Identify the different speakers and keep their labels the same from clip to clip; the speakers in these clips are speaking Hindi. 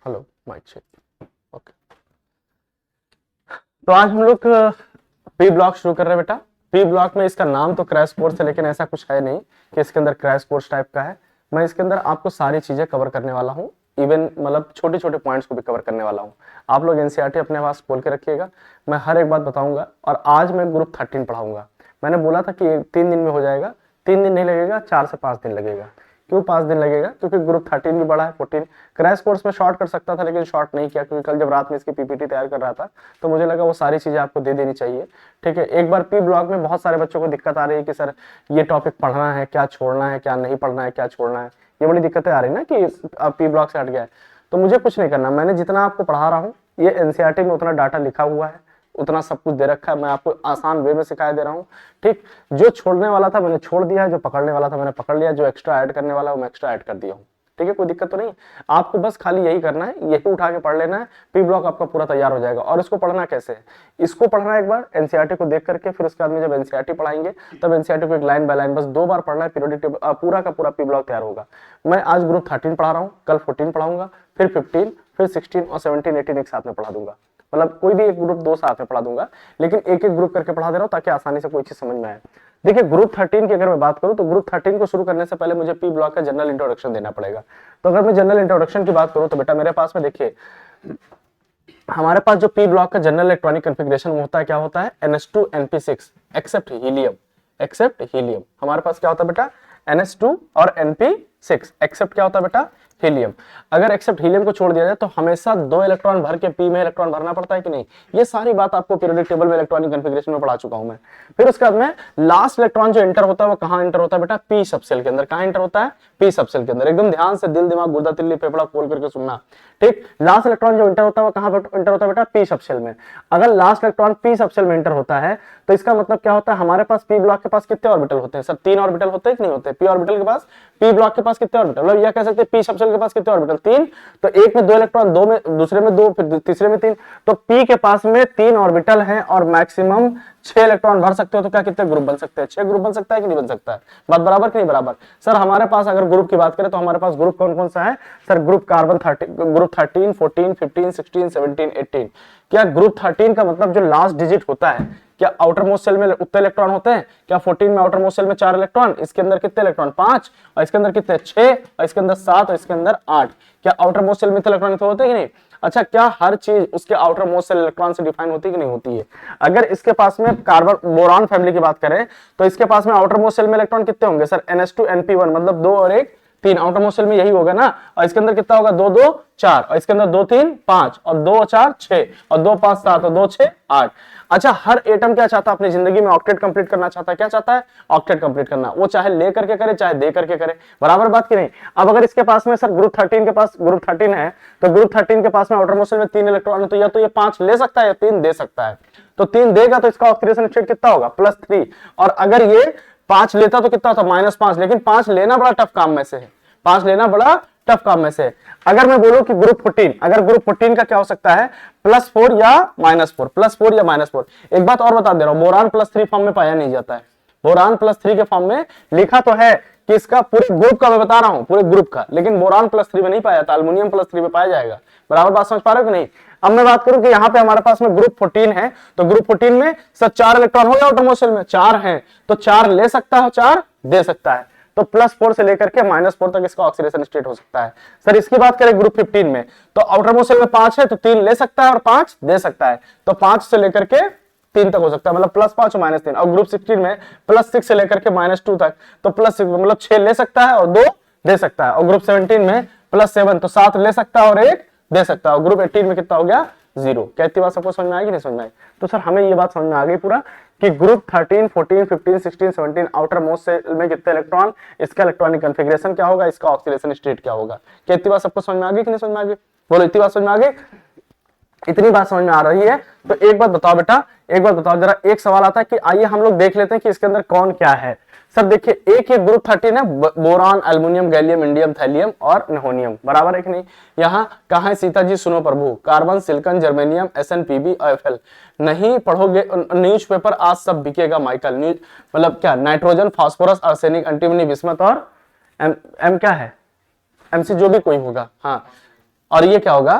Speaker 1: Hello mic check. ओके, तो आज हम लोग पी ब्लॉक शुरू कर रहे हैं बेटा। पी ब्लॉक में इसका नाम तो क्रैश कोर्स है, लेकिन ऐसा कुछ है नहीं कि इसके अंदर क्रैश कोर्स टाइप का है। मैं इसके अंदर आपको सारी चीजें कवर करने वाला हूँ, इवन मतलब छोटे छोटे पॉइंट्स को भी कवर करने वाला हूँ। आप लोग एनसीईआरटी अपने पास खोल के रखिएगा, मैं हर एक बात बताऊंगा। और आज मैं ग्रुप 13 पढ़ाऊंगा। मैंने बोला था कि 3 दिन में हो जाएगा, 3 दिन नहीं लगेगा, 4 से 5 दिन लगेगा। क्यों 5 दिन लगेगा? क्योंकि ग्रुप 13 भी बड़ा है। 14 क्रैश कोर्स में शॉर्ट कर सकता था, लेकिन शॉर्ट नहीं किया, क्योंकि कल जब रात में इसकी पीपीटी तैयार कर रहा था तो मुझे लगा वो सारी चीजें आपको दे देनी चाहिए। ठीक है, एक बार पी ब्लॉक में बहुत सारे बच्चों को दिक्कत आ रही है कि सर ये टॉपिक पढ़ना है, क्या छोड़ना है, क्या नहीं पढ़ना है, क्या छोड़ना है, ये बड़ी दिक्कतें आ रही ना कि अब पी ब्लॉक से हट गया है। तो मुझे कुछ नहीं करना, मैंने जितना आपको पढ़ा रहा हूँ ये एनसीईआरटी में उतना डाटा लिखा हुआ है, उतना सब कुछ दे रखा है। मैं आपको आसान वे में सिखाया दे रहा हूँ। ठीक, जो छोड़ने वाला था मैंने छोड़ दिया है, जो पकड़ने वाला था मैंने पकड़ लिया, जो एक्स्ट्रा ऐड करने वाला है वो मैं एक्स्ट्रा ऐड कर दिया हूँ। ठीक है, कोई दिक्कत तो नहीं। आपको बस खाली यही करना है, यही उठा के पढ़ लेना है, पी ब्लॉक आपका पूरा तैयार हो जाएगा। और इसको पढ़ना कैसे है? इसको पढ़ना है एक बार एनसीईआरटी को देख करके, फिर उसके बाद में जब एनसीईआरटी पढ़ाएंगे तब एनसीईआरटी को एक लाइन बाय लाइन बस 2 बार पढ़ना है, पीरियोडिक टेबल पूरा का पूरा पी ब्लॉक तैयार होगा। मैं आज ग्रुप 13 पढ़ा रहा हूँ, कल 14 पढ़ाऊंगा, फिर 15, फिर 16 और 17, 18 एक साथ में पढ़ा दूंगा। मतलब कोई भी एक ग्रुप 2 साथ में पढ़ा दूंगा, लेकिन एक एक ग्रुप करके पढ़ा दे रहा हूं ताकि आसानी से कोई चीज समझ में आए। देखिए, ग्रुप 13 की अगर मैं बात करूं तो ग्रुप 13 को शुरू करने से पहले मुझे पी ब्लॉक का जनरल इंट्रोडक्शन देना पड़ेगा। तो अगर मैं जनरल इंट्रोडक्शन की बात करूं तो बेटा मेरे पास में देखिए, हमारे पास जो पी ब्लॉक का जनरल इलेक्ट्रॉनिक कॉन्फ़िगरेशन होता है, क्या होता है? NH2 NP6 accept helium. Accept helium हमारे पास क्या होता है बेटा? NH2 और NP6 एक्सेप्ट क्या होता है बेटा? हीलियम। अगर एक्सेप्ट हीलियम को छोड़ दिया जाए तो हमेशा 2 इलेक्ट्रॉन भर के पी में इलेक्ट्रॉन भरना पड़ता है कि नहीं? ये सारी बात आपको पीरियोडिक टेबल में इलेक्ट्रॉनिक कॉन्फ़िगरेशन में पढ़ा चुका हूं मैं। फिर उसके बाद में लास्ट इलेक्ट्रॉन जो एंटर होता है वो कहां एंटर होता है बेटा? पी सबसेल के अंदर। कहां एंटर होता है? पी सबसेल के अंदर। एकदम ध्यान से दिल दिमाग गुर्दा तिल्ली फेफड़ा खोल करके सुनना। ठीक, लास्ट इलेक्ट्रॉन जो एंटर होता है वो कहां एंटर होता है बेटा? पी सबसेल में। अगर लास्ट इलेक्ट्रॉन पी सबसेल में एंटर होता है तो इसका मतलब क्या होता है? हमारे पास पी ब्लॉक के पास कितने ऑर्बिटल होते हैं? सर 3 ऑर्बिटल होते हैं कि नहीं होते? पी ऑर्बिटल के पास, पी ब्लॉक के पास कितने ऑर्बिटल? मतलब यह कह सकते हैं पी सबसेल के पास कितने ऑर्बिटल? 3। तो एक में 2 इलेक्ट्रॉन, दो में, दूसरे में 2, फिर तीसरे में 3। तो पी के पास में 3 ऑर्बिटल हैं और मैक्सिमम 6 इलेक्ट्रॉन भर सकते हो। तो क्या कितने ग्रुप बन सकते हैं? 6 ग्रुप बन सकता है कि नहीं बन सकता है? बात बराबर कि नहीं बराबर? सर हमारे पास अगर ग्रुप की बात करें तो हमारे पास ग्रुप कौन कौन सा है? Sir group carbon 30, group 13, 14, 15, 16, 17, 18। क्या ग्रुप 13 का मतलब जो लास्ट डिजिट होता है, क्या आउटर मोस्ट सेल में उतने इलेक्ट्रॉन होते हैं? क्या 14 में आउटर मोस्ट सेल में 4 इलेक्ट्रॉन, इसके अंदर कितने इलेक्ट्रॉन? 5, और इसके अंदर कितने? 6, और इसके अंदर 7, और इसके अंदर 8। क्या आउटर मोस्ट सेल में इतने इलेक्ट्रॉन होते हैं कि नहीं? अच्छा, क्या हर चीज उसके आउटर मोस्ट सेल इलेक्ट्रॉन से डिफाइन होती है कि नहीं होती है? अगर इसके पास में कार्बन बोरॉन फैमिली की बात करें तो इसके पास में आउटर मोस्ट सेल में इलेक्ट्रॉन कितने होंगे? सर NH2 NP1, मतलब 2 और 1 3। आउटर मोस्ट सेल में यही होगा ना। और इसके अंदर कितना होगा? 2 2 4, और इसके अंदर 2 3 5, और 2 4 6, और 2 5 7, और 2 6 8। अच्छा, हर एटम क्या चाहता है अपनी जिंदगी में? ऑक्टेट कंप्लीट करना चाहता है। क्या चाहता है? ऑक्टेट कंप्लीट करना। वो चाहे ले करके करे चाहे दे करके करे। बराबर बात की नहीं? अब अगर इसके पास में सर ग्रुप 13 के पास, ग्रुप 13 है तो ग्रुप 13 के पास में आउटर मोस्ट सेल में 3 इलेक्ट्रॉन है, तो या तो ये 5 ले सकता है या 3 दे सकता है। तो 3 देगा तो इसका ऑक्सीडेशन स्टेट कितना होगा? +3। और अगर ये 5 लेता तो कितना था? -5। लेकिन 5 लेना बड़ा टफ काम में से है। 5 लेना बड़ा टफ काम में से। अगर मैं बोलूं कि ग्रुप 14, अगर ग्रुप 14 का क्या हो सकता है? +4 या -4, +4 या -4। एक बात और बता दे रहा हूं, बोरान +3 फॉर्म में पाया नहीं जाता है। बोरान +3 के फॉर्म में लिखा तो है कि इसका पूरे ग्रुप का मैं बता रहा हूं, पूरे ग्रुप का, लेकिन बोरान +3 में नहीं पाया जाता, अल्युमिनियम +3 में पाया जाएगा। बराबर बात समझ पा रहे हो कि नहीं? अब मैं बात करूं कि यहाँ पे हमारे पास में ग्रुप 14 है, तो ग्रुप 14 में सर 4 इलेक्ट्रॉन हो गया आउटर मोस्ट सेल में? 4 हैं, तो 4 ले सकता है, 4 दे सकता है। तो +4 से लेकर के -4 तक इसका ऑक्सीडेशन स्टेट हो सकता है। सर इसकी बात करें ग्रुप 15 में, तो आउटर मोस्ट सेल में 5 है, तो 3 ले सकता है और 5 दे सकता है। तो 5 से लेकर के 3 तक हो सकता है, मतलब +5 और -3। और ग्रुप 16 में +6 से लेकर के -2 तक, तो +6 मतलब 6 ले सकता है और 2 दे सकता है। और ग्रुप 17 में +7, तो 7 ले सकता है और 1 दे सकता है। और ग्रुप 18 में कितना हो गया? 0। क्या इतनी बात सबको समझ में आएगी नहीं समझ में आई? तो सर हमें ये बात समझ में आ गई पूरा कि ग्रुप 13, 14, 15, 16, 17 आउटर मोस्ट सेल में कितने इलेक्ट्रॉन, इसका इलेक्ट्रॉनिक कॉन्फ़िगरेशन क्या होगा, इसका ऑक्सीडेशन स्टेट क्या होगा। क्या इतनी बात सबको समझ में आ गई कि नहीं समझ में आ गई? बोलो, इतनी बात समझ में आ गई? इतनी बात समझ में आ रही है तो एक बात बताओ बेटा, एक बात बताओ जरा। एक सवाल आता है कि आइए हम लोग देख लेते हैं कि इसके अंदर कौन क्या है। सर देखिए, एक ही ग्रुप 13 है, boron, aluminium, gallium, indium, thallium और निहोनियम। बराबर है कि नहीं? यहाँ कहा है सीता जी सुनो प्रभु, carbon, silicon, germanium, SN, PB और FL। नहीं पढ़ोगे न्यूज़पेपर आज सब बिकेगा माइकल। न्यूज मतलब क्या? Nitrogen, phosphorus, arsenic, antimony, bismuth और एम क्या है? MC जो भी कोई होगा। हाँ, और ये क्या होगा,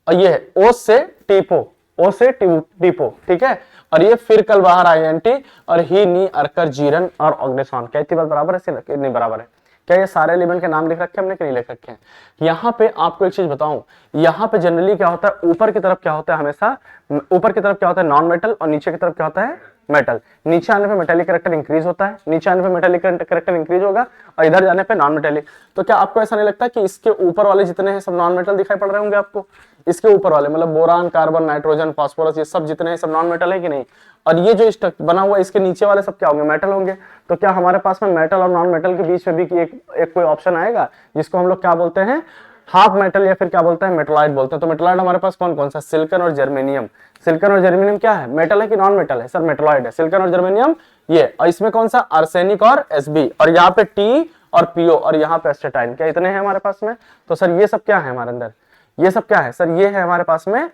Speaker 1: और ये है ओ से टीपो, ओ से टीपो, ठीक है। और ये फिर कल बाहर आईएनटी और ही नी अरकर जीरन और ऑग्नेसॉन, क्या इतनी बात बराबर है? नहीं बराबर है। क्या ये सारे एलिमेंट के नाम लिख रखे हैं हमने कि नहीं लिख रखे हैं? यहाँ पे आपको एक चीज बताऊं, यहाँ पे जनरली क्या होता है, ऊपर की तरफ क्या होता है हमेशा, ऊपर की तरफ क्या होता है नॉन मेटल और नीचे की तरफ क्या होता है मेटल। नीचे आने पे मेटेलिक कैरेक्टर इंक्रीज होता है, नीचे आने पे मेटेलिक कैरेक्टर इंक्रीज होगा और इधर जाने पे नॉन मेटेलिक। तो क्या आपको ऐसा नहीं लगता कि इसके ऊपर वाले जितने हैं सब नॉन मेटल दिखाई पड़ रहे होंगे आपको? इसके ऊपर वाले मतलब बोरान, कार्बन, नाइट्रोजन, फास्फोरस, ये सब जितने हैं सब नॉन मेटल है कि नहीं? और ये जो स्ट्रक्चर बना हुआ है इसके नीचे वाले सब क्या होंगे, मेटल होंगे। तो क्या हमारे पास में मेटल और नॉन मेटल के बीच में भी एक कोई ऑप्शन आएगा जिसको हम लोग क्या बोलते हैं, हाफ मेटल या फिर क्या बोलते हैं मेटलॉइड बोलते हैं। तो मेटलॉइड हमारे पास कौन कौन सा, सिलिकॉन और जर्मेनियम। सिलिकॉन और जर्मेनियम क्या है, मेटल है कि नॉन मेटल है? सर मेटलॉइड है, सिलिकॉन और जर्मेनियम ये। और इसमें कौन सा, आर्सेनिक और एसबी, और यहाँ पे टी और पीओ और यहाँ पे एस्टेटाइन, क्या इतने हैं हमारे पास में? तो सर ये सब क्या है हमारे अंदर, ये सब क्या है सर, ये है हमारे पास में,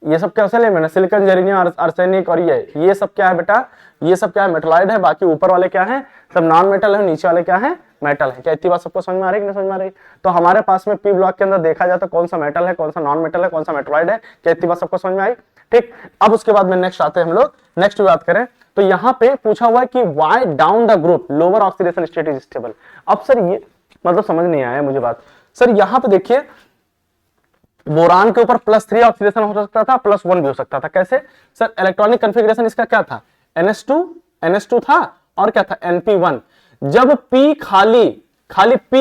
Speaker 1: ये सब क्या है मैंने, सिलिकॉन, जर्मेनियम, आर्सेनिक और ये सब क्या है बेटा, ये सब क्या है मेटलॉइड है। बाकी ऊपर वाले क्या है, सब नॉन मेटल है, नीचे वाले क्या है मेटल है। क्या इतनी बात सबको समझ में आ रही है कि नहीं समझ में आ रही? तो हमारे पास में पी ब्लॉक के अंदर देखा जाए तो कौन सा मेटल है, कौन सा नॉन मेटल है, कौन सा मेटलॉइड है। क्या इतनी बात सबको समझ में आई? ठीक, अब उसके बाद में नेक्स्ट आते हैं हम लोग, नेक्स्ट बात करें तो यहाँ पे पूछा हुआ है कि why down the group lower oxidation state is stable. अब सर ये मतलब समझ नहीं आया मुझे बात। सर यहाँ पे देखिए बोरान के ऊपर +3 ऑक्सीडेशन हो सकता था, +1 भी हो सकता था। कैसे सर, इलेक्ट्रॉनिक कॉन्फ़िगरेशन इसका क्या था, NH2 था और क्या था NP1। जब P खाली P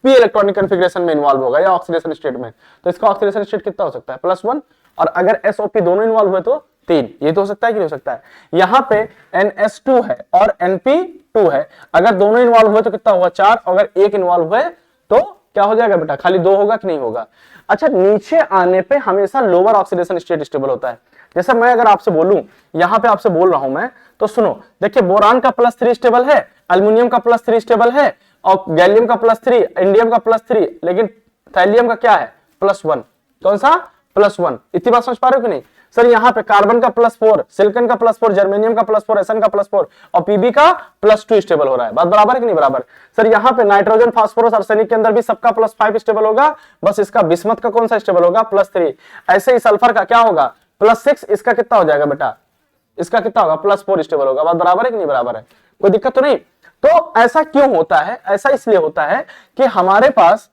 Speaker 1: इलेक्ट्रॉनिक कॉन्फ़िगरेशन में इन्वॉल्व होगा या ऑक्सीडेशन स्टेट में, तो इसका ऑक्सीडेशन स्टेट कितना हो सकता है, +1। और अगर S और P दोनों इन्वॉल्व हुए तो 3। ये तो हो सकता है कि नहीं हो सकता है? यहाँ पे NS2 है और NP2 है, अगर दोनों इन्वॉल्व हुए तो कितना होगा 4, अगर एक इन्वॉल्व हुए तो क्या हो जाएगा बेटा, खाली 2 होगा कि नहीं होगा? अच्छा, नीचे आने पे हमेशा लोअर ऑक्सीडेशन स्टेट स्टेबल होता है। जैसे मैं अगर आपसे बोलूं, यहां पे आपसे बोल रहा हूं मैं, तो सुनो, देखिए बोरान का +3 स्टेबल है, एल्युमिनियम का +3 स्टेबल है और गैलियम का +3, इंडियम का +3, लेकिन थैलियम का क्या है +1। कौन सा, +1। इतनी बात समझ पा रहे हो कि नहीं? सर यहाँ पे कार्बन का +4, सिलिकॉन का +4, जर्मेनियम का +4, एसन का +4 और पीबी का +2 स्टेबल हो रहा है। बात बराबर है कि नहीं बराबर? सर यहाँ पे नाइट्रोजन, फास्फोरस, आर्सेनिक के अंदर भी सबका +5 स्टेबल होगा, बस इसका बिस्मथ का कौन सा स्टेबल होगा, +3। ऐसे ही सल्फर का क्या होगा, +6, इसका कितना हो जाएगा बेटा, इसका कितना होगा, +4 स्टेबल होगा। बात बराबर है कि नहीं बराबर है? कोई दिक्कत तो नहीं? तो ऐसा क्यों होता है, ऐसा इसलिए होता है कि हमारे पास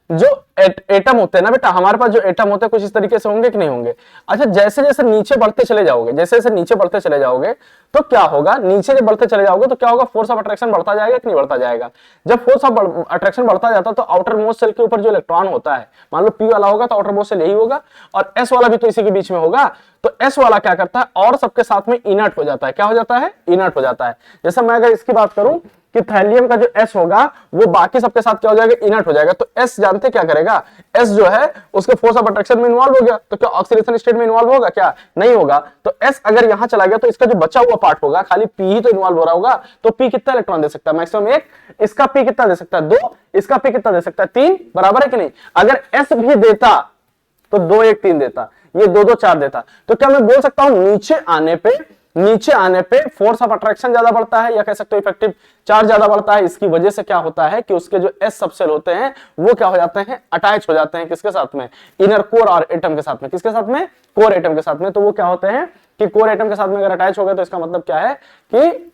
Speaker 1: जो एटम होते हैं ना बेटा, हमारे पास जो एटम होते हैं कुछ इस तरीके से होंगे कि नहीं होंगे? अच्छा, जैसे जैसे नीचे बढ़ते चले जाओगे, जैसे जैसे नीचे बढ़ते चले जाओगे तो क्या होगा, नीचे जब बढ़ते चले जाओगे तो क्या होगा, फोर्स ऑफ अट्रैक्शन बढ़ता जाएगा कि नहीं बढ़ता जाएगा? जब फोर्स ऑफ अट्रैक्शन बढ़ता जाता है तो आउटर मोस्ट सेल के ऊपर जो इलेक्ट्रॉन होता है, मान लो पी वाला होगा तो आउटर मोस्ट सेल यही होगा और एस वाला भी तो इसी के बीच में होगा। तो एस वाला क्या करता है, और सबके साथ में इनर्ट हो जाता है। क्या हो जाता है, इनर्ट हो जाता है। जैसे मैं अगर इसकी बात करूं कि थैलियम का जो S होगा वो बाकी सबके साथ क्या हो जाएगा, इनर्ट हो जाएगा। तो S जानते क्या करेगा, S जो है उसके फोर्स ऑफ अट्रैक्शन में इन्वॉल्व हो गया, तो क्या ऑक्सीडेशन स्टेट में इन्वॉल्व होगा, क्या नहीं होगा? तो S अगर यहां चला गया तो इसका जो बचा हुआ पार्ट होगा, खाली P ही तो इन्वॉल्व हो रहा होगा, तो P कितना इलेक्ट्रॉन दे सकता है, मैक्सिमम 1। इसका P कितना दे सकता है, 2। इसका P कितना दे सकता है, 3। बराबर है कि नहीं? अगर S भी देता तो 2 1 3 देता, ये 2 2 4 देता। तो क्या मैं बोल सकता हूं नीचे आने पे फोर्स ऑफ अट्रैक्शन ज्यादा बढ़ता है, या कह सकते हो इफेक्टिव चार्ज ज्यादा बढ़ता है। इसकी वजह से क्या होता है कि उसके जो एस सबसेल होते हैं वो क्या हो जाते हैं, अटैच हो जाते हैं किसके साथ में, इनर कोर और एटम के साथ में। किसके साथ में, कोर एटम के साथ में। तो वो क्या होते हैं कि कोर एटम के साथ में अगर अटैच हो गए तो इसका मतलब क्या है कि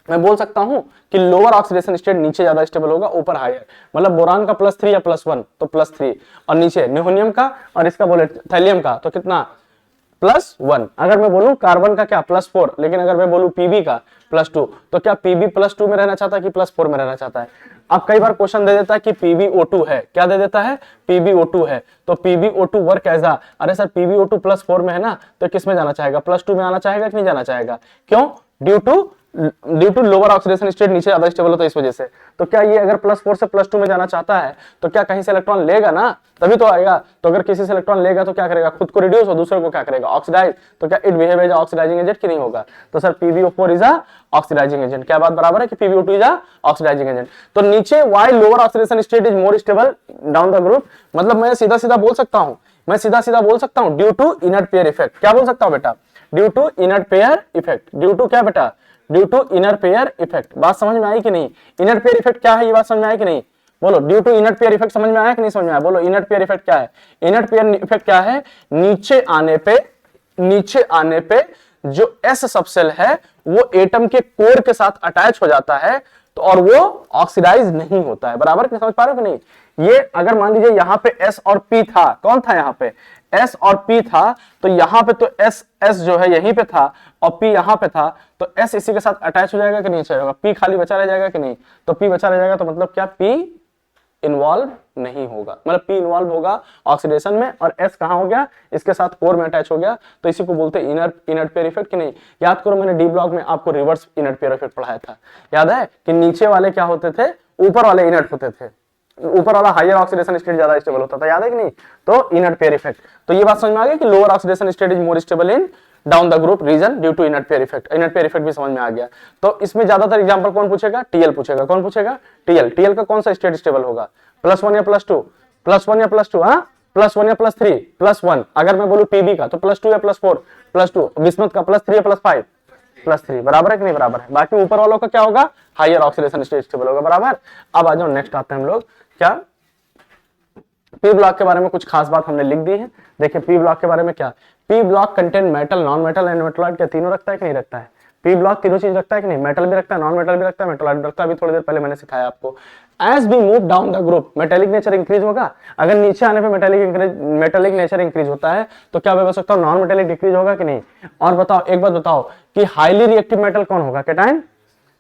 Speaker 1: मैं बोल सकता हूं कि लोअर ऑक्सीडेशन स्टेट नीचे ज्यादा स्टेबल होगा, ऊपर हायर। मतलब बोरान का +3 या +1 तो +3, और नीचे नियोनियम का और इसका बोले थैलियम का तो कितना, +1। अगर मैं बोलूं कार्बन का क्या, +4, लेकिन अगर मैं बोलूं पीबी का +2, तो क्या पीबी +2 में रहना चाहता है कि +4 में रहना चाहता है? अब कई बार क्वेश्चन दे देता है कि PbO2 है, क्या दे देता है, PbO2 है, तो PbO2 वर्क ऐसा, अरे सर PbO2 +4 में है ना, तो किस में जाना चाहेगा, +2 में आना चाहेगा कि नहीं जाना चाहेगा? क्यों, due to lower oxidation state नीचे ज्यादा स्टेबल होता है इस वजह से। तो क्या ये अगर +4 से +2 में जाना चाहता है तो क्या कहीं से इलेक्ट्रॉन लेगा ना, तभी तो आएगा। तो अगर किसी से इलेक्ट्रॉन लेगा तो क्या करेगा, खुद को रिड्यूस और दूसरे को क्या करेगा, ऑक्सीडाइज। तो क्या it behave as oxidising agent कि नहीं होगा? तो sir PbO4 is a oxidising agent. क्या बात बराबर है कि PbO2 is a oxidising agent. तो नीचे why lower oxidation state is more stable down the group, मतलब मैं सीधा सीधा बोल सकता हूं due to inert pair effect. क्या बोल सकता हूं बेटा, due to inert pair effect. Due to क्या बेटा, due to inner pair effect. बात समझ में आई कि नहीं? इनर पेयर इफेक्ट क्या है, ये बात समझ में आई कि नहीं? बोलो due to inert pair effect समझ में आया कि नहीं समझ में आया? बोलो इनर्ट पेयर इफेक्ट क्या है? इनर्ट पेयर इफेक्ट क्या है? नीचे आने पे जो एस सबसेल है वो एटम के कोर के साथ अटैच हो जाता है, तो और वो ऑक्सीडाइज नहीं होता है। बराबर समझ पा रहे हो कि नहीं? ये अगर मान लीजिए यहां पे एस और पी था, कौन था यहां पे? एस और पी था, तो यहां पे तो एस एस जो है यहीं पे था और पी यहां पे था, तो एस इसी के साथ अटैच हो जाएगा कि नहीं होगा? पी खाली बचा रह जाएगा कि नहीं? तो पी बचा रह जाएगा, तो मतलब क्या? पी इन्वॉल्व नहीं होगा, मतलब पी इन्वॉल्व होगा ऑक्सीडेशन में, और एस कहां हो गया? इसके साथ कोर में अटैच हो गया, तो इसी को बोलते हैं इनर्ट पेयर इफेक्ट कि नहीं? याद करो मैंने डी ब्लॉक में आपको रिवर्स इनर्ट पेयर इफेक्ट पढ़ाया था, याद है कि नीचे वाले क्या होते थे? ऊपर वाले इनर्ट होते थे, ऊपर वाला हायर ऑक्सीडेशन स्टेट ज्यादा स्टेबल होता था, याद है कि नहीं? तो इनर्ट पेयर इफेक्ट। तो ये बात समझ में आ गई कि lower oxidation state is more stable in down the group reason due to inert pair effect. Inert pair effect भी समझ में आ गया। तो इसमें ज्यादातर एग्जांपल कौन पूछेगा? टीएल पूछेगा। कौन पूछेगा? टीएल। टीएल का कौन सा स्टेट स्टेबल होगा? +1 या +2? +1 या +2? हाँ, +1 या +3? +1। अगर मैं बोलूं पीबी का तो +2 या +4? +2। बिस्मथ का +3 या +5? +3। बराबर है कि नहीं बराबर है? बाकी ऊपर वालों का क्या होगा? हायर ऑक्सीडेशन स्टेट स्टेबल होगा। बराबर। अब आ जाओ नेक्स्ट आते हैं हम लोग, क्या पी ब्लॉक के बारे में कुछ खास बात हमने लिख दी है। देखिए पी ब्लॉक के बारे में क्या, P block contain metal, non metal and metalloid, क्या तीनों रखता है कि नहीं रखता है? पी ब्लॉक तीनों चीज रखता है कि नहीं? मेटल भी रखता है, नॉन मेटल भी रखता है, मेटलॉइड भी रखता है। अभी थोड़ी देर पहले मैंने सिखाया आपको। As we move down the group metallic nature increase होगा। अगर नीचे आने पे मेटेलिक नेचर इंक्रीज होता है तो क्या बोल सकता हूं? नॉन मेटेलिक डिक्रीज होगा कि नहीं? और बताओ एक बात बताओ कि हाईली रिएक्टिव मेटल कौन होगा? कैटायन।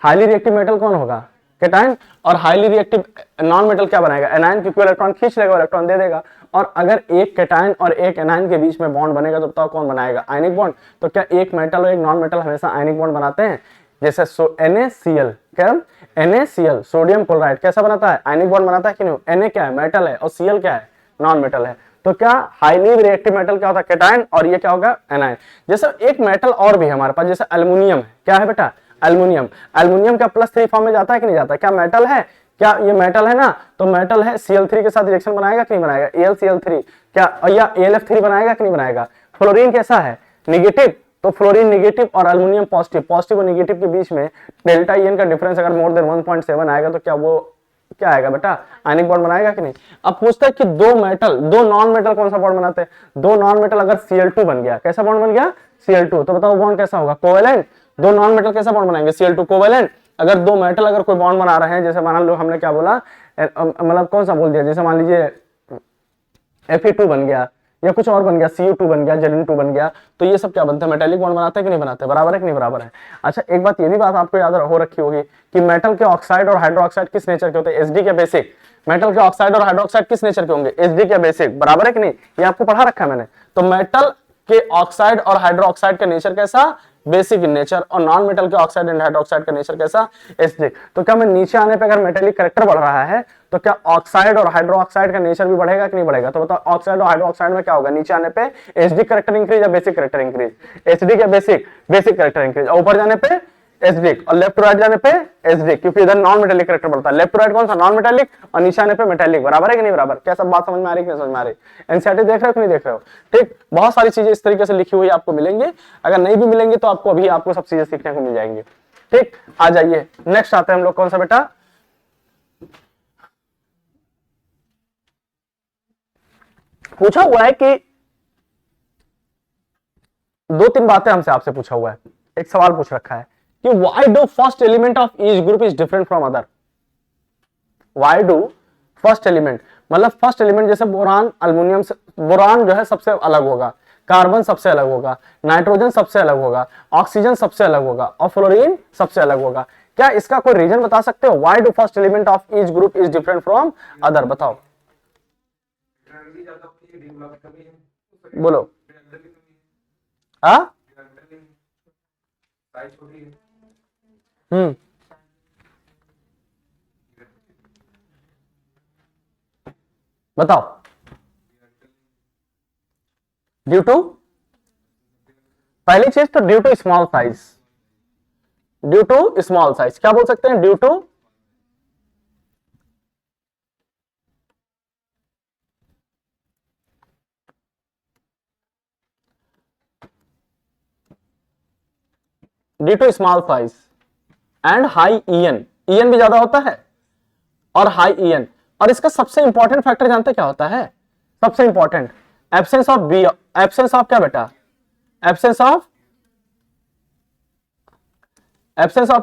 Speaker 1: हाईली रिएक्टिव मेटल कौन होगा? कैटायन। और हाईली रिएक्टिव नॉन मेटल क्या बनाएगा? एनायन, क्योंकि इलेक्ट्रॉन खींच लेगा, इलेक्ट्रॉन दे देगा। और अगर एक कैटायन और एक एनायन के बीच में बॉन्ड बनेगा तो बताओ कौन बनाएगा? Ionic bond. तो क्या एक मेटल और एक नॉन मेटल हमेशा आयनिक बॉन्ड बनाते हैं? जैसे NaCl, क्या NaCl सोडियम क्लोराइड कैसा बनाता है? आयनिक बॉन्ड बनाता है कि नहीं? Na क्या है? मेटल है, और Cl क्या है? नॉन मेटल है। तो क्या हाईली रिएक्टिव मेटल क्या होता है? कैटायन, और ये क्या होगा? एनायन। जैसे एक मेटल और भी है हमारे पास, जैसे एल्युमिनियम है, क्या है बेटा? एल्युमिनियम। एल्युमिनियम क्या +3 फॉर्म में जाता है कि नहीं जाता? क्या मेटल है? क्या ये मेटल है ना? तो मेटल है, Cl3 के साथ रिएक्शन बनाएगा कि नहीं बनाएगा? AlCl3 क्या, या AlF3 बनाएगा कि नहीं बनाएगा? फ्लोरीन कैसा है? नेगेटिव। तो फ्लोरीन नेगेटिव और एल्युमिनियम पॉजिटिव, पॉजिटिव और नेगेटिव के बीच में डेल्टा En का डिफरेंस अगर मोर देन 1.7 आएगा तो क्या वो क्या आएगा बेटा? आयनिक बॉन्ड बनाएगा कि नहीं? अब पूछता है कि दो नॉन मेटल कौन सा बॉन्ड बनाते हैं? दो नॉन मेटल अगर Cl2 बन गया, कैसा बॉन्ड बन गया? Cl2, तो बताओ बॉन्ड कैसा होगा? कोवेलेंट। दो नॉन मेटल कैसा बॉन्ड बनाएंगे? Cl2 covalent. अगर दो मेटल अगर कोई बॉन्ड बना रहे हैं, जैसे मान लो हमने क्या बोला, मतलब कौन सा बोल दिया, जैसे मान लीजिए Fe2 बन गया या कुछ और बन गया, Cu2 बन गया, Zn2 बन गया, तो ये सब क्या बनते हैं? मेटेलिक बॉन्ड बनाते हैं कि नहीं बनाते? बराबर है कि नहीं बराबर है? अच्छा एक बात ये भी बात आपको याद हो रखी होगी कि मेटल के ऑक्साइड और हाइड्रोक्साइड किस नेचर के होते हैं? एसडी या बेसिक। मेटल के ऑक्साइड और हाइड्रोक्साइड किस नेचर के होंगे? एसडी या बेसिक। बराबर है कि नहीं? ये आपको पढ़ा रखा है मैंने। तो मेटल के ऑक्साइड और हाइड्रोक्साइड का नेचर कैसा? Basic in nature. और नॉन मेटल के ऑक्साइड एंड हाइड्रोक्साइड का नेचर कैसा? एसिडिक। तो क्या मैं नीचे आने पे अगर मेटेलिक कैरेक्टर बढ़ रहा है तो क्या ऑक्साइड और हाइड्रोक्साइड का नेचर भी बढ़ेगा कि नहीं बढ़ेगा? तो बताओ ऑक्साइड और हाइड्रोक्साइड में क्या होगा? नीचे आने पे एसिडिक कैरेक्टर इंक्रीज या बेसिक कैरेक्टर इंक्रीज? एसिडिक या बेसिक? Basic character increase. और ऊपर जाने पे एसिडिक, और लेफ्ट टू राइट जाने पे एसिडिक, क्योंकि इधर नॉन मेटेलिक कैरेक्टर बढ़ता है। लेफ्ट टू राइट कौन सा? नॉन मेटेलिक, और नीचे आने पे मेटेलिक। बराबर है कि नहीं बराबर? क्या सब बात समझ में आ रही है कि नहीं समझ में आ रही? एनसीईआरटी देख रहे हो कि नहीं देख रहे हो? ठीक, बहुत सारी चीजें इस तरीके से लिखी हुई आपको मिलेंगी। अगर नहीं भी मिलेंगी तो आपको अभी आपको सब चीजें सीखने को मिल जाएंगी। ठीक, आ जाइए नेक्स्ट आते हैं हम लोग, कौन सा बेटा? पूछा हुआ है कि दो तीन बातें हमसे आपसे पूछा हुआ है। एक सवाल पूछ रखा है कि why do first element of each group is different from other? Why do first element, मतलब फर्स्ट एलिमेंट जैसे बोरान, अल्युमिनियम से, बोरान जो है सबसे अलग होगा, कार्बन सबसे अलग होगा, नाइट्रोजन सबसे अलग होगा, ऑक्सीजन सबसे अलग होगा, और फ्लोरीन सबसे अलग होगा। क्या इसका कोई रीजन बता सकते हो? Why do first element of each group is different from other? बताओ बोलो। हम्म, बताओ। ड्यू टू, पहली चीज तो due to small size. Due to small size क्या बोल सकते हैं? Due to small size and high EN, EN भी ज्यादा होता है और हाई ईएन। और इसका सबसे इंपॉर्टेंट फैक्टर जानते क्या होता है? सबसे important, absence of B, absence of क्या बेटा? एब्सेंस ऑफ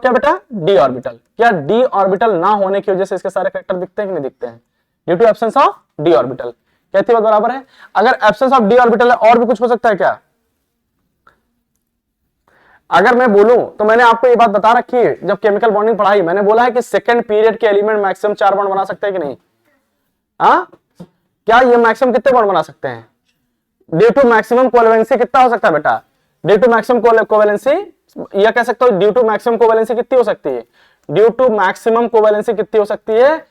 Speaker 1: क्या बेटा? D orbital. क्या डी ऑर्बिटल ना होने की वजह से इसके सारे फैक्टर दिखते हैं कि नहीं दिखते हैं? Due to absence of d orbital. कहती बात बराबर है? अगर एब्सेंस ऑफ डी ऑर्बिटल है और भी कुछ हो सकता है क्या? अगर मैं बोलूं तो मैंने आपको ये बात बता रखी है जब केमिकल बॉन्डिंग पढ़ाई, मैंने बोला है कि सेकंड पीरियड के एलिमेंट मैक्सिमम 4 बॉन्ड बना सकते हैं कि नहीं? हाँ, क्या ये मैक्सिमम कितने बॉन्ड बना सकते हैं? ड्यू टू मैक्सिमम कोवेलेंसी कितना हो सकता है बेटा? ड्यू टू मैक्सिमम कोवेलेंसी, यह कह सकते हो ड्यू टू मैक्सिमम कोवेलेंसी कितनी हो सकती है? ड्यू टू मैक्सिमम कोवेलेंसी कितनी हो सकती है?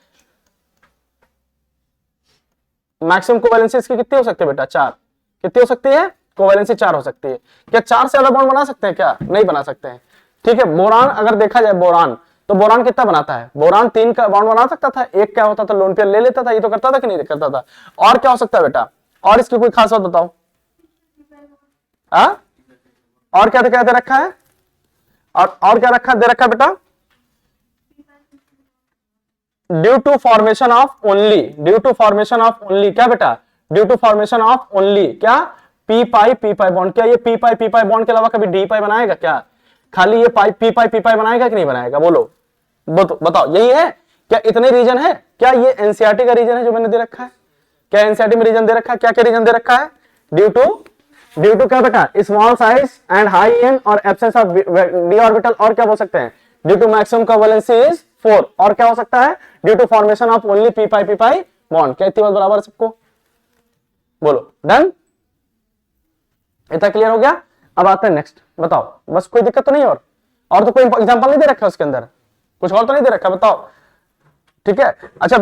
Speaker 1: मैक्सिमम कोवेलेंसी इसकी कितनी हो सकती है बेटा? 4। कितनी हो सकती है? कोवेलेंसी 4 हो सकती है। क्या 4 से ज्यादा बॉन्ड बना सकते हैं क्या? नहीं बना सकते हैं। ठीक है, बोरान अगर देखा जाए, बोरान तो बोरान कितना बनाता है? बोरान 3 का बॉन्ड बना सकता था, एक क्या होता था लोन पेयर ले लेता था, ये तो करता था कि नहीं करता था? और क्या हो सकता है बेटा? और इसकी कोई खास बात बताओ। और क्या दे रखा है? और क्या दे रखा है बेटा? Due to formation of only, due to formation of only क्या बेटा? Due to formation of only क्या? P pi bond. क्या ये पी पाई बॉन्ड के अलावा कभी डी पाई बनाएगा क्या? खाली ये पी पाई बनाएगा कि नहीं बनाएगा? बोलो बताओ, यही है क्या? इतने रीजन है क्या? ये एनसीईआरटी का रीजन है जो मैंने दे रखा है? क्या एनसीईआरटी में रीजन दे रखा है? क्या क्या रीजन दे रखा है? ड्यू टू क्या बेटा? Small size and high EN और एब्सेंस ऑफ डी ऑर्बिटल। और क्या बोल सकते हैं? Due to maximum covalency is 4। और क्या हो सकता है? Due to formation of only p pi bond. क्या इतनी बात बराबर है सबको? बोलो डन। इतना क्लियर हो गया? अब आते हैं नेक्स्ट, बताओ बस, कोई दिक्कत तो नहीं? और तो कोई एग्जांपल नहीं दे रखा उसके अंदर? कुछ और तो नहीं दे रखा? बताओ। ठीक है, अच्छा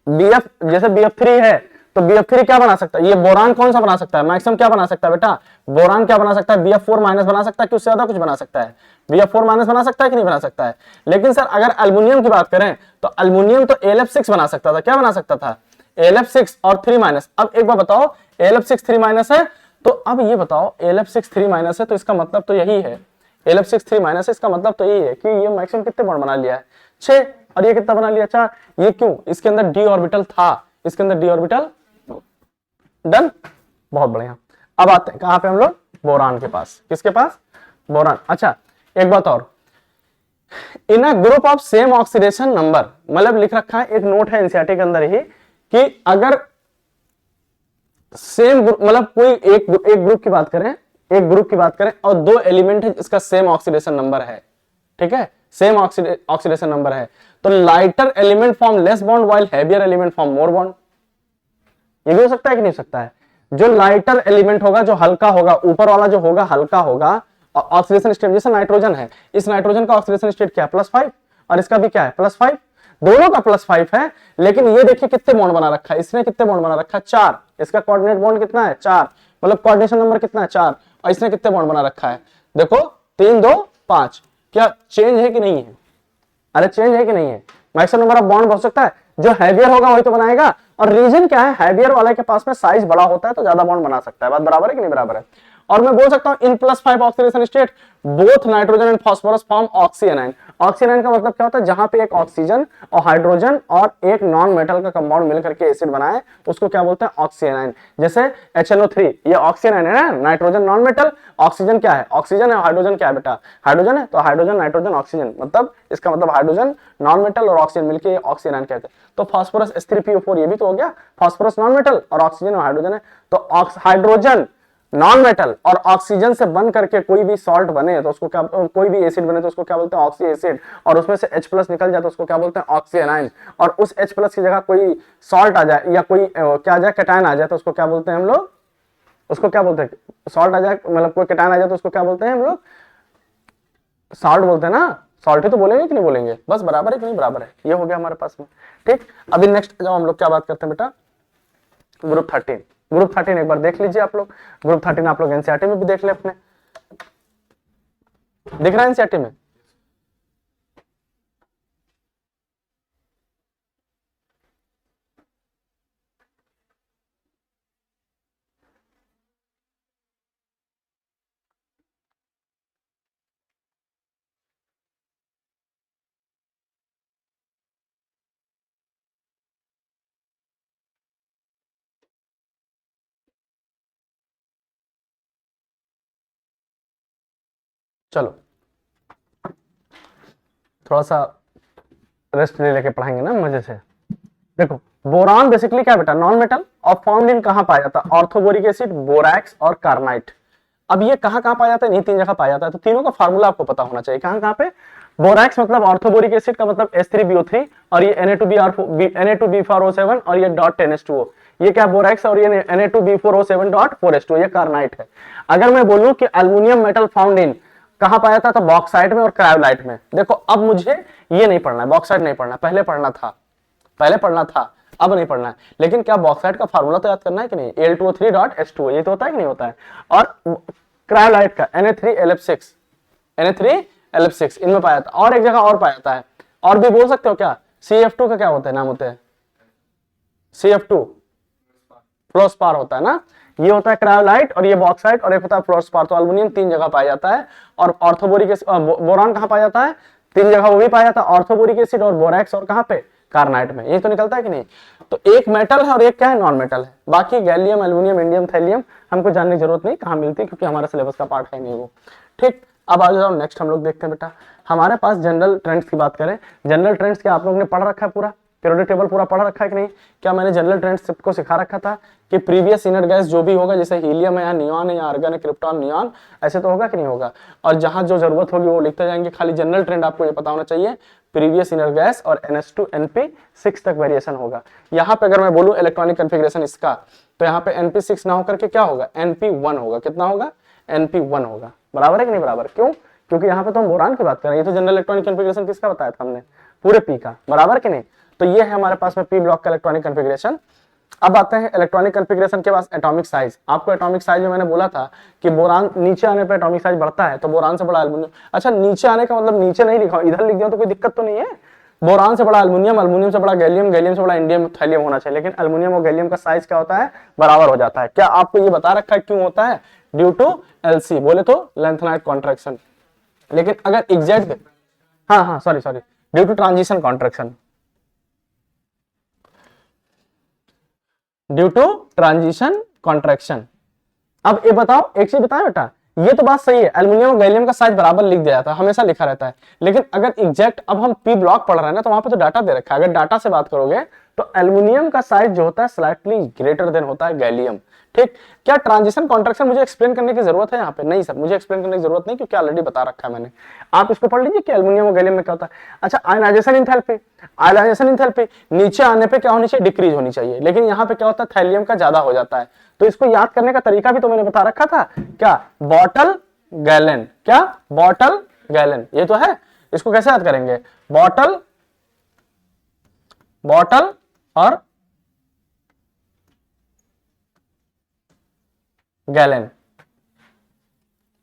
Speaker 1: BF, जैसे BF3 है तो BF3 क्या बना सकता है? ये बोरान कौन सा बना सकता है? मैक्सिमम क्या बना सकता है बेटा? बोरान क्या बना सकता है? BF4 माइनस बना सकता है कि उससे ज्यादा कुछ बना सकता है? BF4 माइनस बना सकता है कि नहीं बना सकता है? लेकिन सर अगर एल्युमिनियम की बात करें तो एल्युमिनियम तो AlF6 बना सकता था। क्या बना सकता था? AlF6 और 3 माइनस। अब एक बार बताओ, AlF6 3 माइनस है तो अब ये बताओ, AlF6 3 माइनस है तो इसका मतलब तो यही है, AlF6 3 माइनस है, इसका मतलब तो यही है कि ये मैक्सिमम कितने बॉन्ड बना लिया है? 6। और ये कितना बना लिया? 4। ये क्यों? इसके अंदर डी ऑर्बिटल था, इसके अंदर डी ऑर्बिटल। डन, बहुत बढ़िया। अब आते हैं कहां पे हम लोग? बोरान के पास। किसके पास? बोरान। अच्छा एक बात और, in a group of same oxidation number, मतलब लिख रखा है, एक नोट है एनसीईआरटी के अंदर ही, कि अगर सेम मतलब कोई एक ग्रुप की बात करें, एक ग्रुप की बात करें और 2 एलिमेंट है जिसका सेम ऑक्सीडेशन नंबर है, ठीक है, सेम ऑक्सीडेशन नंबर है, तो lighter element form less bond while heavier element form मोर बॉन्ड। ये भी हो सकता है कि नहीं हो सकता है? जो लाइटर एलिमेंट होगा, जो हल्का होगा, ऊपर वाला जो होगा हल्का होगा, और ऑक्सीडेशन स्टेट जैसे नाइट्रोजन है, इस नाइट्रोजन का ऑक्सीडेशन स्टेट क्या है? +5, और इसका भी क्या है? +5। दोनों का +5 है, लेकिन ये देखिए कितने बॉन्ड बना रखा है, इसने कितने बॉन्ड बना रखा है? 4। इसका कोऑर्डिनेट बॉन्ड कितना है? 4, मतलब कोऑर्डिनेशन नंबर कितना है? 4। और इसने कितने बॉन्ड बना रखा है? देखो 3 2 5। क्या चेंज है कि नहीं है? अरे चेंज है कि नहीं है? मैक्सिमम नंबर ऑफ बॉन्ड हो सकता है, जो हैवियर होगा वही तो बनाएगा। और रीजन क्या है? हैवियर वाले के पास में साइज बड़ा होता है तो ज्यादा बॉन्ड बना सकता है। बात बराबर है कि नहीं बराबर है? और मैं बोल सकता हूं in +5 oxidation state both nitrogen and phosphorus form oxyanion. Oxyanion का मतलब क्या होता है? जहां पे एक ऑक्सीजन और हाइड्रोजन और एक नॉन मेटल का कंपाउंड मिलकर के एसिड बनाए उसको क्या बोलते हैं? ऑक्सीएनाइन। जैसे HNO3 ये ऑक्सीएनाइन है ना, नाइट्रोजन नॉन मेटल, ऑक्सीजन क्या है? ऑक्सीजन है, हाइड्रोजन क्या है बेटा? हाइड्रोजन है, तो हाइड्रोजन नाइट्रोजन ऑक्सीजन, मतलब इसका मतलब हाइड्रोजन नॉन मेटल और ऑक्सीजन मिलकर ऑक्सीएनाइन कहते हैं। तो फास्फोरस H3PO4 ये भी तो हो गया, फास्फोरस नॉन मेटल और ऑक्सीजन और हाइड्रोजन है, तो हाइड्रोजन नॉन मेटल और ऑक्सीजन से बन करके कोई भी सॉल्ट बने तो उसको क्या, कोई भी एसिड बने तो उसको क्या बोलते हैं? Oxy acid. और उसमें से H+ निकल जाए तो उसको क्या बोलते हैं? ऑक्सीएनाइन। और उस H+ की जगह कोई सॉल्ट आ जाए या कोई क्या आ जाए, कैटायन आ जाए तो उसको क्या बोलते हैं हम लोग? उसको क्या बोलते हैं? सॉल्ट आ जाए, मतलब कोई कैटायन आ जाए तो उसको क्या बोलते हैं हम लोग? सॉल्ट बोलते हैं ना। सॉल्ट ही तो बोलेंगे कि नहीं बोलेंगे? बस बराबर है कि नहीं बराबर है? ये हो गया हमारे पास में। ठीक, अभी नेक्स्ट जब हम लोग क्या बात करते हैं बेटा? ग्रुप 13। ग्रुप 13 एक बार देख लीजिए आप लोग। ग्रुप 13 आप लोग एनसीईआरटी में भी देख ले अपने, दिख रहा है एनसीईआरटी में? चलो थोड़ा सा रेस्ट ले लेके पढ़ाएंगे ना मजे से। देखो बोरान बेसिकली क्या है बेटा, नॉन मेटल और फाउंड इन कहां पाया जाता है, ऑर्थोबोरिक एसिड, बोरैक्स और कार्नाइट। अब ये कहां कहां पाया जाता है, नहीं तीन जगह पाया जाता है, तो तीनों का फार्मूला आपको पता होना चाहिए। कहां कहां पे, बोरैक्स मतलब ऑर्थोबोरिक एसिड का मतलब H3BO3 और ये Na2B4O7 और ये डॉट NH2O, ये क्या बोरैक्स और ये Na2B4O7 डॉट 4H2O, ये कार्नाइट है। अगर मैं बोलूं कि एल्युमिनियम मेटल फाउंड इन कहां पाया था, तो बॉक्साइट में और क्रायोलाइट में। देखो अब मुझे ये नहीं पढ़ना है, बॉक्साइट नहीं पढ़ना, पहले पढ़ना था, अब नहीं पढ़ना है। लेकिन क्या बॉक्साइट का फार्मूला तो याद करना है कि नहीं, Al2O3.H2O, ये तो होता है कि नहीं होता है। और क्रायोलाइट का Na3LF6 इनमें पाया था, और एक जगह और पाया जाता है, और भी बोल सकते हो क्या, CF2 का क्या होता है, नाम होते हैं CF2, फ्लोस्पार होता है ना, ये होता है क्रायोलाइट और ये बॉक्साइट और एक होता है फ्लोस्पार। तो एल्युमिनियम तीन जगह पाया जाता है। और ऑर्थोबोरिक बोरान कहां पाया जाता है, तीन जगह वो भी पाया जाता है, ऑर्थोबोरिक एसिड और बोरैक्स और कहां पे, कार्नाइट में। ये तो निकलता है कि नहीं। तो एक मेटल है और एक क्या है, नॉन मेटल है। बाकी गैलियम, एल्युमिनियम, इंडियम, थैलियम हमको जानने की जरूरत नहीं कहां मिलती, क्योंकि हमारा सिलेबस का पार्ट है नहीं वो। ठीक, अब आ जाओ नेक्स्ट हम लोग देखते हैं बेटा, हमारे पास जनरल ट्रेंड्स की बात करें। जनरल ट्रेंड्स क्या आप लोगों ने पढ़ रखा है, पूरा पीरियोडिक टेबल पूरा पढ़ रखा है कि नहीं। क्या मैंने जनरल ट्रेंड्स को सिखा रखा था कि प्रीवियस इनर गैस जो भी होगा, जैसे हीलियम है या नियॉन है या आर्गन है, क्रिप्टॉन, नियॉन, ऐसे तो होगा कि नहीं होगा। और जहां जो जरूरत होगी वो लिखते जाएंगे। खाली जनरल ट्रेंड आपको ये पता होना चाहिए, प्रीवियस इनर गैस और NH2 NP6 तक वेरिएशन होगा। यहाँ पे अगर मैं बोलूं इलेक्ट्रॉनिक कन्फिग्रेशन इसका, तो यहाँ पे NP6 ना होकर के क्या होगा, NP1 होगा। कितना होगा, NP1 होगा। बराबर है कि नहीं बराबर, क्यों, क्योंकि यहाँ पे तो हम बोरान की बात कर रहे हैं। ये तो जनरल इलेक्ट्रॉनिक कन्फिग्रेशन किसका बताया था हमने, पूरे पी का। बराबर कि नहीं। तो ये है हमारे पास में पी ब्लॉक का इलेक्ट्रॉनिक कन्फिग्रेशन। अब आते हैं इलेक्ट्रॉनिक कन्फिग्रेशन के बाद एटॉमिक साइज। आपको एटॉमिक साइज में मैंने बोला था कि बोरान नीचे आने पर एटॉमिक साइज बढ़ता है, तो बोरान से बड़ा एल्युमिनियम। अच्छा, नीचे आने का मतलब नीचे नहीं लिखा, इधर लिख दिया तो कोई दिक्कत तो नहीं है। बोरान से बड़ा एल्युमिनियम, एल्युमिनियम से बड़ा गैलियम, गैलियम से बड़ा इंडियम, थैलियम होना चाहिए। लेकिन एल्युमिनियम और गैलियम का साइज क्या होता है, बराबर हो जाता है। क्या आपको ये बता रखा है क्यों होता है, ड्यू टू LC, बोले तो लेंथेनाइट कॉन्ट्रैक्शन। लेकिन अगर एग्जैक्ट, हाँ sorry, due to transition contraction, due to transition contraction. अब ये बताओ, एक चीज बताओ बेटा, ये तो बात सही है, एल्युमिनियम और गैलियम का साइज बराबर लिख दिया जाता है, हमेशा लिखा रहता है। लेकिन अगर एग्जैक्ट अब हम पी ब्लॉक पढ़ रहे हैं ना, तो वहां पे तो डाटा दे रखा है। अगर डाटा से बात करोगे तो एल्युमिनियम का साइज जो होता है स्लाइटली ग्रेटर देन होता है गैलियम। ठीक, क्या ट्रांजिशन कॉन्ट्रैक्शन मुझे एक्सप्लेन करने की जरूरत है यहाँ पे, नहीं सर मुझे एक्सप्लेन करने की जरूरत नहीं, क्योंकि ऑलरेडी बता रखा है मैंने। आप इसको पढ़ लीजिए कि एल्युमिनियम और गैलियम में क्या होता है। अच्छा, आयनाइजेशन इंथैल्पी, आयनाइजेशन इंथैल्पी नीचे आने पे क्या होनी चाहिए, डिक्रीज होनी चाहिए। लेकिन यहाँ पे क्या होता है, थैलियम का ज्यादा हो जाता है। तो इसको याद करने का तरीका भी तो मैंने बता रखा था, क्या, बॉटल गैलन, क्या, बॉटल गैलन, ये तो है। इसको कैसे याद करेंगे, बॉटल और गैलन,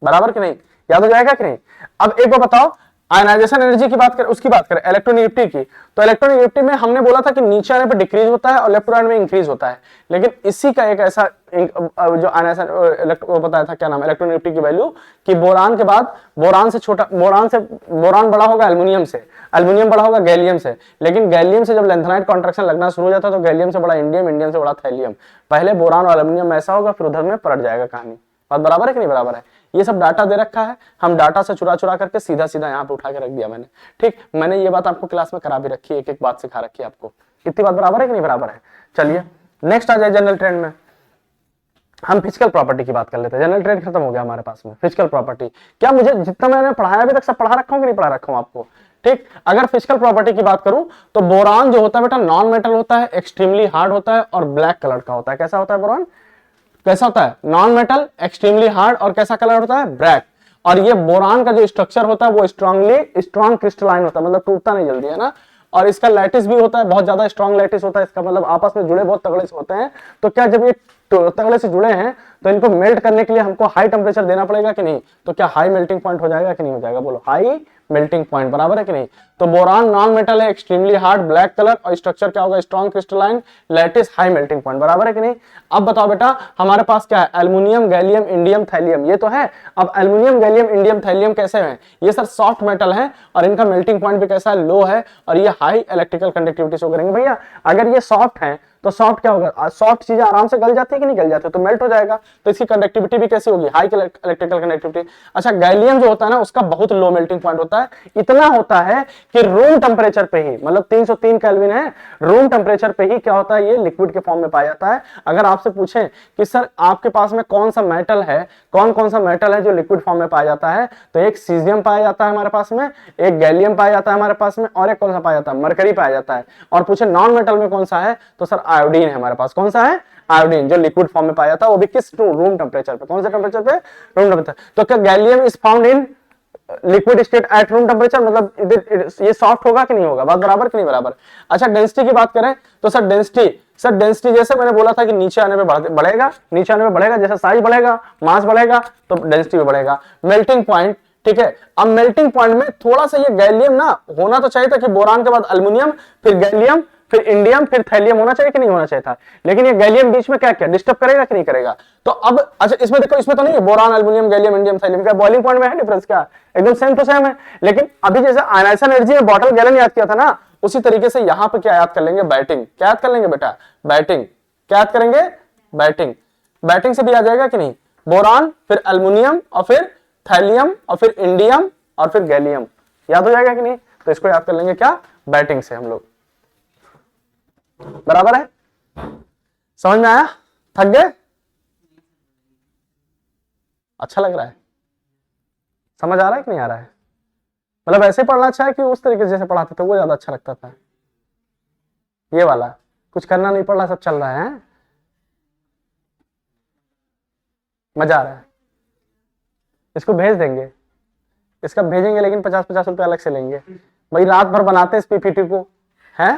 Speaker 1: बराबर कि नहीं, याद हो जाएगा कि नहीं। अब एक बार बताओ, आयनाइजेशन एनर्जी की बात करें, उसकी बात करें इलेक्ट्रोनेगेटिविटी की, तो इलेक्ट्रोनेगेटिविटी में हमने बोला था कि नीचे आने पर डिक्रीज होता है और लेफ्ट हैंड में इंक्रीज होता है। लेकिन इसी का एक ऐसा जो आयनाइजेशन बताया था, क्या नाम, इलेक्ट्रोनेगेटिविटी की वैल्यू, कि बोरान के बाद बोरान से छोटा, बोरान बड़ा होगा एल्युमिनियम से, एल्युमिनियम बड़ा होगा गैलियम से। लेकिन गैलियम से जब लेंथेनाइट कॉन्ट्रैक्शन लगना शुरू हो जाता है, तो गैलियम से बड़ा इंडियम, इंडियम से बड़ा थैलियम। पहले बोरान और एल्युमिनियम ऐसा होगा, फिर उधर में पलट जाएगा कहानी। बात बराबर है कि नहीं बराबर है। ये सब डाटा दे रखा है, हम डाटा से चुरा करके सीधा यहाँ पे उठा के रख दिया मैंने। ठीक, मैंने ये बात आपको क्लास में करा भी रखी है, एक एक बात सिखा रखी है आपको। कितनी बात बराबर है कि नहीं बराबर है। चलिए नेक्स्ट आ जाए जनरल ट्रेंड में, हम फिजिकल प्रॉपर्टी की बात कर लेते हैं। जनरल ट्रेंड खत्म हो गया हमारे पास में। फिजिकल प्रॉपर्टी क्या, मुझे जितना मैंने पढ़ाया अभी तक सब पढ़ा रखा हूँ कि नहीं पढ़ा रखा हूँ आपको। ठीक, अगर फिजिकल प्रॉपर्टी की बात करूं तो बोरान जो होता है बेटा, नॉन मेटल होता है, एक्सट्रीमली हार्ड होता है और ब्लैक कलर का होता है। कैसा होता है बोरान, कैसा होता है, नॉन मेटल, एक्सट्रीमली हार्ड और कैसा कलर होता है, ब्लैक। और ये बोरान का जो स्ट्रक्चर होता है वो स्ट्रॉन्ग क्रिस्टलाइन होता है, मतलब टूटता नहीं जल्दी, है ना। और इसका लैटिस भी होता है, बहुत ज्यादा स्ट्रॉन्ग लैटिस होता है इसका, मतलब आपस में जुड़े बहुत तगड़े से होते हैं। तो क्या जब ये तगड़े से जुड़े हैं तो इनको मेल्ट करने के लिए हमको हाई टेम्परेचर देना पड़ेगा कि नहीं। तो क्या हाई मेल्टिंग पॉइंट हो जाएगा कि नहीं हो जाएगा, बोलो, हाई मेल्टिंग पॉइंट, बराबर है कि नहीं। तो बोरान नॉन मेटल है, एक्सट्रीमली हार्ड, ब्लैक कलर और स्ट्रक्चर क्या होगा, strong crystalline, lattice, high melting point, बराबर है कि नहीं। अब बताओ बेटा, हमारे पास क्या है, एल्युमिनियम, गैलियम, इंडियम, थैलियम, ये तो है। अब एल्युमिनियम, गैलियम, इंडियम, थैलियम कैसे हैं, ये सर सॉफ्ट मेटल है और इनका मेल्टिंग पॉइंट भी कैसा है, लो है, और ये हाई इलेक्ट्रिकल कंडक्टिविटी शो करेंगे। भैया अगर ये सॉफ्ट है तो सॉफ्ट क्या होगा, सॉफ्ट चीजें आराम से गल जाती है कि नहीं गल जाती, तो मेल्ट हो जाएगा, तो इसकी कंडक्टिविटी भी कैसी होगी, हाई इलेक्ट्रिकल कंडक्टिविटी। अच्छा गैलियम जो होता है ना उसका बहुत लो मेल्टिंग पॉइंट होता है, इतना होता है कि रूम टेम्परेचर पे ही, मतलब 303 केल्विन है, रूम टेम्परेचर पे ही क्या होता है, ये लिक्विड के फॉर्म में पाया जाता है। अगर आपसे पूछें कि सर आपके पास में कौन सा मेटल है, कौन सा मेटल है जो लिक्विड फॉर्म में पाया जाता है, तो एक सीजियम पाया जाता है हमारे पास में, एक गैलियम पाया जाता है हमारे पास में, और एक कौन सा पाया जाता है, मरकरी पाया जाता है। और पूछे नॉन मेटल में कौन सा है, तो सर आयोडीन है हमारे पास। कौन सा है, आयोडीन, जो लिक्विड फॉर्म में पाया जाता है, वो भी किस रूम टेम्परेचर पे, कौन से टेम्परेचर पे, रूम टेम्परेचर। तो क्या gallium is found in liquid state at room temperature, मतलब ये सॉफ्ट होगा कि नहीं होगा, बात बराबर कि नहीं बराबर। अच्छा डेंसिटी की बात करें तो सर डेंसिटी जैसे मैंने बोला था कि नीचे आने पे बढ़ेगा, नीचे आने पे बढ़ेगा, जैसे साइज बढ़ेगा मास बढ़ेगा तो डेंसिटी भी बढ़ेगा। मेल्टिंग पॉइंट, ठीक है, अब मेल्टिंग पॉइंट में थोड़ा सा ये गैलियम ना होना तो चाहिए था कि बोरान के बाद अल्युमिनियम, फिर गैलियम, फिर इंडियम, फिर थैलियम होना चाहिए कि नहीं होना चाहिए था, लेकिन ये गैलियम बीच में क्या क्या डिस्टर्ब करेगा कि नहीं करेगा। तो अब अच्छा इसमें देखो, इसमें तो नहीं है boron aluminium gallium indium thallium का बॉइलिंग पॉइंट में है डिफरेंस, क्या एकदम सेम टू सेम है। लेकिन अभी जैसे आयनाइजेशन एनर्जी में बॉटल गैलन याद किया था ना, उसी तरीके से यहां पर क्या याद कर लेंगे, बैटिंग। क्या याद कर लेंगे बेटा, बैटिंग। क्या याद करेंगे, बैटिंग। बैटिंग से भी आ जाएगा कि नहीं, बोरान फिर अल्युमिनियम और फिर थैलियम और फिर इंडियम और फिर गैलियम, याद हो जाएगा कि नहीं। तो इसको याद कर लेंगे क्या, बैटिंग से हम लोग, बराबर है। समझ में आया, थक गए, अच्छा लग रहा है, समझ आ रहा है कि नहीं आ रहा है, मतलब ऐसे पढ़ना अच्छा है कि उस तरीके से जैसे पढ़ाते थे वो ज्यादा अच्छा लगता था। ये वाला कुछ करना नहीं पड़ रहा, सब चल रहा है, मजा आ रहा है। इसको भेज देंगे, इसका भेजेंगे, लेकिन 50-50 रुपए अलग से लेंगे भाई, रात भर बनाते हैं इस पीपीटी को, है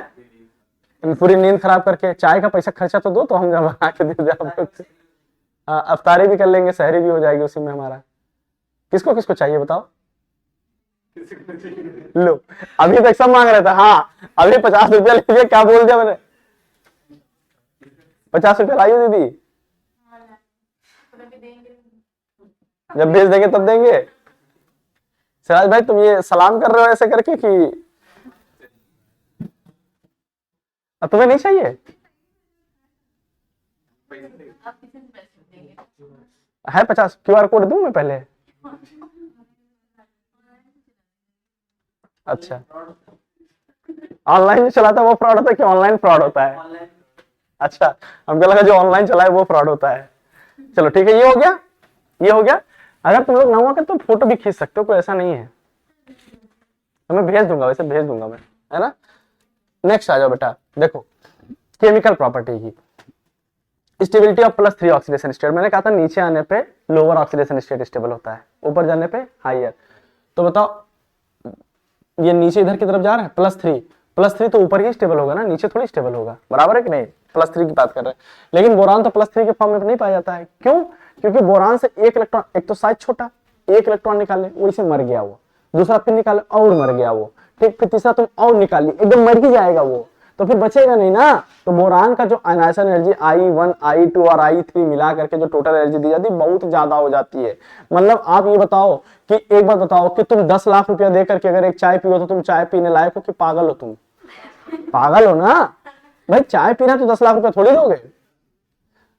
Speaker 1: पूरी नींद खराब करके, चाय का पैसा खर्चा तो दो, तो हम बना के दे दे आप लोग। अफ्तारी भी कर लेंगे, सहरी भी हो जाएगी उसी में हमारा। किसको किसको चाहिए बताओ, लो अभी तक सब मांग रहे थे, हाँ अभी 50 रुपया लीजिए, क्या बोल दिया मैंने, 50 रुपया लाइए दीदी, जब भेज देंगे तब देंगे। सिराज भाई तुम ये सलाम कर रहे हो ऐसे करके कि अब तुम्हें नहीं चाहिए, है 50 QR कोड दूं मैं पहले, अच्छा ऑनलाइन जो चलाता है वो फ्रॉड होता है कि ऑनलाइन फ्रॉड होता है, अच्छा हमको लगा जो ऑनलाइन चला है वो फ्रॉड होता है। चलो ठीक है, ये हो गया, ये हो गया। अगर तुम लोग ना हुआ तो फोटो भी खींच सकते हो, कोई ऐसा नहीं है, तो मैं भेज दूंगा, वैसे भेज दूंगा मैं, है ना। नेक्स्ट आ जाओ बेटा, देखो केमिकल प्रॉपर्टी की स्टेबिलिटी ऑफ +3 ऑक्सीडेशन स्टेट। मैंने कहा था नीचे आने पे लोअर ऑक्सीडेशन स्टेट स्टेबल होता है, ऊपर जाने पे हायर। तो बताओ ये नीचे इधर की तरफ जा रहा है +3 तो ऊपर ही स्टेबल होगा ना, नीचे थोड़ी स्टेबल होगा, बराबर है कि नहीं। +3 की बात कर रहे हैं, लेकिन बोरान तो +3 के फॉर्म में नहीं पाया जाता है, क्यों, क्योंकि बोरान से एक इलेक्ट्रॉन, एक तो साइज छोटा, एक इलेक्ट्रॉन निकाले वही से मर गया वो, दूसरा फिर निकाले और मर गया वो, ठीक, फिर तीसरा तुम और निकालिए एकदम मर ही जाएगा वो, तो फिर बचेगा नहीं ना। तो बोरान का जो आयनाइजेशन एनर्जी I1 I2 और I3 मिला करके जो टोटल एनर्जी दी जाती है बहुत ज्यादा हो जाती है। मतलब आप ये बताओ कि एक बात बताओ कि तुम 10 लाख रुपया दे करके अगर एक चाय पियो तो तुम चाय पीने लायक हो कि पागल हो तुम, पागल हो ना भाई, चाय पीना तो 10 लाख रुपया थोड़ी दोगे,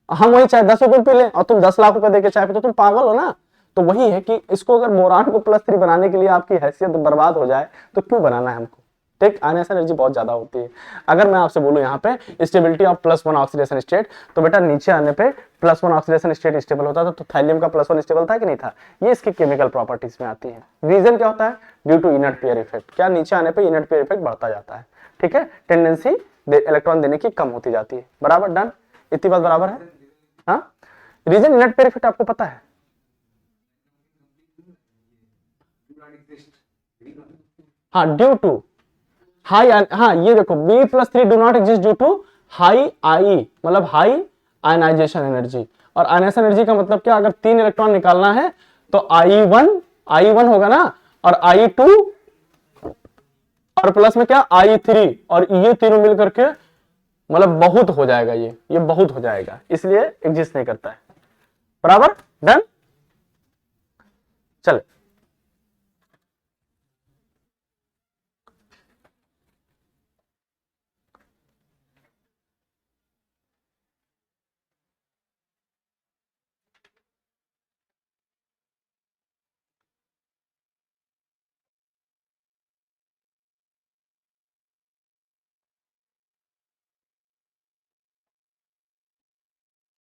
Speaker 1: हम वही चाय 10 रुपए पी ले और तुम 10 लाख रुपए देके चाय पी, तो तुम पागल हो ना। तो वही है कि इसको अगर बोरान को +3 बनाने के लिए आपकी हैसियत बर्बाद हो जाए तो क्यों बनाना है हमको, ठीक, आयनाइजेशन एनर्जी बहुत ज्यादा होती है। अगर मैं आपसे बोलूं यहाँ पे स्टेबिलिटी ऑफ +1 ऑक्सीडेशन स्टेट, तो बेटा नीचे आने पे +1 ऑक्सीडेशन स्टेट स्टेबल होता था, तो थैलियम का +1 स्टेबल था कि नहीं था, ये इसकी केमिकल प्रॉपर्टीज में आती है। रीजन क्या होता है, due to inert pair effect, क्या नीचे आने पे इनर्ट पेयर इफेक्ट बढ़ता जाता है, ठीक है, टेंडेंसी इलेक्ट्रॉन देने की कम होती जाती है, बराबर, डन, इतनी बात बराबर है। हाँ रीजन इनर्ट पेयर इफेक्ट आपको पता है, हाँ ड्यू टू हाई, हाँ ये देखो B+3 do not exist due to high I, मतलब हाई आयनाइजेशन एनर्जी। और आयनाइजेशन एनर्जी का मतलब क्या, अगर 3 इलेक्ट्रॉन निकालना है तो I1 होगा ना, और I2 और प्लस में क्या I3, और ये तीनों मिलकर के मतलब बहुत हो जाएगा, ये बहुत हो जाएगा, इसलिए एग्जिस्ट नहीं करता है, बराबर, डन। चले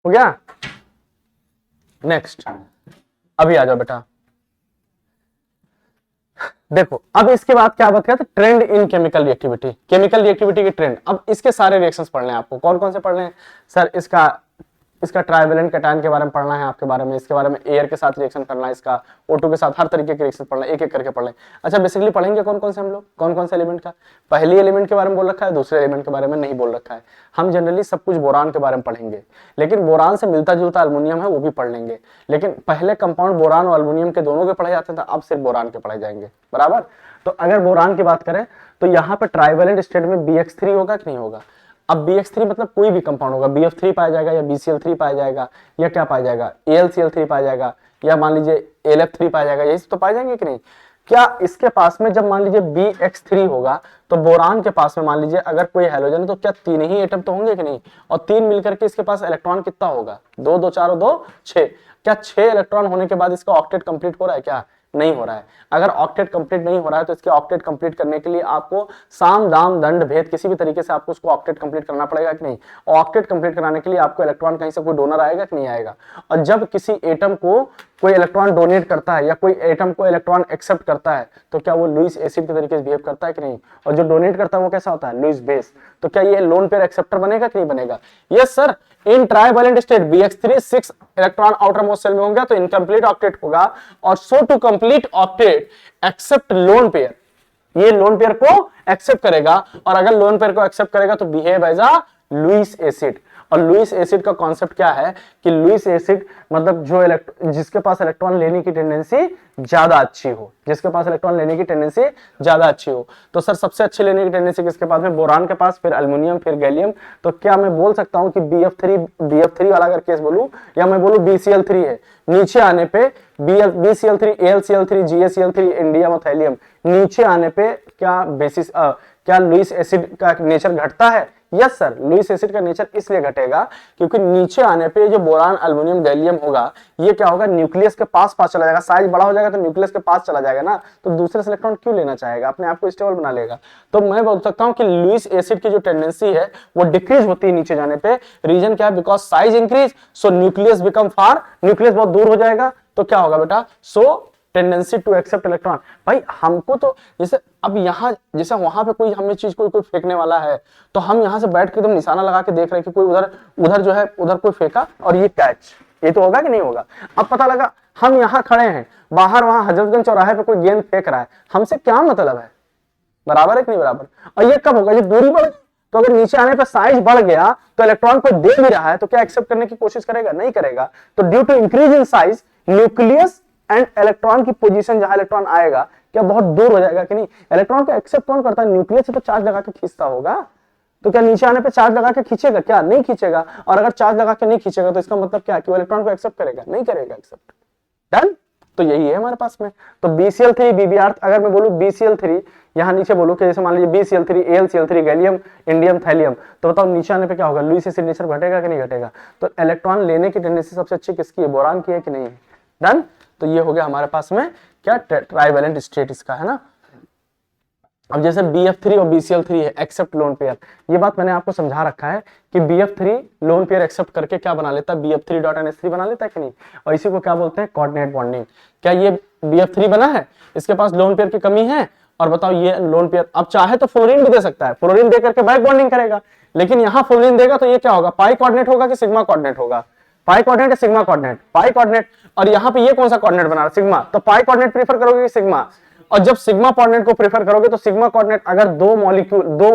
Speaker 1: हो गया। नेक्स्ट, अभी आ जाओ बेटा, देखो अब इसके बाद क्या बात करते हैं, ट्रेंड इन केमिकल रिएक्टिविटी, केमिकल रिएक्टिविटी के ट्रेंड। अब इसके सारे रिएक्शंस पढ़ने हैं आपको, कौन कौन से पढ़ने हैं सर, इसका ट्राइवेलेंट कैटायन के बारे में पढ़ना है आपके बारे में, इसके बारे में एयर के साथ रिएक्शन करना है, इसका O2 के साथ, हर तरीके के रिएक्शन पढ़ना है, एक एक करके पढ़ लें। अच्छा बेसिकली पढ़ेंगे कौन कौन से हम लोग, कौन कौन से एलिमेंट का, पहली एलिमेंट के बारे में बोल रखा है, दूसरे एलिमेंट के बारे में नहीं बोल रखा है। हम जनरली सब कुछ बोरान के बारे में पढ़ेंगे, लेकिन बोरान से मिलता जुलता अल्युमिनियम है वो भी पढ़ लेंगे, लेकिन पहले कंपाउंड बोरान और अल्युमिनियम के दोनों के पढ़े जाते थे, अब सिर्फ बोरान के पढ़े जाएंगे, बराबर। तो अगर बोरान की बात करें तो यहाँ पे ट्राइवेलेंट स्टेट में BX3 होगा कि नहीं होगा। अब BX3 मतलब कोई भी कंपाउंड होगा, BF3 पाया जाएगा या BCl3 पाया जाएगा या क्या पाया जाएगा, AlCl3 पाया जाएगा या मान लीजिए AlF3 पाया जाएगा, यही तो पाए जाएंगे कि नहीं। क्या इसके पास में जब मान लीजिए BX3 होगा तो बोरान के पास में मान लीजिए अगर कोई हैलोजन है तो क्या तीन ही एटम तो होंगे कि नहीं, और तीन मिलकर के इसके पास इलेक्ट्रॉन कितना होगा, 2 2 4 और 2 6। क्या 6 इलेक्ट्रॉन होने के बाद इसका ऑक्टेट कंप्लीट हो रहा है, क्या नहीं हो रहा है। अगर ऑक्टेट कंप्लीट नहीं हो रहा है तो इसके ऑक्टेट कंप्लीट करने के लिए आपको साम दाम दंड भेद किसी भी तरीके से आपको उसको ऑक्टेट कंप्लीट करना पड़ेगा कि नहीं। ऑक्टेट कंप्लीट कराने के लिए आपको इलेक्ट्रॉन कहीं से कोई डोनर आएगा कि नहीं आएगा। और जब किसी एटम को कोई इलेक्ट्रॉन डोनेट करता है या कोई एटम को इलेक्ट्रॉन एक्सेप्ट करता है तो क्या वो लुईस एसिड के तरीके से बिहेव करता है कि नहीं, और जो डोनेट करता है वो कैसा होता है, लुईस बेस। तो क्या ये लोन पेयर एक्सेप्टर बनेगा कि नहीं बनेगा। Yes sir, in trivalent state BX3 6 electron outermost shell में होंगे तो इनकम्प्लीट ऑक्टेट होगा, और so to complete octet accept lone pair, ये लोन पेयर को एक्सेप्ट करेगा, और अगर लोन पेयर को एक्सेप्ट करेगा तो behave as a Lewis acid. और लुईस एसिड का कॉन्सेप्ट क्या है कि लुईस एसिड मतलब जो जिसके पास इलेक्ट्रॉन लेने की टेंडेंसी ज्यादा अच्छी हो, जिसके पास इलेक्ट्रॉन लेने की टेंडेंसी ज्यादा अच्छी हो। तो सर सबसे अच्छी लेने की टेंडेंसी किसके पास में, बोरान के पास, फिर अल्युमिनियम, फिर गैलियम। तो क्या मैं बोल सकता हूं कि BF3 वाला अगर केस बोलूं, या मैं बोलूं BCl3 है, नीचे आने पे BCl3 AlCl3 GaCl3 इंडियम और थैलियम, नीचे आने पे क्या बेसिस क्या लुईस एसिड का नेचर घटता है। यस सर, लुईस एसिड का नेचर इसलिए घटेगा क्योंकि नीचे आने पे जो बोरान अल्युमिनियम गैलियम होगा ये क्या होगा, न्यूक्लियस के पास चला जाएगा, साइज बड़ा हो जाएगा तो न्यूक्लियस के पास चला जाएगा ना, तो दूसरे से इलेक्ट्रॉन क्यों लेना चाहेगा, अपने आप को स्टेबल बना लेगा। तो मैं बोल सकता हूं कि लुईस एसिड की जो टेंडेंसी है वो डिक्रीज होती है नीचे जाने पे। रीजन क्या है, because size increase, so nucleus become far, nucleus बहुत दूर हो जाएगा तो क्या होगा बेटा, सो टेंडेंसी टू एक्सेप्ट इलेक्ट्रॉन। भाई हमको तो जैसे अब यहाँ जैसे वहां पे कोई हमें चीज कोई फेंकने वाला है तो हम यहाँ से बैठ के एकदम निशाना लगा के देख रहे हैं कि कोई उधर जो है उधर कोई फेंका और ये कैच, ये तो होगा कि नहीं होगा। अब पता लगा हम यहाँ खड़े हैं, बाहर वहां हजरतगंज चौराहे पे कोई गेंद फेंक रहा है, हमसे क्या मतलब है, बराबर है कि नहीं बराबर। और ये कब होगा, जब दूरी बढ़, तो अगर नीचे आने पर साइज बढ़ गया तो इलेक्ट्रॉन को दे भी रहा है तो क्या एक्सेप्ट करने की कोशिश करेगा, नहीं करेगा। तो due to increase in size nucleus and electron की पोजीशन जहां इलेक्ट्रॉन आएगा क्या बहुत दूर हो जाएगा कि नहीं। इलेक्ट्रॉन को एक्सेप्ट कौन करता है, न्यूक्लियस से तो चार्ज लगा के खींचता होगा, तो क्या नीचे आने पे चार्ज लगा के खींचेगा, क्या नहीं खींचेगा। और अगर चार्ज लगा के नहीं खींचेगा तो इसका मतलब क्या कि वो इलेक्ट्रॉन को एक्सेप्ट करेगा, नहीं करेगा एक्सेप्ट। डन, तो यही है हमारे पास में। तो BCl3 BBr, अगर मैं बोलूं BCl3 यहां नीचे बोलूं कि जैसे मान लीजिए BCl3 AlCl3 gallium indium thallium, तो बताओ नीचे आने पे क्या होगा, लुईस एसिड नेचर घटेगा कि नहीं घटेगा। तो इलेक्ट्रॉन लेने की टेंडेंसी सबसे अच्छी किसकी है, बोरान की है कि नहीं है। डन, तो ये हो गया हमारे पास में क्या ट्राइवेलेंट स्टेट इसका है ना। अब जैसे BF3 और BCl3 है एक्सेप्ट लोन पेयर, ये बात मैंने आपको समझा रखा है कि BF3 लोन पेयर एक्सेप्ट करके क्या बना लेता है, BF3.NH3 बना लेता है कि नहीं। और इसी को क्या बोलते हैं, कोऑर्डिनेट बॉन्डिंग। क्या ये BF3 बना है, इसके पास लोन पेयर की कमी है, और बताओ ये लोन पेयर अब चाहे तो फ्लोरीन भी दे सकता है, फ्लोरीन दे करके बैक बॉन्डिंग करेगा, लेकिन यहां फ्लोरीन देगा तो ये क्या होगा, पाई कोऑर्डिनेट होगा कि सिग्मा कोऑर्डिनेट होगा, पाई कोऑर्डिनेट या सिग्मा कोऑर्डिनेट, पाई कोऑर्डिनेट। और यहाँ पे ये कौन सा कोऑर्डिनेट बना रहा है, सिग्मा, तो पाई कोऑर्डिनेट प्रेफर करोगे कि सिग्मा। और जब सिग्मा कोऑर्डिनेट को प्रेफर करोगे तो सिग्मा कोऑर्डिनेट, अगर दो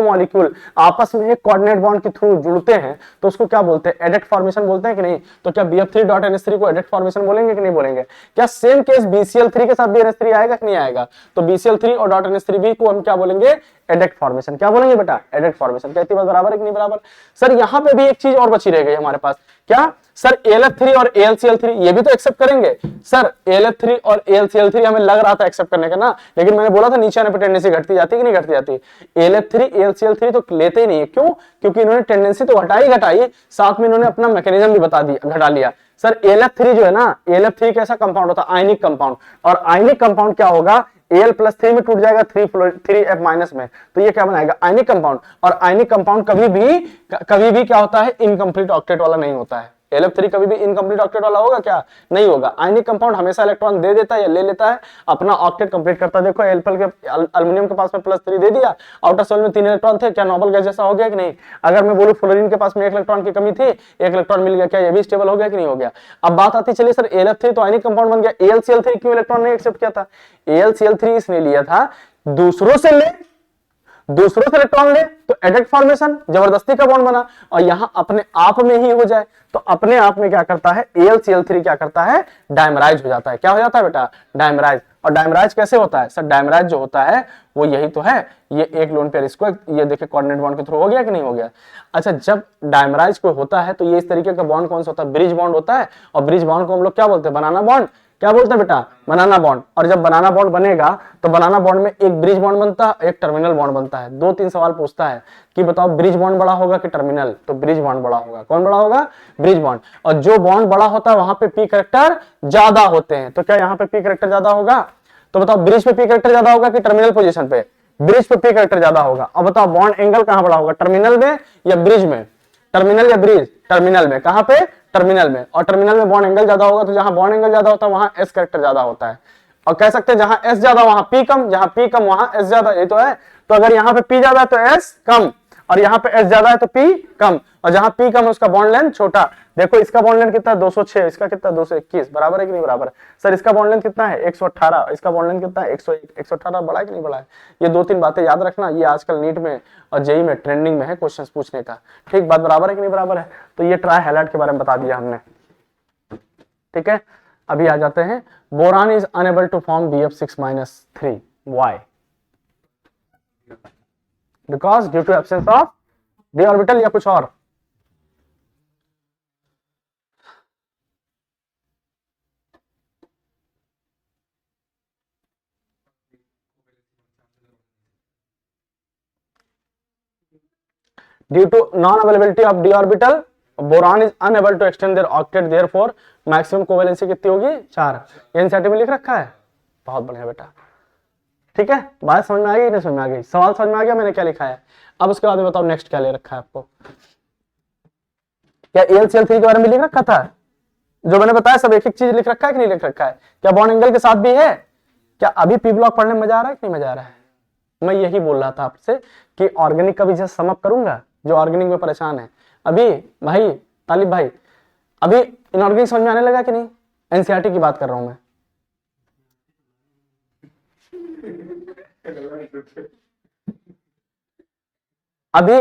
Speaker 1: मॉलिक्यूल आपस में एक कोऑर्डिनेट बॉन्ड के थ्रू जुड़ते हैं तो उसको क्या बोलते हैं, एडेक्ट फॉर्मेशन बोलते हैं कि नहीं। तो क्या BF3.NH3 को एडेक्ट फॉर्मेशन बोलेंगे कि नहीं बोलेंगे। क्या सेम केस BCl3 के साथ भी NH3 आएगा कि नहीं आएगा। तो BCl3 और .NH3 भी को हम क्या बोलेंगे, एडेक्ट फॉर्मेशन। क्या बोलेंगे बेटा, एडेक्ट फॉर्मेशन। कहती बात बराबर है कि नहीं बराबर। सर यहाँ पे भी एक चीज और बची रह गई हमारे पास, क्या सर AlF3 और AlCl3 ये भी तो एक्सेप्ट करेंगे। सर AlF3 और AlCl3 हमें लग रहा था एक्सेप्ट करने का ना, लेकिन मैंने बोला था नीचे आने पर टेंडेंसी घटती जाती है कि नहीं घटती जाती। AlF3 AlCl3 तो लेते ही नहीं है, क्यों, क्योंकि इन्होंने टेंडेंसी तो घटाई, साथ में इन्होंने अपना मैकेनिज्म भी बता दिया, घटा लिया। सर AlF3 जो है ना, AlF3 कैसा कंपाउंड होता है, आयनिक कंपाउंड। और आयनिक कंपाउंड क्या होगा, Al+3 में टूट जाएगा 3F- में, तो ये क्या बनाएगा, आयनिक कंपाउंड। और आयनिक कंपाउंड कभी भी क्या होता है, इनकम्प्लीट ऑक्टेट वाला नहीं होता है। AlF3 कभी भी इनकम्प्लीट ऑक्टेट वाला होगा क्या? नहीं होगा। आयनिक कंपाउंड हमेशा इलेक्ट्रॉन दे देता है या ले लेता है, अपना ऑक्टेट कंप्लीट करता है। देखो एल्युमिनियम के पास में +3 दे दिया, आउटर शेल में 3 इलेक्ट्रॉन थे, क्या नोबल गैस जैसा हो गया कि नहीं? अगर मैं बोलूं फ्लोरीन के पास में 1 इलेक्ट्रॉन की कमी थी, 1 इलेक्ट्रॉन मिल गया, क्या ये भी स्टेबल हो गया कि नहीं हो गया? अब बात आती चलिए सर AlF3 तो आयनिक कंपाउंड बन गया, AlCl3 क्यों इलेक्ट्रॉन नहीं एक्सेप्ट किया था? AlCl3 इसने लिया था दूसरों से इलेक्ट्रॉन ले तो एडेक्ट फॉर्मेशन, जबरदस्ती का बॉन्ड बना, और यहां अपने आप में ही हो जाए तो अपने आप में क्या करता है AlCl3 क्या करता है? डायमराइज हो जाता है। क्या हो जाता है बेटा? डायमराइज। और डायमराइज कैसे होता है सर? डायमराइज जो होता है वो यही तो है, ये एक लोन पेयर इसको ये देखिए कोऑर्डिनेट बॉन्ड के थ्रू हो गया कि नहीं हो गया? अच्छा, जब डायमराइज कोई होता है तो ये इस तरीके का बॉन्ड कौन सा होता है? ब्रिज बॉन्ड होता है। और ब्रिज बॉन्ड को हम लोग क्या बोलते हैं? बनाना बॉन्ड। क्या बोलते हैं बेटा? बनाना बॉन्ड। और जब बनाना बॉन्ड बनेगा तो बनाना बॉन्ड में एक ब्रिज बॉन्ड बनता है, एक टर्मिनल बॉन्ड बनता है। 2-3 सवाल पूछता है कि बताओ ब्रिज बॉन्ड बड़ा होगा कि टर्मिनल? तो ब्रिज बॉन्ड बड़ा होगा। कौन बड़ा होगा? Bridge bond. और जो बॉन्ड बड़ा होता है वहां पे पी कैरेक्टर ज्यादा होते हैं, तो क्या यहाँ पे पी कैरेक्टर ज्यादा होगा? तो बताओ ब्रिज पे पी कैरेक्टर ज्यादा होगा कि टर्मिनल पोजीशन पे? ब्रिज पे पी कैरेक्टर ज्यादा होगा। अब बताओ बॉन्ड एंगल कहां बड़ा होगा? टर्मिनल में या ब्रिज में? टर्मिनल या ब्रिज? टर्मिनल में। कहां पे? टर्मिनल में। और टर्मिनल में बॉन्ड एंगल ज्यादा होगा, तो जहां बॉन्ड एंगल ज्यादा होता है वहां एस कैरेक्टर ज्यादा होता है। और कह सकते हैं जहां एस ज्यादा वहां पी कम, जहां पी कम वहां एस ज्यादा, ये तो है। तो अगर यहाँ पे पी ज्यादा है तो एस कम, और यहाँ पे एस ज्यादा है तो पी कम, और जहां पी कम है उसका बॉन्ड लेंथ छोटा। देखो इसका बॉन्ड लेंथ कितना है? 206, इसका कितना? 221। बराबर है कि नहीं बराबर? सर इसका बॉन्ड लेंथ कितना है? 118, इसका बॉन्ड लेंथ कितना है? 101। 118 बड़ा है कि नहीं बड़ा है? ये 2-3 बातें याद रखना, ये आजकल नीट में और जेई में ट्रेंडिंग में है क्वेश्चन पूछने का। ठीक बात, बराबर है कि नहीं बराबर है? तो ये ट्राई हैलाइड के बारे में बता दिया हमने। ठीक है, अभी आ जाते हैं। Boron is unable to form BF6-3, why? Because due to absence of d orbital या कुछ और? Due to non-availability of d orbital, boron is unable to extend their octet, therefore maximum covalency कितनी होगी? 4। एनसीईआरटी में लिख रखा है। बहुत बढ़िया बेटा। ठीक है, बात समझ में आ गई? नहीं समझ में आ गई? सवाल समझ में आ गया मैंने क्या लिखा है? अब उसके बाद बताओ नेक्स्ट क्या ले रखा है आपको? क्या AlCl3 के बारे में लिख रखा था? जो मैंने बताया सब एक एक चीज लिख रखा है कि नहीं लिख रखा है? क्या बॉन्ड एंगल के साथ भी है? क्या अभी पी ब्लॉक पढ़ने में मजा आ रहा है कि नहीं मजा आ रहा है? मैं यही बोल रहा था आपसे कि ऑर्गेनिक का भी जस्ट समअप करूंगा, जो ऑर्गेनिक में परेशान है। अभी भाई तालिब भाई, अभी इनऑर्गेनिक समझ में आने लगा कि नहीं? एनसीईआरटी की बात कर रहा हूं मैं। अभी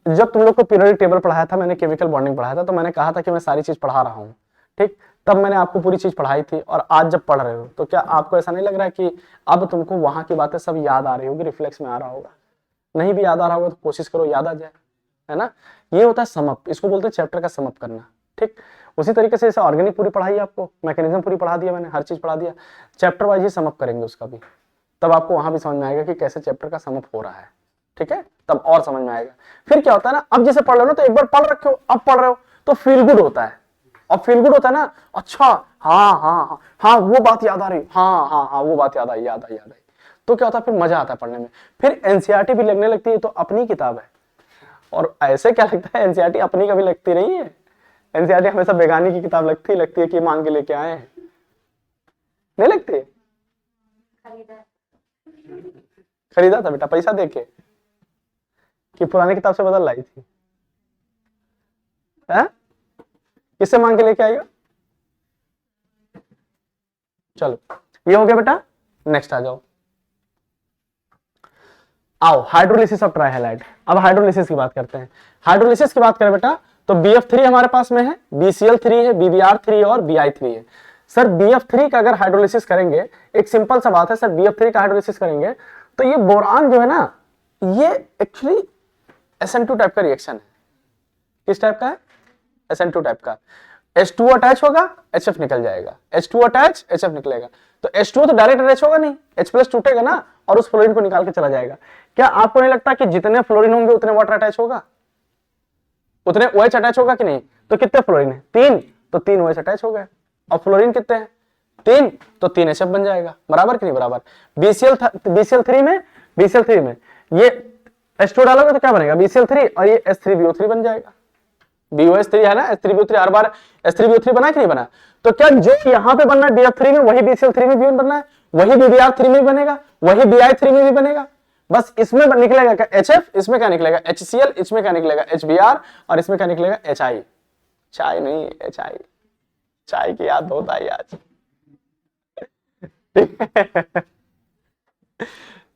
Speaker 1: जब तुम लोग को पीरियोडिक टेबल पढ़ाया था, मैंने केमिकल बॉन्डिंग पढ़ाया था, तो मैंने कहा था कि मैं सारी चीज पढ़ा रहा हूं। ठीक, तब मैंने आपको पूरी चीज पढ़ाई थी। और आज जब पढ़ रहे हो तो क्या आपको ऐसा नहीं लग रहा है कि अब तुमको वहां की बातें सब याद आ रही होगी, रिफ्लेक्स में आ रहा होगा? नहीं भी याद आ रहा होगा तो कोशिश करो याद आ जाए, है ना? ये होता है समअप, इसको बोलते हैं चैप्टर का समअप करना। ठीक, उसी तरीके से जैसे ऑर्गेनिक पूरी पढ़ाई आपको, मैकेनिज्म पूरी पढ़ा दिया मैंने, हर चीज पढ़ा दिया, चैप्टर वाइज ही समअप करेंगे उसका भी, तब आपको वहां भी समझ में आएगा कि कैसे चैप्टर का समअप हो रहा है। ठीक है, तब और समझ में आएगा। फिर क्या होता है ना, अब जैसे पढ़ रहे हो ना, तो एक बार पढ़ रखे हो, अब पढ़ रहे हो तो फील गुड होता है। और फील गुड होता है ना, अच्छा हाँ हाँ हाँ हाँ वो बात याद आ रही, हाँ हाँ हाँ वो बात याद आई, याद आई, याद आई, तो क्या होता है फिर मजा आता है पढ़ने में। फिर एनसीईआरटी भी लगने लगती है, तो अपनी किताब है। और ऐसे क्या लगता है, एनसीईआरटी अपनी कभी लगती नहीं है। एनसीईआरटी हमेशा बेगानी की किताब लगती है कि मांग के लेके आए हैं, नहीं लगती? खरीदा था बेटा पैसा देके कि पुरानी किताब से बदल लाई थी? है? किससे मांग के लेके आएगा? चलो ये हो गया बेटा, नेक्स्ट आ जाओ। आओ हाइड्रोलिसिस ऑफ ट्राइहैलाइड। अब हाइड्रोलिसिस की बात करते हैं। हाइड्रोलिसिस की बात करें बेटा तो BF3 हमारे पास में है, BCl3 है, BBr3 और Bi3 है। सर BF3 का अगर हाइड्रोलिसिस करेंगे, एक सिंपल सा बात है सर, BF3 का हाइड्रोलिसिस करेंगे तो ये बोरान जो है ना, ये एक्चुअली SN2 टाइप का रिएक्शन है। किस टाइप का है? SN2 टाइप का। H2O अटैच होगा, HF निकल जाएगा, H2O अटैच, HF निकलेगा। तो H2O तो डायरेक्ट अटैच होगा नहीं, H+ टूटेगा ना और उस फ्लोरीन को निकाल के चला जाएगा। क्या आपको नहीं लगता कि जितने फ्लोरीन होंगे उतने वाटर अटैच होगा, उतने OH अटैच होगा कि नहीं? तो कितने फ्लोरीन है? 3, तो 3 OH अटैच हो गए। और फ्लोरीन कितने हैं? 3, तो 3 HF बन जाएगा। बराबर कि नहीं बराबर? BCl3 में ये H2 डालोगे तो क्या बनेगा? BCl3 और ये H3BO3 बन जाएगा। BOH3 है ना, H3BO3 हर बार H3BO3 बना कि नहीं बना? तो क्या जो यहाँ पे बनना है BF3 में वही BCl3 में भी बनना है, वही BBr3 में भी बनेगा, वही Bi3 में भी बनेगा। बस इसमें निकलेगा क्या HF, इसमें क्या निकलेगा HCl, इसमें क्या निकलेगा HBr, और इसमें क्या निकलेगा HI। चाय नहीं, HI। चाय की याद बहुत आई आज।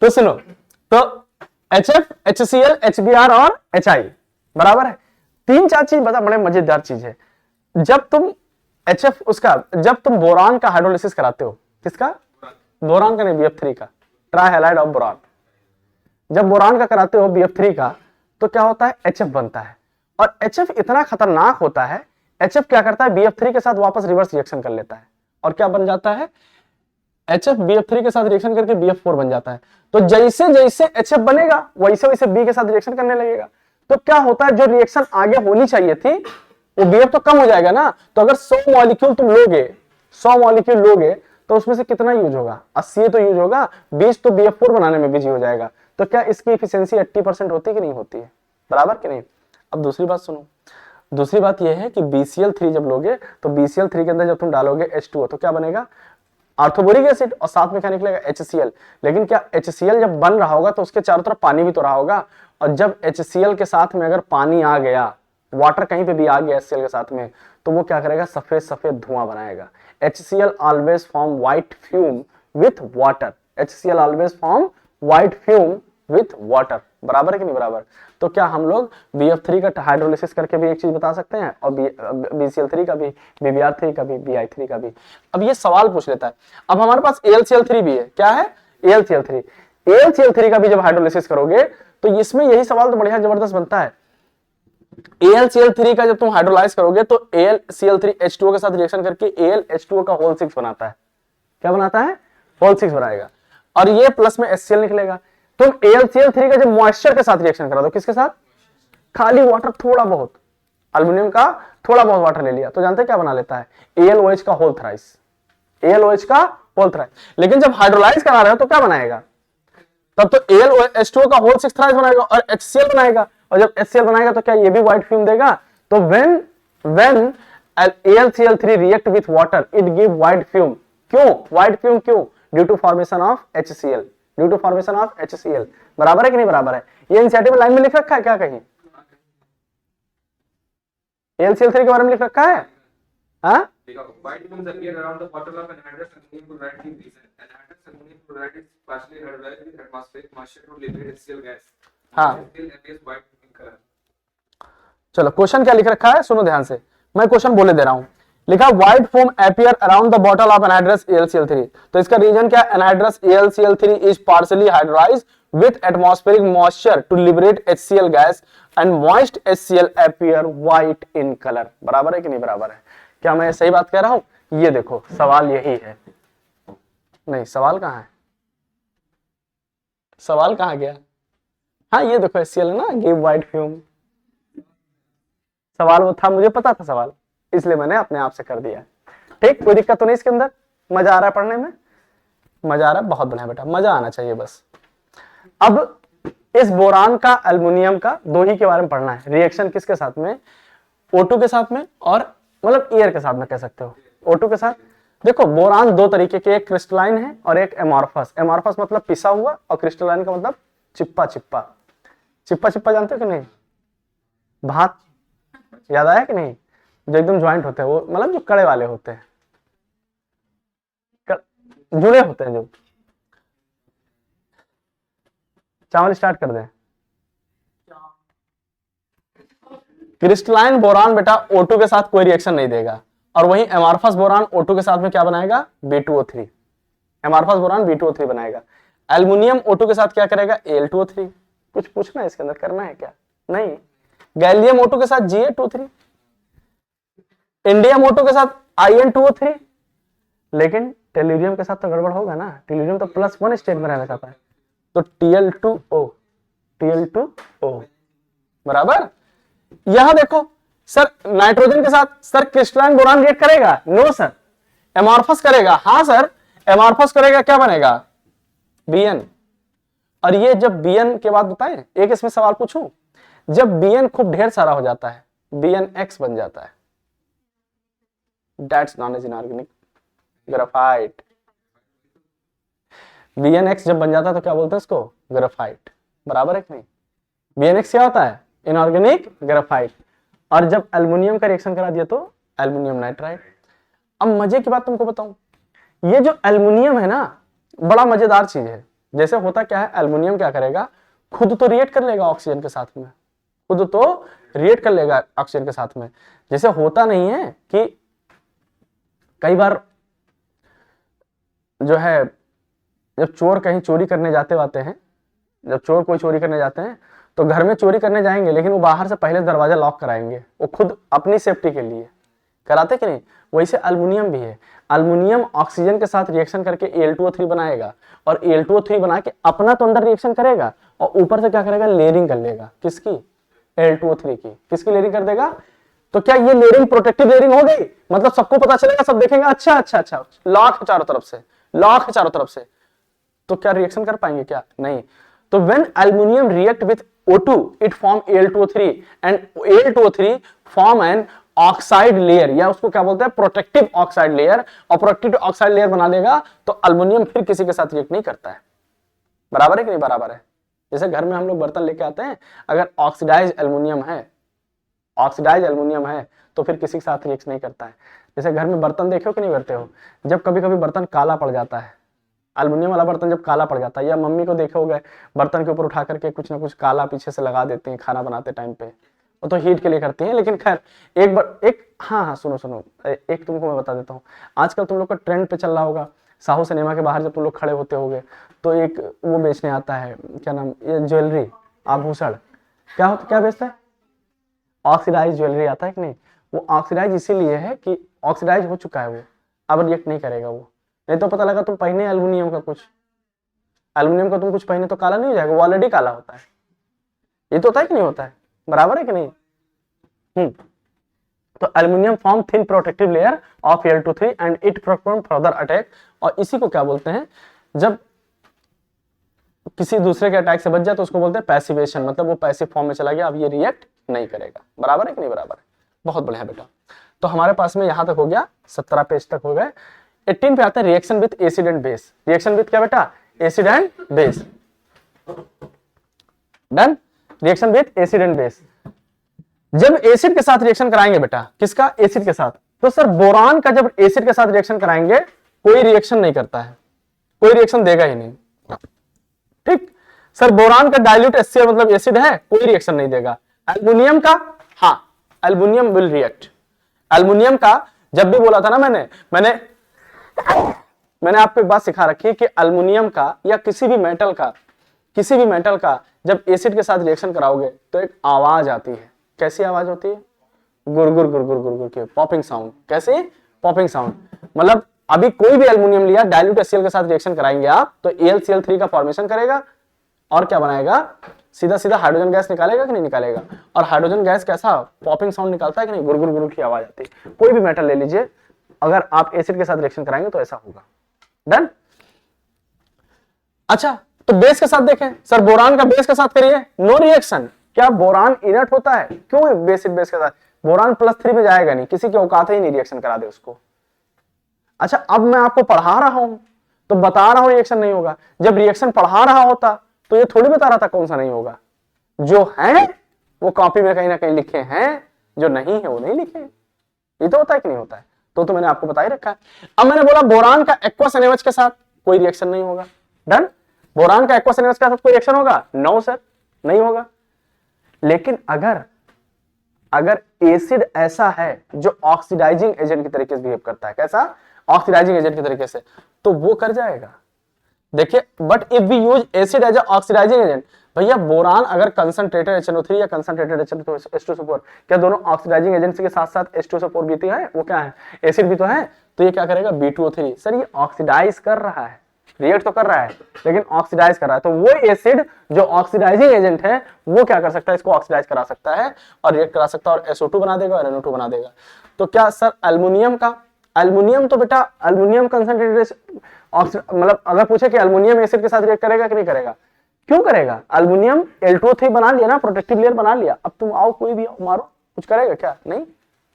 Speaker 1: तो सुनो, तो HF, HCl, HBr और HI बराबर है। तीन चार चीज बता, बड़े मजेदार चीज है। जब तुम HF उसका, जब तुम बोरान का हाइड्रोलिसिस कराते हो, किसका? बोरान का नहीं, BF3 का, ट्राइहैलाइड ऑफ बोरान। जब बोरान का कराते हो BF3 का, तो क्या होता है HF बनता है, और HF इतना खतरनाक होता है, HF क्या करता है BF3 के साथ वापस रिवर्स रिएक्शन कर लेता है, और क्या बन जाता है HF BF3 के साथ रिएक्शन करके BF4 बन जाता है। तो जैसे जैसे HF बनेगा वैसे वैसे B के साथ रिएक्शन करने लगेगा। तो क्या होता है, जो रिएक्शन आगे होनी चाहिए थी वो BF तो कम हो जाएगा ना। तो अगर 100 मॉलिक्यूल तुम लोगे, 100 मॉलिक्यूल लोगे, तो उसमें से कितना यूज होगा? 80 तो यूज होगा, 20 तो BF4 बनाने में बिजी हो जाएगा। तो क्या इसकी एफिशिएंसी 80% होती है कि नहीं होती है? बराबर कि नहीं? अब दूसरी बात सुनो, दूसरी बात यह है कि BCl3 जब लोगे तो BCl3 के अंदर जब तुम डालोगे H2O तो क्या बनेगा? ऑर्थोबोरिक एसिड, और साथ में क्या निकलेगा HCl। लेकिन क्या HCl जब बन रहा होगा तो उसके चारों तरफ पानी भी तो रहा होगा, और जब HCl के साथ में अगर पानी आ गया, वाटर कहीं पे भी आ गया HCl के साथ में, तो वो क्या करेगा? सफेद सफेद धुआं बनाएगा। HCl always form white fume with water, HCl always form white fume with water. बराबर है कि नहीं बराबर? तो क्या हम लोग BF3 का हाइड्रोलिसिस करके भी एक चीज बता सकते हैं, और BCl3 का भी, BBr3 का भी, Bi3 का भी? अब ये सवाल पूछ लेता है। अब हमारे पास AlCl3 भी है, क्या है? AlCl3। AlCl3 का भी जब हाइड्रोलिसिस करोगे तो इसमें यही सवाल तो बढ़िया जबरदस्त बनता है। AlCl3 का जब तुम हाइड्रोलाइज करोगे तो AlCl3 H2O के साथ रिएक्शन करके AlH2O का होल 6 बनाता है। क्या बनाता है? होल 6 बनाएगा, और ये प्लस में HCl निकलेगा। तुम AlCl3 का जब मॉइस्चर के साथ रिएक्शन करा दो, किसके साथ? खाली वाटर थोड़ा बहुत, एल्युमिनियम का थोड़ा बहुत वाटर ले लिया, तो जानते हैं क्या बना लेता है? AlOH का होल थ्राइस, AlOH का होल थ्राइस। लेकिन जब हाइड्रोलाइज करा रहे हो तो क्या बनाएगा? तब तो AlH2O का होल 6 थ्राइस बनाएगा और HCl बनाएगा, और जब HCl बनाएगा तो क्या ये भी व्हाइट फ्यूम देगा? तो when AlCl3 react with water it give white fume। क्यों व्हाइट फ्यूम? क्यों? Due to formation of HCl, due to formation of HCl। बराबर है कि नहीं बराबर है? ये एनसीईआरटी में लाइन में लिख रखा है क्या कहीं? AlCl3 के बारे में लिख रखा है? हाँ,
Speaker 2: white fumes appear around the bottle of anhydrous ammonium chloride in reason. Anhydrous ammonium chloride is partially hydrolyzed with atmospheric moisture to liberate HCl gas.
Speaker 1: हाँ,
Speaker 2: HCl appears white in color.
Speaker 1: चलो क्वेश्चन क्या लिख रखा है सुनो ध्यान से, मैं क्वेश्चन बोले दे रहा हूं। लिखा white foam appear around the bottle of anhydrous AlCl3। तो इसका रीजन क्या? Anhydrous AlCl3 is partially hydrolysed with atmospheric moisture to liberate HCl gas and moist HCl appear white in color। बराबर है कि नहीं बराबर है? क्या मैं सही बात कह रहा हूं? ये देखो सवाल यही है। नहीं, सवाल कहां है? सवाल कहां गया? हाँ ये देखो HCl है ना, गिव व्हाइट फ्यूम। सवाल वो था, मुझे पता था सवाल, इसलिए मैंने अपने आप से कर दिया। ठीक, कोई दिक्कत तो नहीं इसके अंदर? मजा आ रहा है पढ़ने में? मजा आ रहा है? बहुत बढ़िया बेटा, मजा आना चाहिए बस। अब इस बोरान का एल्युमिनियम का दो ही के बारे में पढ़ना है। रिएक्शन किसके साथ में? O2 के साथ में, और मतलब एयर के साथ में कह सकते हो, O2 के साथ। देखो बोरान दो तरीके के, एक क्रिस्टलाइन है और एक एमॉर्फस। एमॉर्फस मतलब पिसा हुआ, और क्रिस्टलाइन का मतलब चिप्पा चिप्पा। चिप्पा चिप्पा जानते हो कि नहीं? भात याद आया कि नहीं? जो एकदम ज्वाइंट होते हैं, वो मतलब जो कड़े वाले होते हैं, जुड़े होते हैं जो। चावल स्टार्ट कर दें। क्रिस्टलाइन बोरान बेटा O2 के साथ कोई रिएक्शन नहीं देगा, और वहीं एमॉर्फस बोरान O2 के साथ में क्या बनाएगा? B2O3। एमॉर्फस बोरान B2O3 बनाएगा। एल्युमिनियम O2 के साथ क्या करेगा? Al2O3। कुछ पूछना है इसके अंदर, करना है क्या? नहीं। गैलियम O2 के साथ Ga2O3। इंडियम O2 के साथ In2O3। लेकिन टेल्यूरियम के साथ तो गड़बड़ होगा ना, टेल्यूरियम तो +1 स्टेट में रहना चाहता है, तो Tl2O, Tl2O। बराबर? यहां देखो सर, नाइट्रोजन के साथ सर क्रिस्टलाइन बोरान रिएक्ट करेगा? No sir. एमॉर्फस करेगा? हां सर, एमॉर्फस करेगा, क्या बनेगा? Bn। और ये जब Bn के बाद बताएं, एक इसमें सवाल पूछूं, जब Bn खूब ढेर सारा हो जाता है, BnX बन जाता है, that's known as inorganic graphite. BnX जब बन जाता है तो क्या बोलते हैं इसको, ग्राफाइट, बराबर है कि नहीं। BnX क्या होता है, इनऑर्गेनिक ग्राफाइट। और जब एल्युमिनियम का रिएक्शन करा दिया तो एल्युमिनियम नाइट्राइड। अब मजे की बात तुमको बताऊं, ये जो एल्युमिनियम है ना, बड़ा मजेदार चीज है। जैसे होता क्या है, एल्युमिनियम क्या करेगा, खुद तो रिएक्ट कर लेगा ऑक्सीजन के साथ में, खुद तो रिएक्ट कर लेगा ऑक्सीजन के साथ में। जैसे होता नहीं है कि कई बार जो है, जब चोर कहीं चोरी करने जाते हैं, जब चोर कोई चोरी करने जाते हैं तो घर में चोरी करने जाएंगे, लेकिन वो बाहर से पहले दरवाजा लॉक कराएंगे, वो खुद अपनी सेफ्टी के लिए कराते कि नहीं। वैसे एल्युमिनियम भी है, एल्युमिनियम ऑक्सीजन के साथ रिएक्शन करके Al2O3 बनाएगा, और Al2O3 बना के अपना तो अंदर रिएक्शन करेगा और ऊपर से क्या करेगा, लेयरिंग कर लेगा, किसकी, Al2O3 की। किसकी लेयरिंग कर देगा, तो क्या ये लेयरिंग प्रोटेक्टिव लेयरिंग हो गई, मतलब सबको पता चलेगा, सब देखेंगे अच्छा अच्छा अच्छा, लॉक है चारों तरफ से, लॉक है चारों तरफ से, तो क्या रिएक्शन कर पाएंगे, क्या नहीं। तो when aluminium react with O2 it form Al2O3 and Al2O3 form an oxide layer, या उसको क्या बोलते हैं, प्रोटेक्टिव ऑक्साइड लेयर, और प्रोटेक्टिव ऑक्साइड लेयर बना लेगा तो एल्युमिनियम फिर किसी के साथ रिएक्ट नहीं करता है। बराबर है कि नहीं बराबर है। जैसे घर में हम लोग बर्तन लेके आते हैं, अगर ऑक्सीडाइज एल्युमिनियम है तो फिर किसी के साथ रिएक्ट नहीं करता है। जैसे घर में बर्तन देखे हो कि नहीं करते हो, जब कभी कभी बर्तन काला पड़ जाता है, एल्युमिनियम वाला बर्तन जब काला पड़ जाता है, या मम्मी को देखे होगे बर्तन के ऊपर उठा करके कुछ ना कुछ काला पीछे से लगा देते हैं खाना बनाते टाइम पे, वो तो हीट के लिए करती हैं, लेकिन खैर हाँ सुनो एक तुमको मैं बता देता हूँ। आजकल तुम लोग का ट्रेंड पे चल रहा होगा, साहू सिनेमा के बाहर जब तुम लोग खड़े होते होगे तो एक वो बेचने आता है, क्या नाम, ये ज्वेलरी, आभूषण, क्या बेचता है, ऑक्सीडाइज ज्वेलरी आता है कि नहीं। वो ऑक्सीडाइज इसीलिए है कि ऑक्सीडाइज हो चुका है, वो अब रिएक्ट नहीं करेगा वो। नहीं तो पता लगा तुम पहने एल्युमिनियम का तुम कुछ पहने तो काला नहीं हो जाएगा, वो ऑलरेडी काला होता है। ये तो होता है कि नहीं होता है, बराबर है कि नहीं। तो aluminium form thin protective layer of Al2O3 and it perform further attack. और इसी को क्या बोलते हैं, जब किसी दूसरे के अटैक से बच जाए तो उसको बोलते हैं पैसिवेशन, मतलब वो पैसिव फॉर्म में चला गया, अब ये रिएक्ट नहीं करेगा। बराबर है कि नहीं बराबर है, बहुत बढ़िया बेटा। तो हमारे पास में यहां तक हो गया, 17 पेज तक हो गए। 18 पे आते हैं reaction with acid and base. Reaction with क्या बेटा, acid and base. Done. Reaction with acid and base, जब एसिड के साथ रिएक्शन कराएंगे बेटा, किसका, एसिड के साथ, तो सर बोरान का जब एसिड के साथ रिएक्शन कराएंगे कोई रिएक्शन नहीं करता है, कोई रिएक्शन देगा ही नहीं। ठीक, सर बोरान का डाइल्यूट HCl मतलब एसिड है, कोई रिएक्शन नहीं देगा। एल्युमिनियम का, हाँ एल्युमिनियम विल रिएक्ट। एल्युमिनियम का जब भी बोला था ना मैंने आपको एक बात सिखा रखी है कि एल्युमिनियम का या किसी भी मेटल का जब एसिड के साथ रिएक्शन कराओगे तो एक आवाज आती है। कैसी आवाज होती है, गुरगुर गुरगुर गुरगुर की पॉपिंग साउंड। कैसे, पॉपिंग साउंड। मतलब अभी कोई भी एल्युमिनियम लिया, डाइल्यूट HCl के साथ रिएक्शन कराएंगे आप तो AlCl3 का फॉर्मेशन करेगा और क्या बनाएगा, सीधा सीधा हाइड्रोजन गैस निकालेगा कि नहीं निकालेगा। और हाइड्रोजन गैस कैसा पॉपिंग साउंड निकालता है कि नहीं, गुरगुर गुरगुर की आवाज आती है। कोई भी मेटल ले लीजिए, अगर आप एसिड के साथ रिएक्शन कराएंगे तो ऐसा होगा। डन। अच्छा, तो बेस के साथ देखें, सर बोरान का बेस के साथ करिए, नो रिएक्शन। क्या बोरान इनर्ट होता है, क्यों, बेस के साथ बोरान +3 में जाएगा नहीं, किसी की औकात ही नहीं रिएक्शन करा दे उसको। अच्छा, अब मैं आपको पढ़ा रहा हूं तो बता रहा हूं रिएक्शन नहीं होगा, जब रिएक्शन पढ़ा रहा होता तो ये थोड़ी बता रहा था कौन सा नहीं होगा। जो है वो कॉपी में कहीं ना कहीं लिखे हैं, जो नहीं है वो नहीं लिखे। ये तो होता है कि नहीं होता है, तो मैंने आपको बता ही रखा है। अब मैंने बोला बोरान का एक्वस NaOH के साथ कोई रिएक्शन नहीं होगा। डन। बोरान का एक्वस NaOH के साथ कोई रिएक्शन होगा, नो सर, नहीं होगा। लेकिन अगर एसिड ऐसा है जो ऑक्सीडाइजिंग एजेंट की तरीके से बिहेव करता है, कैसा, ऑक्सीडाइजिंग एजेंट की तरीके से, तो वो कर जाएगा। देखिए, but if we use acid as oxidising agent, भैया बोरान अगर कंसंट्रेटेड HNO3 या कंसंट्रेटेड H2SO4, क्या दोनों ऑक्सीडाइजिंग एजेंट के साथ साथ H2SO4 भी तो है, वो क्या है, एसिड भी तो है, तो ये क्या करेगा, B2O3। सर ये ऑक्सीडाइज कर रहा है, रिएक्ट तो कर रहा है लेकिन ऑक्सीडाइज कर रहा है, तो वो एसिड जो ऑक्सीडाइजिंग एजेंट है वो क्या कर सकता है, इसको ऑक्सीडाइज करा सकता है और रिएक्ट करा सकता है और SO2 बना देगा और NO2 बना देगा। तो क्या सर एल्युमिनियम तो बेटा एल्युमिनियम कंसंट्रेटेड मतलब अगर पूछे कि एल्युमिनियम एसिड के साथ रिएक्ट करेगा कि नहीं करेगा, क्यों करेगा, एल्युमिनियम Al2O3 बना लिया ना, प्रोटेक्टिव लेयर बना लिया। अब तुम आओ, कोई भी आओ, मारो, कुछ करेगा क्या? नहीं।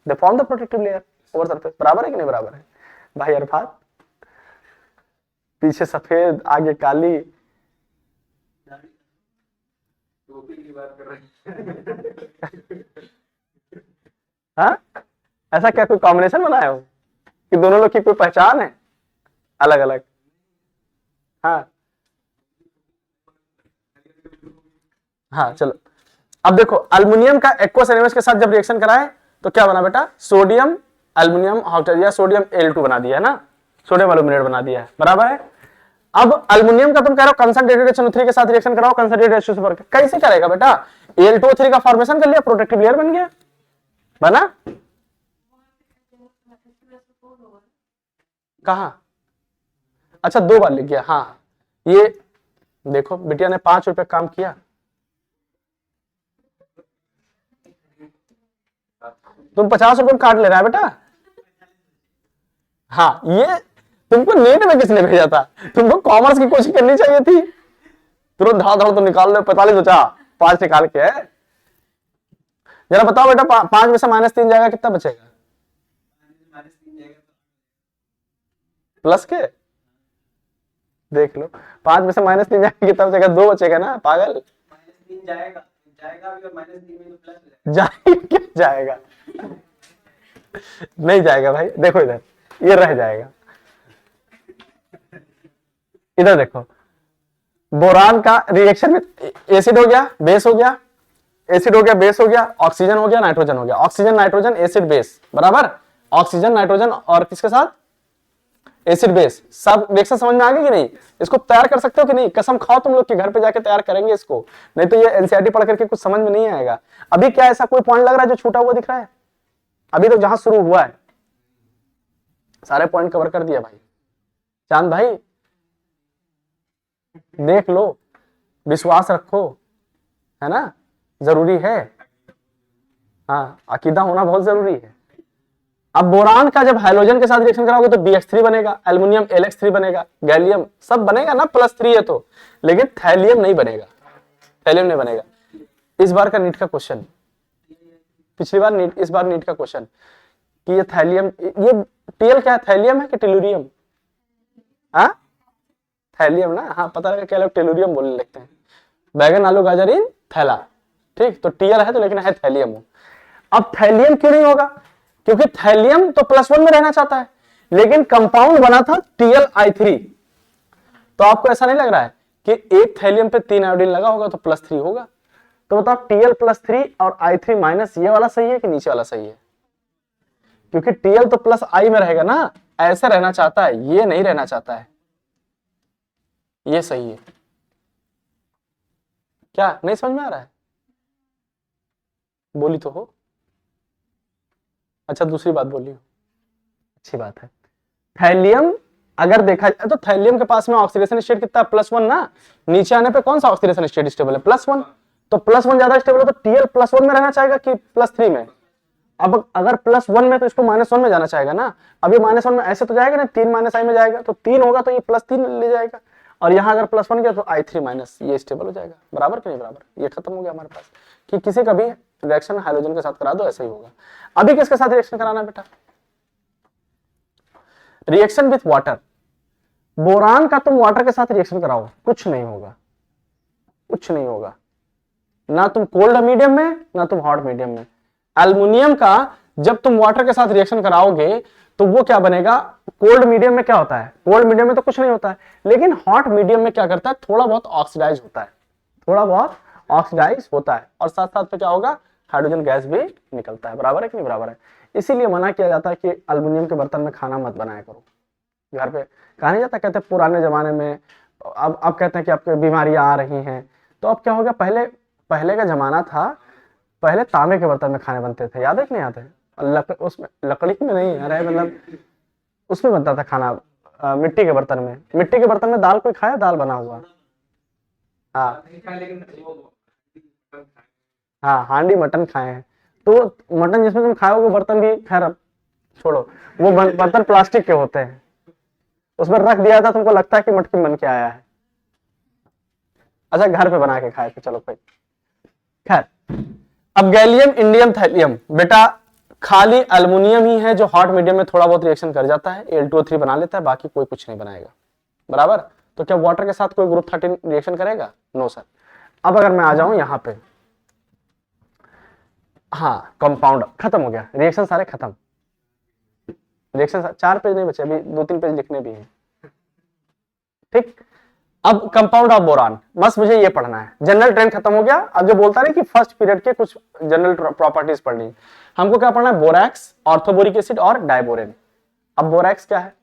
Speaker 1: They form the protective layer over surface. बराबर है कि नहीं बराबर है भाई अरफात? पीछे सफेद आगे काली।
Speaker 2: टोपी की बात कर रहे हैं।
Speaker 1: हाँ, ऐसा क्या कोई कॉम्बिनेशन बनाया हो कि दोनों लोग की कोई पहचान है अलग अलग? हाँ हाँ चलो, अब देखो अल्युमिनियम का एक्वस एनएच के साथ जब रिएक्शन कराए तो क्या बना बेटा? सोडियम अल्युमिनियम ऑक्साइड या सोडियम Al2 बना दिया है ना, सोडियम अल्यूमिनेट बना दिया है। बराबर है। अब अल्युमिनियम का तुम कह रहे हो कंसंट्रेटेड HNO3 के साथ रिएक्शन कराओ, कंसंट्रेटेड H2SO4 कैसे करेगा बेटा? Al2O3 का फॉर्मेशन कर लिया, प्रोटेक्टिव लेयर बन गया, बना। कहा? अच्छा 2 बार लिख गया। हाँ ये देखो बिटिया ने 5 रुपए काम किया। तुम 50 रुपए काट ले रहा है बेटा। हाँ ये तुमको नेट में किसने भेजा था? तुमको कॉमर्स की कोशिश करनी चाहिए थी। तुरंत धाड़ धाड़ तो निकाल लो, 45 बचा, 5 निकाल के है। जरा बताओ बेटा 5 में से -3 जाएगा, कितना बचेगा? प्लस के देख लो, 5 में से -3 जाएगा, कितना बचेगा? 2 बचेगा ना पागल।
Speaker 3: -3 जाएगा भी और -3 में तो प्लस हो
Speaker 1: जाएगा क्या? जाएगा नहीं जाएगा भाई, देखो इधर ये रह जाएगा। इधर देखो बोरान का रिएक्शन में एसिड हो गया, बेस हो गया, एसिड हो गया, बेस हो गया, ऑक्सीजन हो गया, नाइट्रोजन हो गया, ऑक्सीजन नाइट्रोजन एसिड बेस। बराबर, ऑक्सीजन नाइट्रोजन और किसके साथ? Acid base. सब रिएक्शन समझ में आ गई कि नहीं? इसको तैयार कर सकते हो कि नहीं? कसम खाओ तुम लोग के घर पे जाके तैयार करेंगे इसको, नहीं तो ये एनसीईआरटी पढ़ करके कुछ समझ में नहीं आएगा। अभी क्या ऐसा कोई पॉइंट लग रहा है जो छूटा हुआ दिख रहा है? अभी तो जहां शुरू हुआ है सारे पॉइंट कवर कर दिया भाई। चांद भाई देख लो, विश्वास रखो, है ना, जरूरी है। हाँ अकीदा होना बहुत जरूरी है। अब बोरान का जब हाइड्रोजन के साथ रिएक्शन कराओगे तो BH3 बनेगा, एल्युमिनियम LH3 बनेगा, गैलियम सब बनेगा ना, +3 है तो, लेकिन थैलियम नहीं बनेगा, थैलियम नहीं बनेगा। इस बार का नीट का क्वेश्चन, पिछली बार नीट, इस बार नीट का क्वेश्चन कि ये थैलियम, ये टीएल क्या है? थैलियम है कि टेलुरियम? हाँ थैलियम ना, हाँ पता लगा क्या लोग टेलुरियम बोलने लगते हैं। बैगन आलू गाजर इन थैला, ठीक, तो टीएल है तो लेकिन है थैलियम। अब थैलियम क्यों नहीं होगा? क्योंकि थैलियम तो +1 में रहना चाहता है, लेकिन कंपाउंड बना था TlI3। तो आपको ऐसा नहीं लग रहा है कि एक थैलियम पे 3 आयोडीन लगा होगा तो +3 होगा? तो बताओ Tl+3 और I3- ये वाला सही है कि नीचे वाला सही है? क्योंकि Tl तो +I में रहेगा ना, ऐसे रहना चाहता है, ये नहीं रहना चाहता है, ये सही है। क्या नहीं समझ में आ रहा है? बोली तो हो। अच्छा दूसरी बात बोली हो, अच्छी बात है। थैलियम अगर देखा जाए तो थैलियम के पास में ऑक्सीडेशन स्टेट कितना? +1 ना, नीचे आने पे कौन सा ऑक्सीडेशन स्टेट स्टेबल है? +1। तो +1 ज्यादा स्टेबल है तो Tl +1 में रहना चाहेगा कि +3 में? अब अगर +1 में तो इसको -1 में जाना चाहेगा ना। अब ये -1 में ऐसे तो जाएगा ना, 3 - I में जाएगा, तो 3 होगा तो ये +3 ले जाएगा, और यहाँ अगर +1 गया तो I3- ये स्टेबल हो जाएगा। बराबर कि नहीं बराबर? ये खत्म हो गया हमारे पास कि किसी का भी रिएक्शन हाइड्रोजन के साथ करा दो, ऐसा ही होगा। अभी किसके साथ रिएक्शन कराना बेटा? Reaction with water. बोरान का तुम वाटर के साथ रिएक्शन कराओ, कुछ नहीं होगा, कुछ नहीं होगा, ना तुम कोल्ड मीडियम में ना तुम हॉट मीडियम में। एल्युमिनियम का जब तुम वाटर के साथ रिएक्शन कराओगे तो वो क्या बनेगा? कोल्ड मीडियम में क्या होता है? कोल्ड मीडियम में तो कुछ नहीं होता है, लेकिन हॉट मीडियम में क्या करता है? थोड़ा बहुत ऑक्सीडाइज होता है, थोड़ा बहुत ऑक्सीडाइज होता है, और साथ साथ में क्या होगा? हाइड्रोजन गैस भी निकलता है। बराबर है कि नहीं बराबर है? इसीलिए मना किया जाता है कि एल्युमिनियम के बर्तन में खाना मत बनाया करो घर पे। कहा नहीं जाता, कहते हैं पुराने जमाने में, अब कहते हैं कि आपको बीमारियां आ रही हैं, तो अब क्या हो गया? पहले का जमाना था, पहले तांबे के बर्तन में खाने बनते थे, याद है कि नहीं याद है? उसमें लकड़ी में नहीं, अरे मतलब उसमें बनता था खाना, मिट्टी के बर्तन में। मिट्टी के बर्तन में दाल कोई खाया? दाल बना हुआ? हाँ हाँ, हांडी मटन खाए हैं। तो मटन जिसमें तुम खाओगे वो बर्तन भी, खैर अब छोड़ो, वो बर्तन प्लास्टिक के होते हैं, उसमें रख दिया था, तुमको लगता है कि मटकी बन के आया है। अच्छा घर पे बना के खाए थे, चलो कोई। खैर अब गैलियम इंडियम थैलियम, बेटा खाली अल्युमिनियम ही है जो हॉट मीडियम में थोड़ा बहुत रिएक्शन कर जाता है, Al2O3 बना लेता है, बाकी कोई कुछ नहीं बनाएगा, बराबर। तो क्या वाटर के साथ कोई ग्रुप 13 रिएक्शन करेगा? No sir. अब अगर मैं आ जाऊं यहां पे, हाँ कंपाउंड खत्म हो गया, रिएक्शन सारे खत्म, रिएक्शन 4 पेज नहीं बचे, अभी 2-3 पेज लिखने भी हैं, ठीक। अब कंपाउंड ऑफ बोरान, बस मुझे ये पढ़ना है, जनरल ट्रेंड खत्म हो गया। अब जो बोलता है कि फर्स्ट पीरियड के कुछ जनरल प्रॉपर्टीज पढ़नी है, हमको क्या पढ़ना है? बोरैक्स, ऑर्थोबोरिक एसिड और डाइबोरेन। अब बोरैक्स क्या है,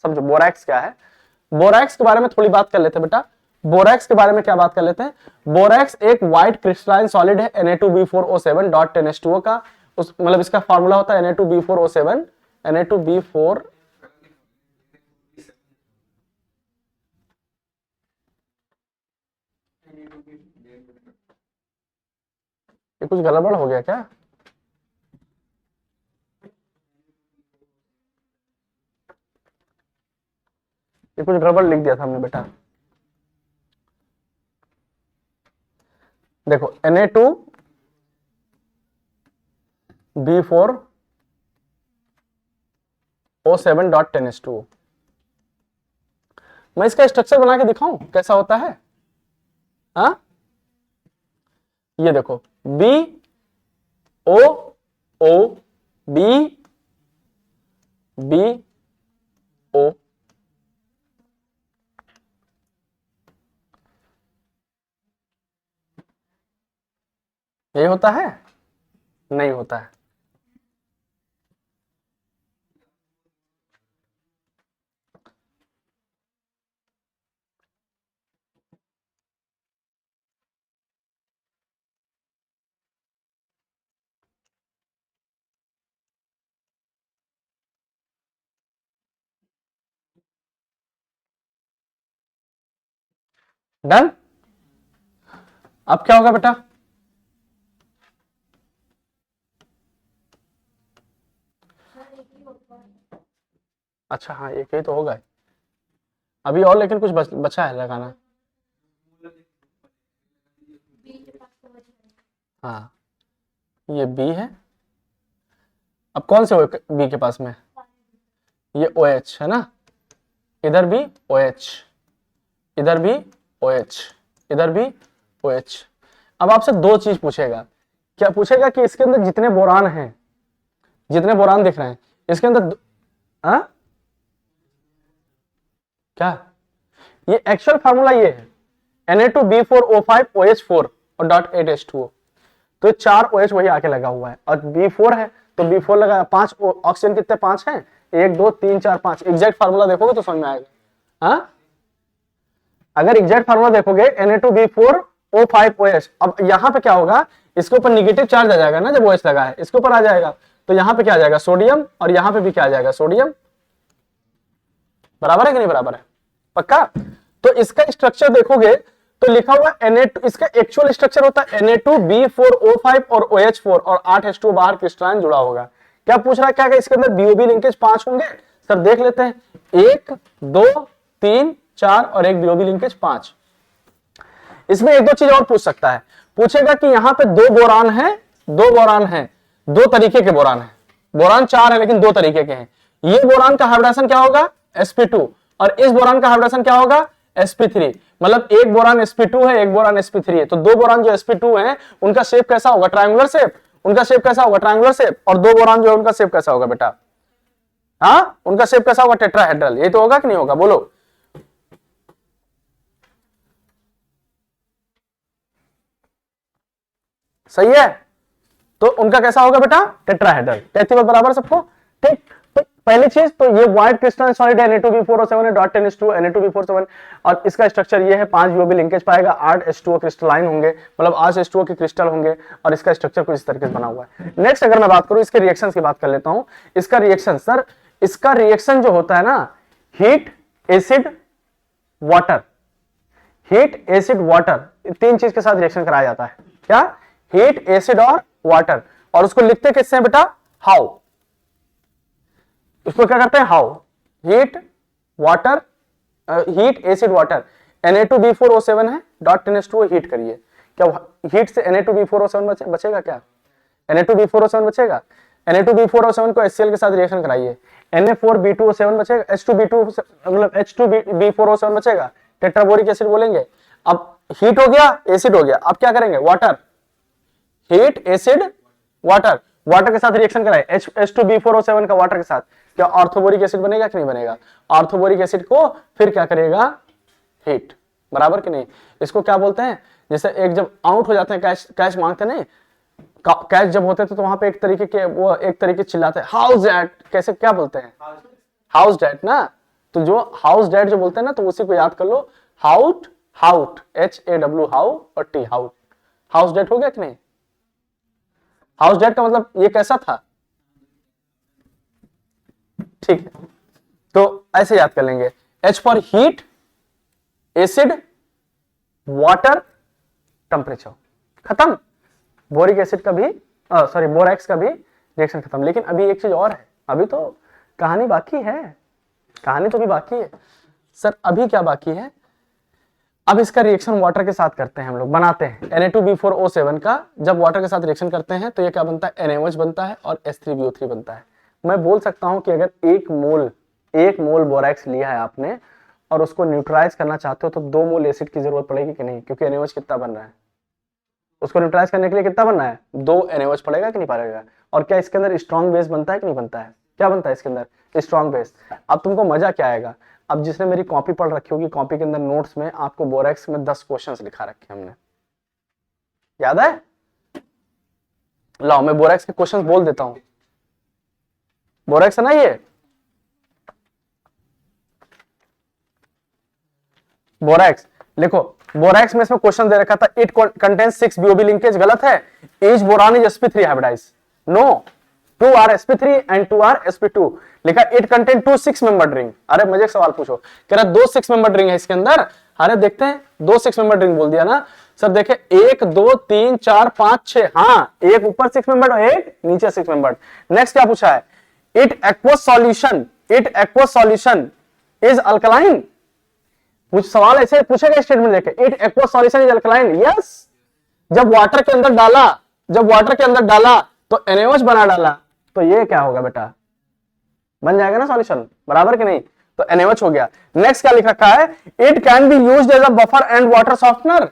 Speaker 1: समझो बोरैक्स क्या है। बोरैक्स के बारे में थोड़ी बात कर लेते हैं बेटा। बोरैक्स के बारे में क्या बात कर लेते हैं? बोरैक्स एक व्हाइट क्रिस्टलाइन सॉलिड है Na2B4O7.10H2O का, उस मतलब इसका फार्मूला होता है Na2B4O7, Na2B4 ये कुछ गड़बड़ हो गया क्या? ये कुछ गड़बड़ लिख दिया था हमने बेटा। देखो Na2B4O7.10H2O, मैं इसका स्ट्रक्चर बना के दिखाऊं कैसा होता है? हाँ ये देखो BOOBO, यही होता है? नहीं होता है। डन। अब क्या होगा बेटा? अच्छा हाँ एक ही तो होगा अभी, और लेकिन कुछ बचा है लगाना। हाँ ये बी है। अब कौन से बी के पास में? ये OH है ना, इधर भी OH, इधर भी OH, इधर भी OH। अब आपसे दो चीज पूछेगा। क्या पूछेगा कि इसके अंदर जितने बोरान हैं, जितने बोरान दिख रहे हैं इसके अंदर क्या? ये एक्चुअल फार्मूला ये है Na2B4O5OH4 और .8H2O, तो 4 OH वही आके लगा हुआ है, और B4 है तो B4 लगा, 5 ऑक्सीजन कितने 5 हैं? 1 2 3 4 5। एग्जैक्ट फार्मूला देखोगे तो समझ में आएगा। हाँ अगर एग्जैक्ट फार्मूला देखोगे Na2B4O5OH, अब यहां पे क्या होगा? इसके ऊपर निगेटिव चार्ज आ जाएगा ना, जब OH लगा है इसके ऊपर आ जाएगा, तो यहां पे क्या आ जाएगा? सोडियम, और यहां पे भी क्या आ जाएगा? सोडियम। बराबर है कि नहीं बराबर है? पक्का? तो इसका स्ट्रक्चर देखोगे तो लिखा हुआ Na2, इसका एक्चुअल स्ट्रक्चर होता है Na2B4O5 और OH4 और 8H2O बाहर क्रिस्टलाइन जुड़ा होगा। क्या पूछ रहा है? क्या इसके अंदर BOB लिंकेज 5 होंगे? सर देख लेते हैं, 1 2 3 4 और एक BOB लिंकेज 5। इसमें एक दो चीज और पूछ सकता है, पूछेगा कि यहां पे दो बोरान है, दो तरीके के बोरान है, बोरान 4 है लेकिन 2 तरीके के हैं। ये बोरान का हाइब्रिडेशन क्या होगा? sp2, और इस बोरान का हाइब्रिडेशन क्या होगा? sp3। मतलब एक बोरान sp2 है, एक बोरान sp3 है, तो दो बोरान जो sp2 है उनका शेप कैसा होगा? Triangular shape. उनका शेप कैसा होगा? Triangular shape. और दो बोरान जो है उनका शेप कैसा होगा बेटा? हाँ उनका शेप कैसा होगा? टेट्राहेड्रल। ये तो होगा कि नहीं होगा? बोलो। सही है, तो उनका कैसा होगा बेटा? टेट्राहेड्रल। कहती बात बराबर सबको? ठीक। तो पहली चीज तो ये व्हाइट क्रिस्टलाइन सॉलिड है Na2B4O7 .10H2 Na2B4O7, और इसका स्ट्रक्चर ये है, 5 BOB लिंकेज पाएगा, 8 H2O क्रिस्टलाइन होंगे, मतलब 8 H2O के क्रिस्टल होंगे, और इसका स्ट्रक्चर कुछ इस तरीके से बना हुआ है। नेक्स्ट अगर मैं बात करूं इसके रिएक्शंस की बात कर लेता हूं। इसका रिएक्शन, सर इसका रिएक्शन जो होता है ना, heat acid water, heat acid water, 3 चीज के साथ रिएक्शन कराया जाता है। क्या? हीट एसिड और वाटर। और उसको लिखते किससे बेटा? हाउ। उसको क्या करते हैं? How. Heat water, heat acid water, Na2B4O7 है, .10H2O हीट करिए। क्या हीट से Na2B4O7 बचेगा क्या? Na2B4O7 बचेगा। Na2B4O7 को HCl के साथ रिएक्शन कराइए, Na4B2O7 बचेगा, H2B2 मतलब H2B4O7 बचेगा, टेट्राबोरिक एसिड बोलेंगे। अब हीट हो गया, एसिड हो गया, अब क्या करेंगे, water, heat acid water, water के साथ रिएक्शन कराए, H2B4O7 का वाटर के साथ, क्या ऑर्थोबोरिक एसिड बनेगा कि नहीं बनेगा? ऑर्थोबोरिक एसिड को फिर क्या करेगा, हीट, बराबर कि नहीं? इसको क्या बोलते हैं, जैसे एक जब आउट हो जाते हैं, कैच कैच मांगते नहीं, कैच जब होते थे तो वहां पे एक तरीके के वो एक तरीके चिल्लाते हैं हाउस डैट, कैसे क्या बोलते हैं, हाउस डैट ना। तो जो हाउस डैट जो बोलते हैं ना, तो उसी को याद कर लो, हाउट, हाउट, HAW हाउ और T हाउट, हाउस डैट हो गया कि नहीं? हाउस डैट का मतलब ये कैसा था, ठीक है, तो ऐसे याद कर लेंगे, H for heat, acid, water, temperature, खत्म। बोरिक एसिड का भी सॉरी बोरैक्स का भी रिएक्शन खत्म। लेकिन अभी एक चीज और है, अभी तो कहानी बाकी है, कहानी तो भी बाकी है सर। अभी क्या बाकी है, अब इसका रिएक्शन वाटर के साथ करते हैं, हम लोग बनाते हैं Na2B4O7 का। जब वाटर के साथ रिएक्शन करते हैं तो ये क्या बनता है, NaOH बनता है और H3BO3 बनता है। मैं बोल सकता हूं कि अगर एक मोल बोरैक्स लिया है आपने और उसको न्यूट्रलाइज करना चाहते हो तो 2 मोल एसिड की जरूरत पड़ेगी कि नहीं, क्योंकि NaOH कितना बन रहा है, उसको न्यूट्रलाइज करने के लिए कितना बनना है, 2 NaOH पड़ेगा कि नहीं पड़ेगा। और क्या इसके अंदर स्ट्रॉन्ग बेस बनता है कि नहीं बनता है, क्या बनता है इसके अंदर, स्ट्रॉन्ग बेस। अब तुमको मजा क्या आएगा, अब जिसने मेरी कॉपी पढ़ रखी होगी, कॉपी के अंदर नोट्स में आपको बोरैक्स में 10 क्वेश्चंस लिखा रखे हमने, याद है? लाओ मैं बोरैक्स के क्वेश्चंस बोल देता हूं। बोरैक्स है ना ये, बोरैक्स लिखो। बोरैक्स में इसमें क्वेश्चन दे रखा था, इट कंटेन्स 6 BOB लिंकेज, गलत है। Each boron is sp3 hybridise, no, 2 are sp3 and 2 are sp2। लिखा इट कंटेन 2 6 मेंबर्ड रिंग। अरे मुझे एक सवाल पूछो, कह रहा 2 6 मेंबर्ड रिंग है इसके अंदर। अरे देखते हैं, 2 6 मेंबर्ड रिंग बोल दिया ना सर। देखे 1 2 3 4 5 6, हाँ एक ऊपर 6 मेंबर्ड और एक नीचे 6 मेंबर्ड। नेक्स्ट क्या पूछा है, it aqueous solution is alkaline. कुछ सवाल ऐसे पूछेगा स्टेटमेंट देखे, it aqueous solution is alkaline, yes. जब वाटर के अंदर डाला तो NaOH बना डाला, तो ये क्या होगा बेटा, बन जाएगा ना सॉल्यूशन, बराबर कि नहीं? तो NaOH हो गया। नेक्स्ट क्या लिख रखा है, it can be used as a buffer and water softener.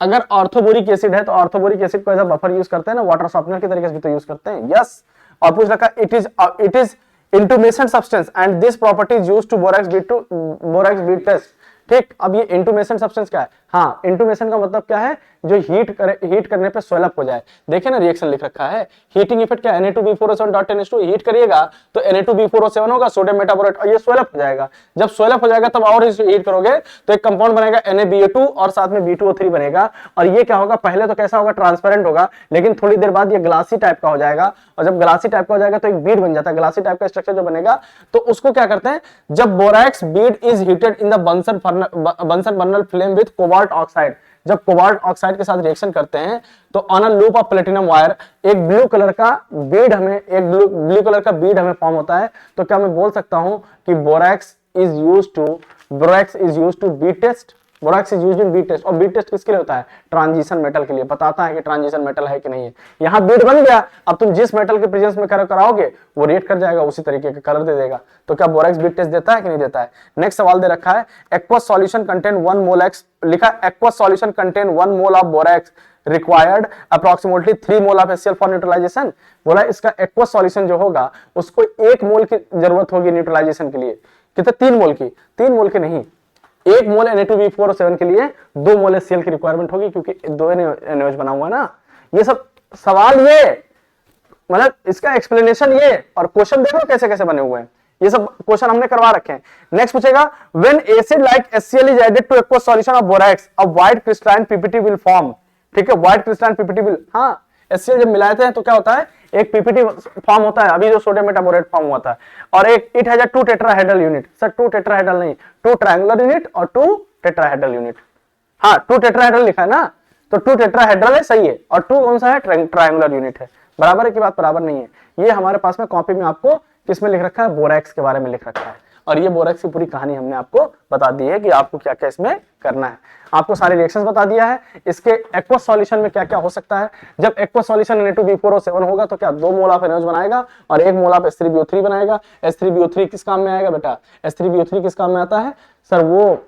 Speaker 1: अगर ऑर्थोबोरिक एसिड है तो ऑर्थोबोरिक एसिड को एज अ बफर यूज करते हैं ना, वाटर सॉफ्टनर की तरीके से भी तो यूज करते हैं, यस। और पूछ रखा it is intumescent substance and this property is used to borax bead test. ठीक, अब ये इंटूमेसेंट सब्सटेंस क्या है, हाँ इंटूमेसेंट का मतलब क्या है, जो हीट करने पे स्वेल अप हो जाए। देखिए ना रिएक्शन लिख रखा है, हीटिंग इफेक्ट क्या है, Na2B4O7.10H2 हीट करिएगा तो Na2B4O7 होगा, सोडियम मेटाबोरेट, और ये स्वेल अप हो जाएगा। जब स्वेल अप हो जाएगा तब और हीट करोगे तो एक कंपाउंड बनेगा NaBO2 और साथ में B2O3 बनेगा। और ये क्या होगा, पहले तो कैसा होगा, ट्रांसपेरेंट होगा, लेकिन थोड़ी देर बाद ये ग्लासी टाइप का हो जाएगा। और जब ग्लासी टाइप का हो जाएगा तो एक बीड बन जाता है, ग्लासी टाइप का स्ट्रक्चर जो बनेगा। तो उसको क्या करते हैं, जब borax bead is heated in the Bunsen burner flame with cobalt oxide, जब कोबाल्ट ऑक्साइड के साथ रिएक्शन करते हैं तो on a loop of platinum wire एक ब्लू कलर का बीड हमें फॉर्म होता है। तो क्या मैं बोल सकता हूं कि borax is used to bead test, borax is used in bead test. और बीट टेस्ट किसके लिए होता है, ट्रांजिशन मेटल के लिए, बताता है कि ट्रांजिशन मेटल है कि नहीं है। यहां बीट बन गया, अब तुम जिस मेटल के प्रेजेंस में कराओगे वो रिएक्ट कर जाएगा, उसी तरीके का कलर दे देगा। तो क्या बोरैक्स बीट टेस्ट देता है कि नहीं देता है? नेक्स्ट सवाल दे रखा है, aqueous solution contain 1 mole X, लिखा aqueous solution contain 1 mole of borax required approximately 3 mole of HCl for neutralisation. बोला इसका एक्वस सॉल्यूशन जो होगा उसको 1 मोल की जरूरत होगी न्यूट्रलाइजेशन के लिए, कितने, 3 मोल की, 3 मोल की नहीं, 1 मोल Na2B4O7 के लिए 2 मोल HCl की रिक्वायरमेंट होगी, क्योंकि 2 NaOH बना हुआ ना। ये सब सवाल, ये मतलब इसका एक्सप्लेनेशन ये, और क्वेश्चन देखो कैसे कैसे बने हुए हैं, ये सब क्वेश्चन हमने करवा रखे हैं। नेक्स्ट पूछेगा, when acid like HCl is added to aqueous solution of borax a white crystalline PPT will form. ठीक है, व्हाइट क्रिस्टलाइन PPT विल, हाँ HCl जब मिलाते हैं तो क्या होता है, एक PPT फॉर्म होता है, अभी जो सोडियम मेटाबोरेट फॉर्म हुआ था। और एक it has a 2 tetrahedral unit, sir 2 tetrahedral नहीं, 2 ट्रायंगुलर यूनिट और 2 टेट्राहेड्रल यूनिट। हाँ 2 टेट्राहेड्रल लिखा है ना, तो 2 टेट्राहेड्रल है, सही है, और 2 कौन सा है, ट्रायंगुलर यूनिट है। बराबर है की बात, बराबर नहीं है। ये हमारे पास में कॉपी में आपको किसमें लिख रखा है, बोरैक्स के बारे में लिख रखा है। और ये बोरेक्स की पूरी कहानी हमने आपको बता दी है कि आपको क्या क्या इसमें करना है। आपको सारे रिएक्शंस बता दिया है। इसके एक्वस सॉल्यूशन में क्या क्या हो सकता है। जब एक्वस सॉल्यूशन Na2B4O7 होगा तो क्या 2 मोल ऑफ NaOH बनाएगा और 1 मोल ऑफ H3BO3 बनाएगा। H3BO3 किस काम में आएगा बेटा? H3BO3 किस काम में आता है सर? वो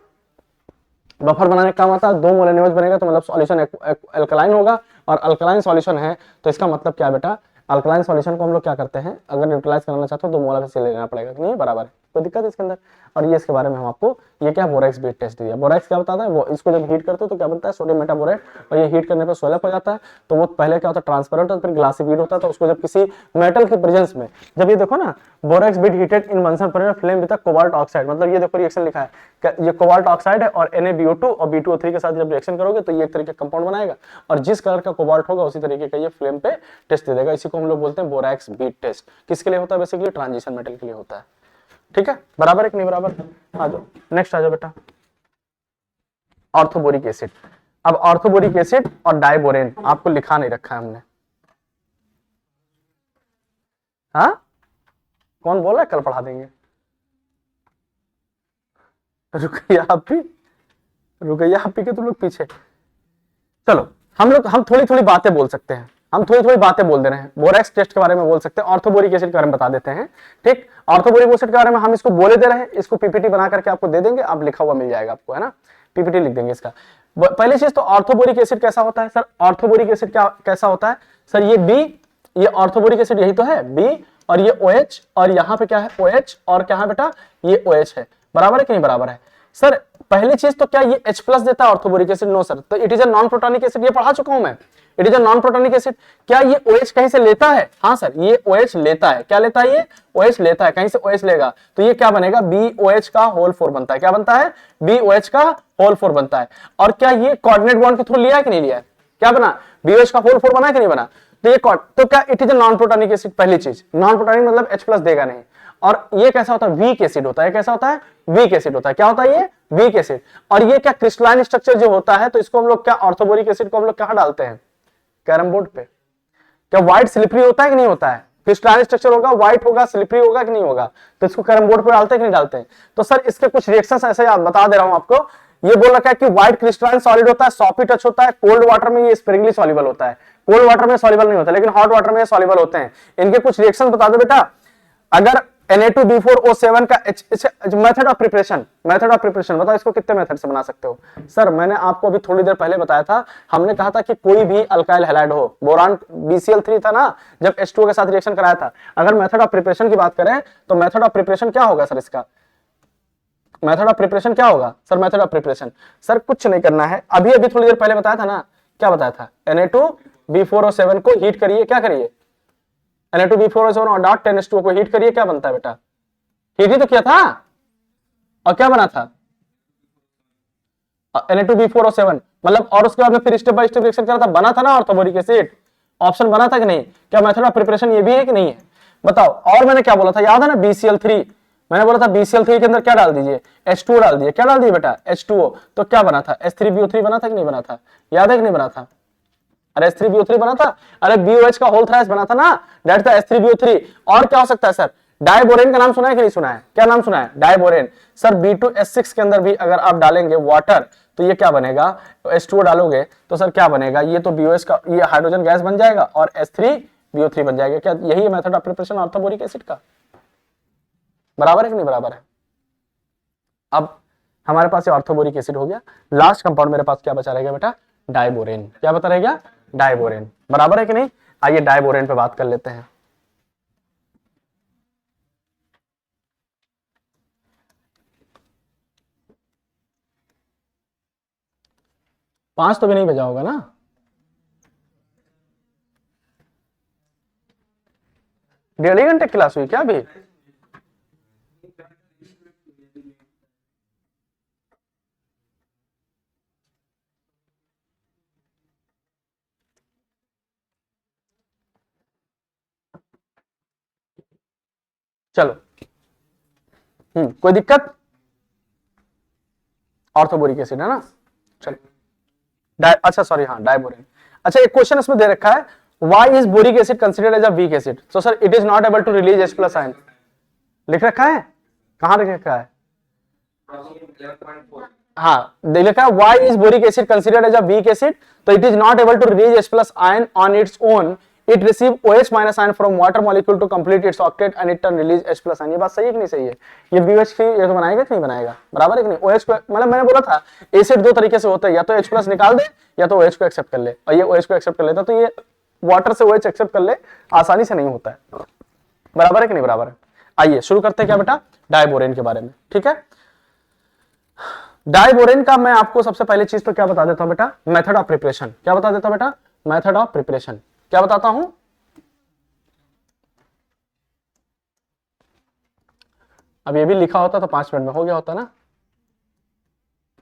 Speaker 1: बफर बनाने का काम आता है। 2 मोल NaOH बनेगा तो मतलब सॉल्यूशन अल्कलाइन होगा, और अल्कलाइन सॉल्यूशन है तो इसका मतलब क्या बेटा? अल्कलाइन सॉल्यूशन को हम लोग क्या करते हैं, अगर न्यूट्रलाइज करना चाहते हो तो 2 मोल ऑफ लेना पड़ेगा कि नहीं, बराबर है, कोई दिक्कत है इसके अंदर। और ये इसके बारे में हम आपको ये क्या बोरेक्स बीट टेस्ट दिया। बोरेक्स क्या बताता है, वो इसको जब हीट करते हो तो क्या बनता है, सोडियम मेटाबोरेट, और ये हीट करने पर सोलह हो जाता है। तो वो पहले क्या होता है, ट्रांसपेरेंट और फिर ग्लासी बीट होता है। तो उसको जब किसी मेटल की प्रेजेंस में, जब ये देखो ना, borax bead heated in Bunsen पर फ्लेम विद कोबाल्ट ऑक्साइड, मतलब ये देखो रिएक्शन लिखा है, ये कोबाल्ट ऑक्साइड है और NaBO2 और B2O3 के साथ जब रिएक्शन करोगे तो ये एक तरीके का कंपाउंड बनाएगा, और जिस कलर का कोबाल्ट होगा उसी तरीके का ये फ्लेम पे टेस्ट दे देगा। इसी को हम लोग बोलते हैं बोरेक्स बीट टेस्ट। किसके लिए होता है? बेसिकली ट्रांजिशन मेटल के लिए होता है। ठीक है, बराबर है कि नहीं बराबर? आ जाओ नेक्स्ट, आ जाओ बेटा, ऑर्थोबोरिक एसिड। अब ऑर्थोबोरिक एसिड और डाइबोरेन आपको लिखा नहीं रखा है हमने। हाँ, कौन बोल रहा है कल पढ़ा देंगे? रुकैया आप भी के तुम लोग पीछे। चलो हम थोड़ी थोड़ी बातें बोल सकते हैं, हम थोड़ी थोड़ी बातें बोल दे रहे हैं। बोरेक्स टेस्ट के बारे में बोल सकते हैं, ऑर्थोबोरिक एसिड के बारे में बता देते हैं। ठीक, ऑर्थोबोरिक एसिड के बारे में हम इसको बोले दे रहे हैं, इसको पीपीटी बना करके आपको दे देंगे, आप लिखा हुआ मिल जाएगा आपको, है ना, पीपीटी लिख देंगे इसका। पहली चीज तो ऑर्थोबोरिक एसिड कैसा होता है सर? ऑर्थोबोरिक एसिड क्या कैसा होता है सर? ये बी, ये ऑर्थोबोरिक एसिड यही तो है बी, और ये OH, और यहाँ पे क्या है OH, और क्या है बेटा ये OH है, बराबर है कि नहीं बराबर है सर? पहली चीज तो क्या ये H+ देता है ऑर्थोबोरिक एसिड? No sir. तो it is a non protonic acid, ये पढ़ा चुका हूं मैं, it is a non protonic acid. क्या ये OH कहीं से लेता है? हाँ सर, ये OH लेता है। क्या लेता है? ये OH लेता है, कहीं से OH लेगा तो ये क्या बनेगा, BOH का होल 4 बनता है। क्या बनता है? BOH का होल 4 बनता है। और क्या ये कोऑर्डिनेट बॉन्ड के थ्रू लिया है कि नहीं लिया है? क्या बना? BOH का होल 4 बना है कि नहीं बना? तो ये तो क्या it is a non protonic acid? पहली चीज, नॉन प्रोटॉनिक मतलब H+ देगा नहीं। और ये कैसा होता है? वीक एसिड होता है। कैसा होता है? वीक एसिड होता है। क्या होता है ये? Weak acid. और ये क्या क्रिस्टलाइन स्ट्रक्चर जो होता है, तो इसको हम लोग क्या, ऑर्थोबोरिक एसिड को हम लोग कहां डालते हैं? कैरम बोर्ड पे। क्या व्हाइट स्लिपरी होता है कि नहीं होता है? क्रिस्टलाइन स्ट्रक्चर होगा, व्हाइट होगा, स्लिपरी होगा कि नहीं होगा, तो इसको कैरम बोर्ड पे डालते हैं कि नहीं डालते हैं? तो सर इसके कुछ रिएक्शंस ऐसे आप बता दे रहा हूं आपको। ये बोल रखा है कि व्हाइट क्रिस्टलाइन सॉलिड होता है, सॉफ्टी टच होता है, कोल्ड वाटर में ये स्प्रिंगली सॉल्युबल होता है। कोल्ड वाटर में सॉल्युबल नहीं होता, लेकिन हॉट वाटर में सॉल्युबल होते हैं। इनके कुछ रिएक्शन बता दो बेटा। अगर Na2B4O7 का मेथड ऑफ प्रिपरेशन, बताओ इसको कितने मेथड से बना सकते हो? सर मैंने आपको अभी थोड़ी देर पहले बताया था, हमने कहा था कि कोई भी अल्काइल हैलाइड हो, बोरान BCl3 था ना जब H2O के साथ रिएक्शन कराया था। अगर मेथड ऑफ प्रिपरेशन की बात करें तो मेथड ऑफ प्रिपरेशन क्या होगा सर? इसका मेथड ऑफ प्रिपरेशन क्या होगा sir? Method of preparation sir कुछ नहीं करना है, अभी थोड़ी देर पहले बताया था ना, क्या बताया था? Na2B4O7 को हीट करिए, क्या करिए? Na2B4O7 और डॉट 10H2O को हीट करिए, क्या बनता है बेटा? हीट ही तो किया था, और क्या बना था? Na2B4O7 मतलब, और उसके बाद में फिर स्टेप बाय स्टेप रिएक्शन करा था, बना था ना ऑर्थोबोरिक एसिड। ऑप्शन बना था कि नहीं? क्या मेथड ऑफ प्रिपरेशन ये भी है कि नहीं है? बताओ। और मैंने क्या बोला था, याद है ना? BCl3 मैंने बोला था, BCl3 के अंदर क्या डाल दीजिए? H2O डाल दिए। क्या डाल दिए बेटा? H2O। तो क्या बना था? H3BO3 बना था कि नहीं बना था? याद है कि नहीं बना था? अरे H3BO3 बना था। अरे BOH का होल थ्राइस बना था ना, दैट्स द H3BO3। और क्या हो सकता है सर? डाइबोरेन का नाम सुना है कि नहीं सुना है? क्या नाम सुना है? डाइबोरेन। सर B2S6 के अंदर भी अगर आप डालेंगे वाटर तो ये क्या बनेगा? H2O डालोगे तो सर क्या बनेगा? ये तो BOH का ये हाइड्रोजन गैस बन जाएगा और H3BO3 बन जाएगा। क्या यही है method of preparation orthoboric acid का? बराबर है कि नहीं बराबर है? अब हमारे पास ये ऑर्थोबोरिक एसिड हो गया। लास्ट कंपाउंड मेरे पास क्या बचा रहेगा बेटा? डाइबोरेन। क्या बता रहेगा? डाइबोरेन। बराबर है कि नहीं? आइए डाइबोरेन पे बात कर लेते हैं। पांच तो भी नहीं बजा होगा ना? डेढ़ ही घंटे क्लास हुई क्या अभी? चलो, कोई दिक्कत? ऑर्थोबोरिक एसिड है ना? चलो, अच्छा सॉरी, हाँ डाइबोरेन। अच्छा, एक क्वेश्चन इसमें दे रखा है, why is boric acid considered as a weak acid? So sir it is not able to release H+ ion. लिख रखा है कहाँ लिखा है?
Speaker 2: Problem 11.4.
Speaker 1: हाँ, लिखा है why is boric acid considered as a weak acid? तो it is not able to release H plus ion on its own. It receive OH minus ion from water molecule to complete its octet and it can release H plus ion. ये बात सही है कि नहीं सही है? ये BH3 ये तो बनाएगा कि नहीं बनाएगा? बराबर है कि नहीं? OH को मतलब मैंने बोला था एसिड दो तरीके से होता है, या तो H plus निकाल दे या तो OH को एक्सेप्ट कर ले, और ये OH को एक्सेप्ट कर लेता तो ये वाटर से OH एक्सेप्ट कर ले आसानी से नहीं होता है। बराबर है कि नहीं बराबर है? आइए शुरू करते हैं क्या बेटा, डाइबोरेन के बारे में। ठीक है, डाइबोरेन का मैं आपको सबसे पहले चीज तो क्या बता देता हूं बेटा, मेथड ऑफ प्रिपरेशन। क्या बता देता हूं बेटा? मेथड ऑफ प्रिपरेशन क्या बताता हूं? अब ये भी लिखा होता तो 5 मिनट में हो गया होता ना।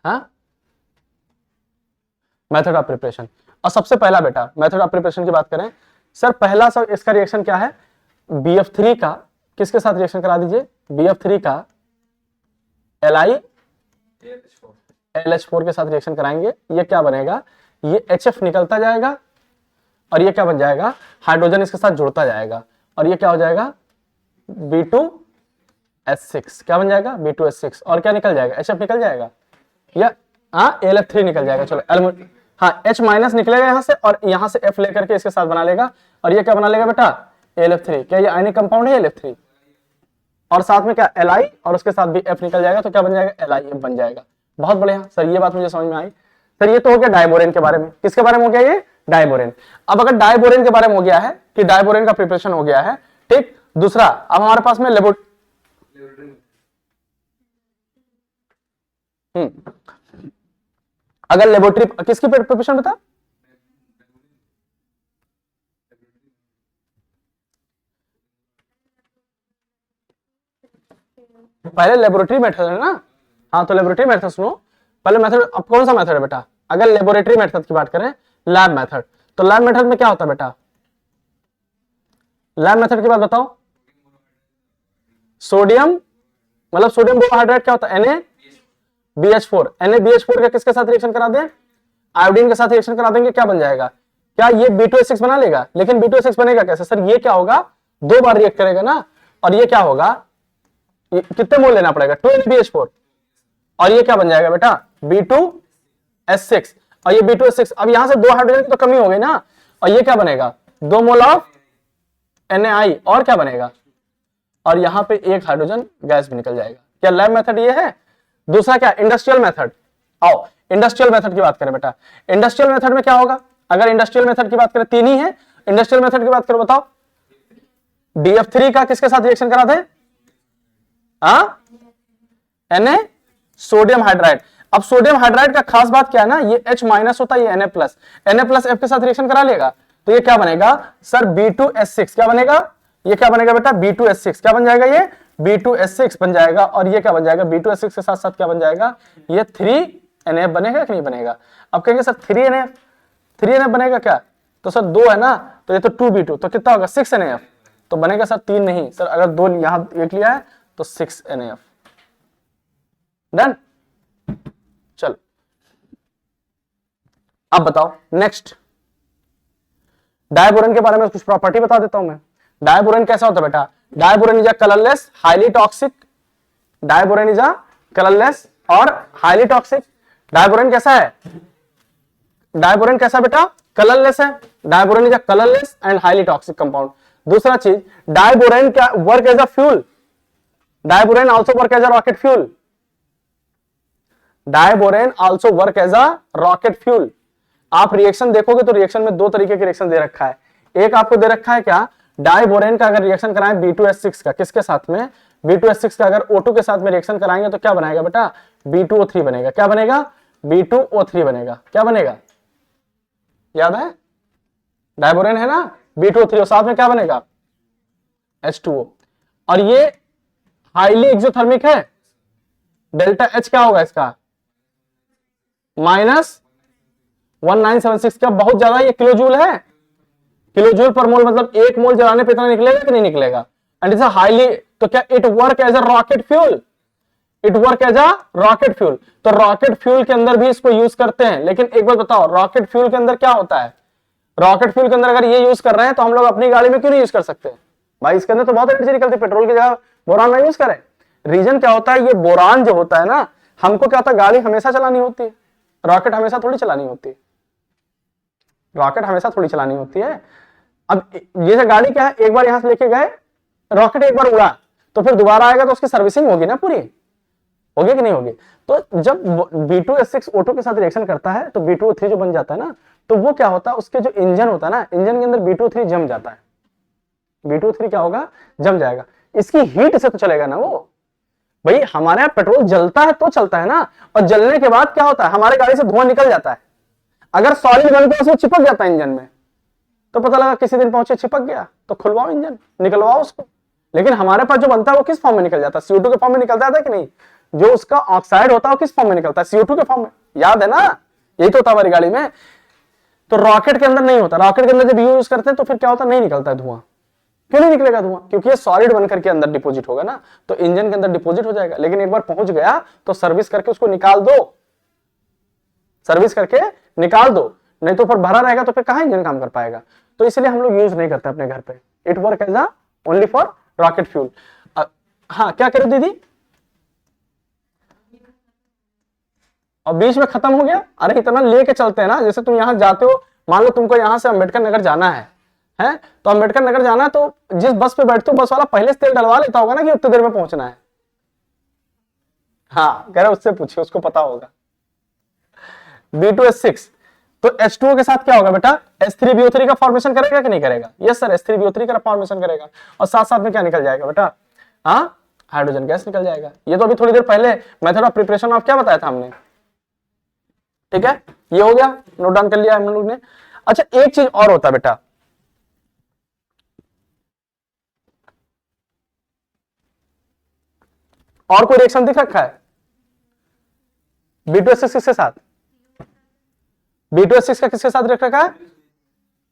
Speaker 1: हाँ, मेथड ऑफ प्रिपरेशन। और सबसे पहला बेटा मेथड ऑफ प्रिपरेशन की बात करें, सर पहला सब इसका रिएक्शन क्या है? BF3 का किसके साथ रिएक्शन करा दीजिए? BF3 का LH4 के साथ रिएक्शन कराएंगे। ये क्या बनेगा? ये HF निकलता जाएगा और ये क्या बन जाएगा? हाइड्रोजन इसके साथ जुड़ता जाएगा और ये क्या हो जाएगा? B2S6 क्या बन जाएगा? B2S6 और क्या निकल जाएगा? HF निकल जाएगा या हाँ LF3 निकल जाएगा। चलो हाँ H माइनस निकलेगा यहाँ से और यहाँ से F लेकर के इसके साथ बना लेगा और ये क्या बना लेगा बेटा? LF3। क्या ये आयनिक कंपाउंड है LF3? और साथ में क्या Li और उसके साथ भी F निकल जाएगा तो क्या बन जाएगा? LiF बन जाएगा। बहुत बढ़िया सर, ये बात मुझे समझ में आई। सर ये तो हो गया डाइबोरेन के बारे में। किसके बारे में हो गया ये? डाइबोरेन। अब अगर डाइबोरेन के बारे में हो गया है कि डाइबोरेन का प्रिपरेशन हो गया है, ठीक। दूसरा अब हमारे पास में अगर लेबोरेटरी किसकी प्रिपरेशन बता? पहले लेबोरेटरी मेथड है ना। हाँ तो लेबोरेटरी मेथड सुनो पहले। मेथड अब कौन सा मेथड है बेटा? अगर लेबोरेटरी मेथड की बात करें, लैब मेथड, तो लैब मेथड में क्या होता है बेटा? लैब मेथड की बात बताओ। सोडियम मतलब सोडियम बोरोहाइड्रेट क्या होता है? NaBH4। NaBH4 का किसके साथ रिएक्शन करा दें? आयोडीन के साथ रिएक्शन करा देंगे, क्या बन जाएगा? क्या ये B2S6 बना लेगा? लेकिन B2S6 बनेगा कैसे सर? ये क्या होगा? 2 बार रिएक्ट करेगा ना, और ये क्या होगा? ये कितने मोल लेना पड़ेगा? 2NaBH4 और ये क्या बन जाएगा बेटा? B2S6 और ये B2S6। अब यहां से 2 हाइड्रोजन की तो कमी हो गई ना, और ये क्या बनेगा? 2 मोल ऑफ Na और क्या बनेगा? और यहां पे 1 हाइड्रोजन गैस भी निकल जाएगा। क्या लैब मेथड ये है? दूसरा क्या? Industrial method. आओ इंडस्ट्रियल मेथड की बात करें बेटा। इंडस्ट्रियल मेथड में क्या होगा? अगर इंडस्ट्रियल मेथड की बात करें, 3 ही है। इंडस्ट्रियल मेथड की बात करो, बताओ। DF3 का किसके साथ रिएक्शन करा दे? Na sodium hydride. अब सोडियम हाइड्राइड का खास बात क्या है ना, ये H माइनस होता है, ये Na प्लस F के साथ रिएक्शन करा लेगा तो ये क्या बनेगा सर? B2S6 क्या बनेगा? ये क्या बनेगा बेटा? B2S6 क्या बन जाएगा? ये B2S6 बन जाएगा और ये क्या बन जाएगा? B2S6 के साथ साथ क्या बन जाएगा? ये 3NF बनेगा कि नहीं बनेगा? अब कहेंगे सर 3NF बनेगा क्या? तो सर 2 है ना, तो ये तो 2B2 तो कितना होगा? 6NF। तो बनेगा सर 3 नहीं सर, अगर 2 यहां 1 लिया है तो 6NF। डन। चलो अब बताओ नेक्स्ट। डाइबोरेन के बारे में कुछ प्रॉपर्टी बता देता हूं मैं। डाइबोरेन कैसा होता है बेटा? Diborane is a colourless highly toxic. Diborane is a colourless और हाईली टॉक्सिक। डाइबोरेन कैसा है? डाइबोरेन कैसा बेटा? कलरलेस है। Diborane is a colourless and highly toxic compound. दूसरा चीज, डाइबोरेन क्या work as a fuel? Diborane also work as a rocket fuel. Diborane also work as a rocket fuel. आप रिएक्शन देखोगे तो रिएक्शन में 2 तरीके के रिएक्शन दे रखा है। एक आपको दे रखा है क्या? डाइबोरेन का अगर रिएक्शन कराएं B2S6 का, किसके साथ में? B2S6 का अगर O2 के साथ में रिएक्शन कराएंगे तो क्या बनाएगा बेटा? B2O3 बनेगा। क्या बनेगा? B2O3 बनेगा। क्या बनेगा? याद है? डाइबोरेन है ना, B2O3 और साथ में क्या बनेगा? H2O। और ये हाईली एक्सोथर्मिक है। डेल्टा H क्या होगा इसका? -1976। क्या बहुत ज्यादा? ये किलोजूल है। किलोजूल पर मोल मतलब 1 मोल जलाने पे इतना निकलेगा कि नहीं निकलेगा? एंड इट्स हाईली, तो क्या it work as a rocket fuel? It work as a rocket fuel. तो रॉकेट फ्यूल के अंदर भी इसको यूज करते हैं। लेकिन एक बात बताओ, रॉकेट फ्यूल के अंदर क्या होता है? रॉकेट फ्यूल के अंदर अगर ये यूज कर रहे हैं तो हम लोग अपनी गाड़ी में क्यों नहीं यूज कर सकते? भाई इसके अंदर तो बहुत एनर्जी निकलती है, पेट्रोल की जगह बोरान ना यूज करें। रीजन क्या होता है, ये बोरान जो होता है ना, हमको क्या होता है, गाड़ी हमेशा चलानी होती है, रॉकेट हमेशा थोड़ी चलानी होती है, रॉकेट हमेशा थोड़ी चलानी होती है। अब ये गाड़ी क्या है, एक बार यहां से लेके गए, रॉकेट एक बार उड़ा, तो फिर दोबारा आएगा तो उसकी सर्विसिंग होगी ना, पूरी होगी कि नहीं होगी। तो जब B2S6 O2 के साथ रिएक्शन करता है तो B2O3 जो बन जाता है ना, तो वो क्या होता है, उसके जो इंजन होता है ना, इंजन के अंदर B2O3 जम जाता है, B2O3 क्या होगा, जम जाएगा। इसकी हीट से तो चलेगा ना वो, भाई हमारे यहाँ पेट्रोल जलता है तो चलता है ना, और जलने के बाद क्या होता है, हमारे गाड़ी से धुआं निकल जाता है। अगर सॉलिड बनकर उसमें चिपक जाता है इंजन में, तो पता लगा किसी दिन पहुंचे चिपक गया, तो खुलवाओ इंजन, निकलवाओ उसको। लेकिन हमारे पास जो बनता है वो किस फॉर्म में निकल जाता है, CO2 के फॉर्म में निकलता है कि नहीं। जो उसका ऑक्साइड होता है वो किस फॉर्म में निकलता है, CO2 के फॉर्म में, याद है ना, यही तो होता है हमारी गाड़ी में। तो रॉकेट के अंदर नहीं होता, रॉकेट के अंदर जब यूज करते हैं तो फिर क्या होता है, नहीं निकलता है धुआं। क्यों नहीं निकलेगा धुआं, क्योंकि ये सॉलिड बनकर के अंदर डिपोजिट होगा ना, तो इंजन के अंदर डिपोजिट हो जाएगा। लेकिन एक बार पहुंच गया तो सर्विस करके उसको निकाल दो, सर्विस करके निकाल दो, नहीं तो फिर भरा रहेगा तो फिर कहां इंजन काम कर पाएगा। तो इसलिए हम लोग यूज नहीं करते अपने घर पे, it work as a only for rocket fuel. हाँ क्या करें दीदी, और बीच में खत्म हो गया। अरे इतना लेके चलते हैं ना, जैसे तुम यहां जाते हो, मान लो तुमको यहां से अंबेडकर नगर जाना है तो अंबेडकर नगर जाना है, तो जिस बस पे बैठते हो बस वाला पहले से तेल डलवा लेता होगा ना कि उतनी देर में पहुंचना है। हाँ कह रहे उससे पूछिए, उसको पता होगा। B2S6 तो H2O के साथ क्या होगा बेटा, H3BO3 का फॉर्मेशन करेगा कि नहीं करेगा, यस सर H3BO3 का फॉर्मेशन करेगा, और साथ साथ में क्या निकल जाएगा बेटा, हाँ हाइड्रोजन गैस निकल जाएगा। ये तो अभी थोड़ी देर पहले मेथड ऑफ प्रिपरेशन ऑफ क्या बताया था हमने, ठीक है, ये हो गया, नोट डाउन कर लिया हम लोग ने। अच्छा एक चीज और होता है बेटा, और कोई रिएक्शन दिख रखा है B2S6 किसके साथ, B2S6 का किसके साथ रख रखा है,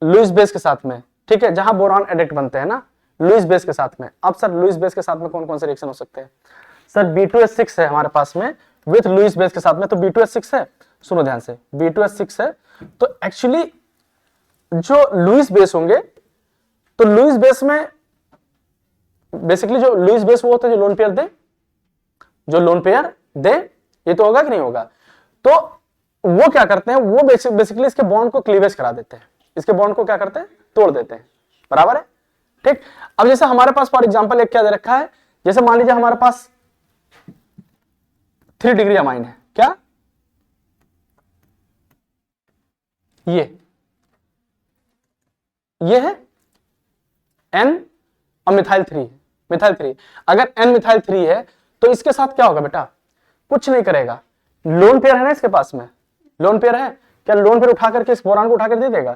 Speaker 1: लुईस बेस के साथ में, ठीक है, जहां बोरॉन एडिक्ट बनते हैं ना लुईस बेस के साथ में। अब सर लुईस बेस के साथ में कौन कौन से रिएक्शन हो सकते हैं, सर B2S6 है हमारे पास में विथ लुईस बेस के साथ में, तो B2S6 है, सुनो ध्यान से, B2S6 है, तो एक्चुअली जो लुईस बेस होंगे, तो लुईस बेस में बेसिकली जो लुईस बेस वो होते हैं जो लोन पेयर दे, जो लोन पेयर दे, ये तो होगा कि नहीं होगा। तो वो क्या करते हैं, वो बेसिकली इसके बॉन्ड को क्लीवेज करा देते हैं, इसके बॉन्ड को क्या करते हैं, तोड़ देते हैं, बराबर है, ठीक। अब जैसे हमारे पास फॉर एग्जांपल एक क्या दे रखा है, जैसे मान लीजिए हमारे पास 3 डिग्री अमाइन है, क्या ये है N और मिथाइल 3 है, मिथाइल 3, अगर N मिथाइल 3 है तो इसके साथ क्या होगा बेटा, कुछ नहीं करेगा, लोन पेयर है ना इसके पास में, लोन पेयर है, क्या लोन पेयर उठा करके इस बोरान को उठा कर दे देगा,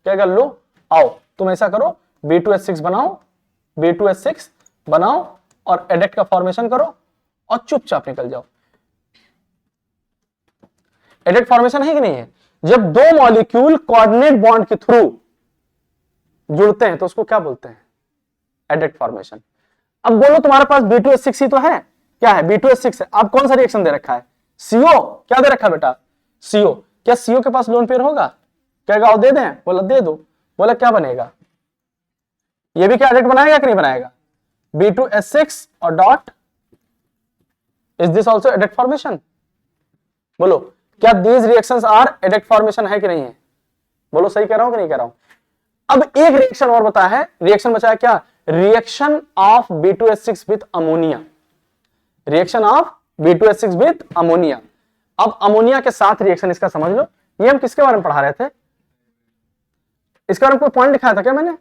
Speaker 1: क्या लो आओ तुम ऐसा करो B2S6 बनाओ, B2S6 बनाओ और एडेक्ट का फॉर्मेशन करो और चुपचाप निकल जाओ। एडेक्ट फॉर्मेशन है कि नहीं है, जब दो मॉलिक्यूल कोऑर्डिनेट बॉन्ड के थ्रू जुड़ते हैं तो उसको क्या बोलते हैं, एडेक्ट फॉर्मेशन। अब बोलो तुम्हारे पास B2S6 ही तो है, क्या है B2S6 है, अब कौन सा रिएक्शन दे रखा है, CO, क्या दे रखा है बेटा CO, क्या CO के पास लोन पेयर होगा, क्या दे दें, बोला दे दो, बोला क्या बनेगा, ये भी क्या एडेक्ट बनाएगा कि नहीं बनाएगा, B2S6 और dot, is this also adduct formation, बोलो क्या these reactions are adduct formation है कि नहीं है, बोलो सही कह रहा हूं कि नहीं कह रहा हूं। अब एक रिएक्शन और बता है, रिएक्शन बचा है क्या, reaction of B2S6 with ammonia, reaction of B2S6 with ammonia. अब अमोनिया के साथ रिएक्शन इसका समझ लो, ये हम किसके बारे में पढ़ा रहे थे, इसके बारे में कोई पॉइंट लिखाया था क्या मैंने,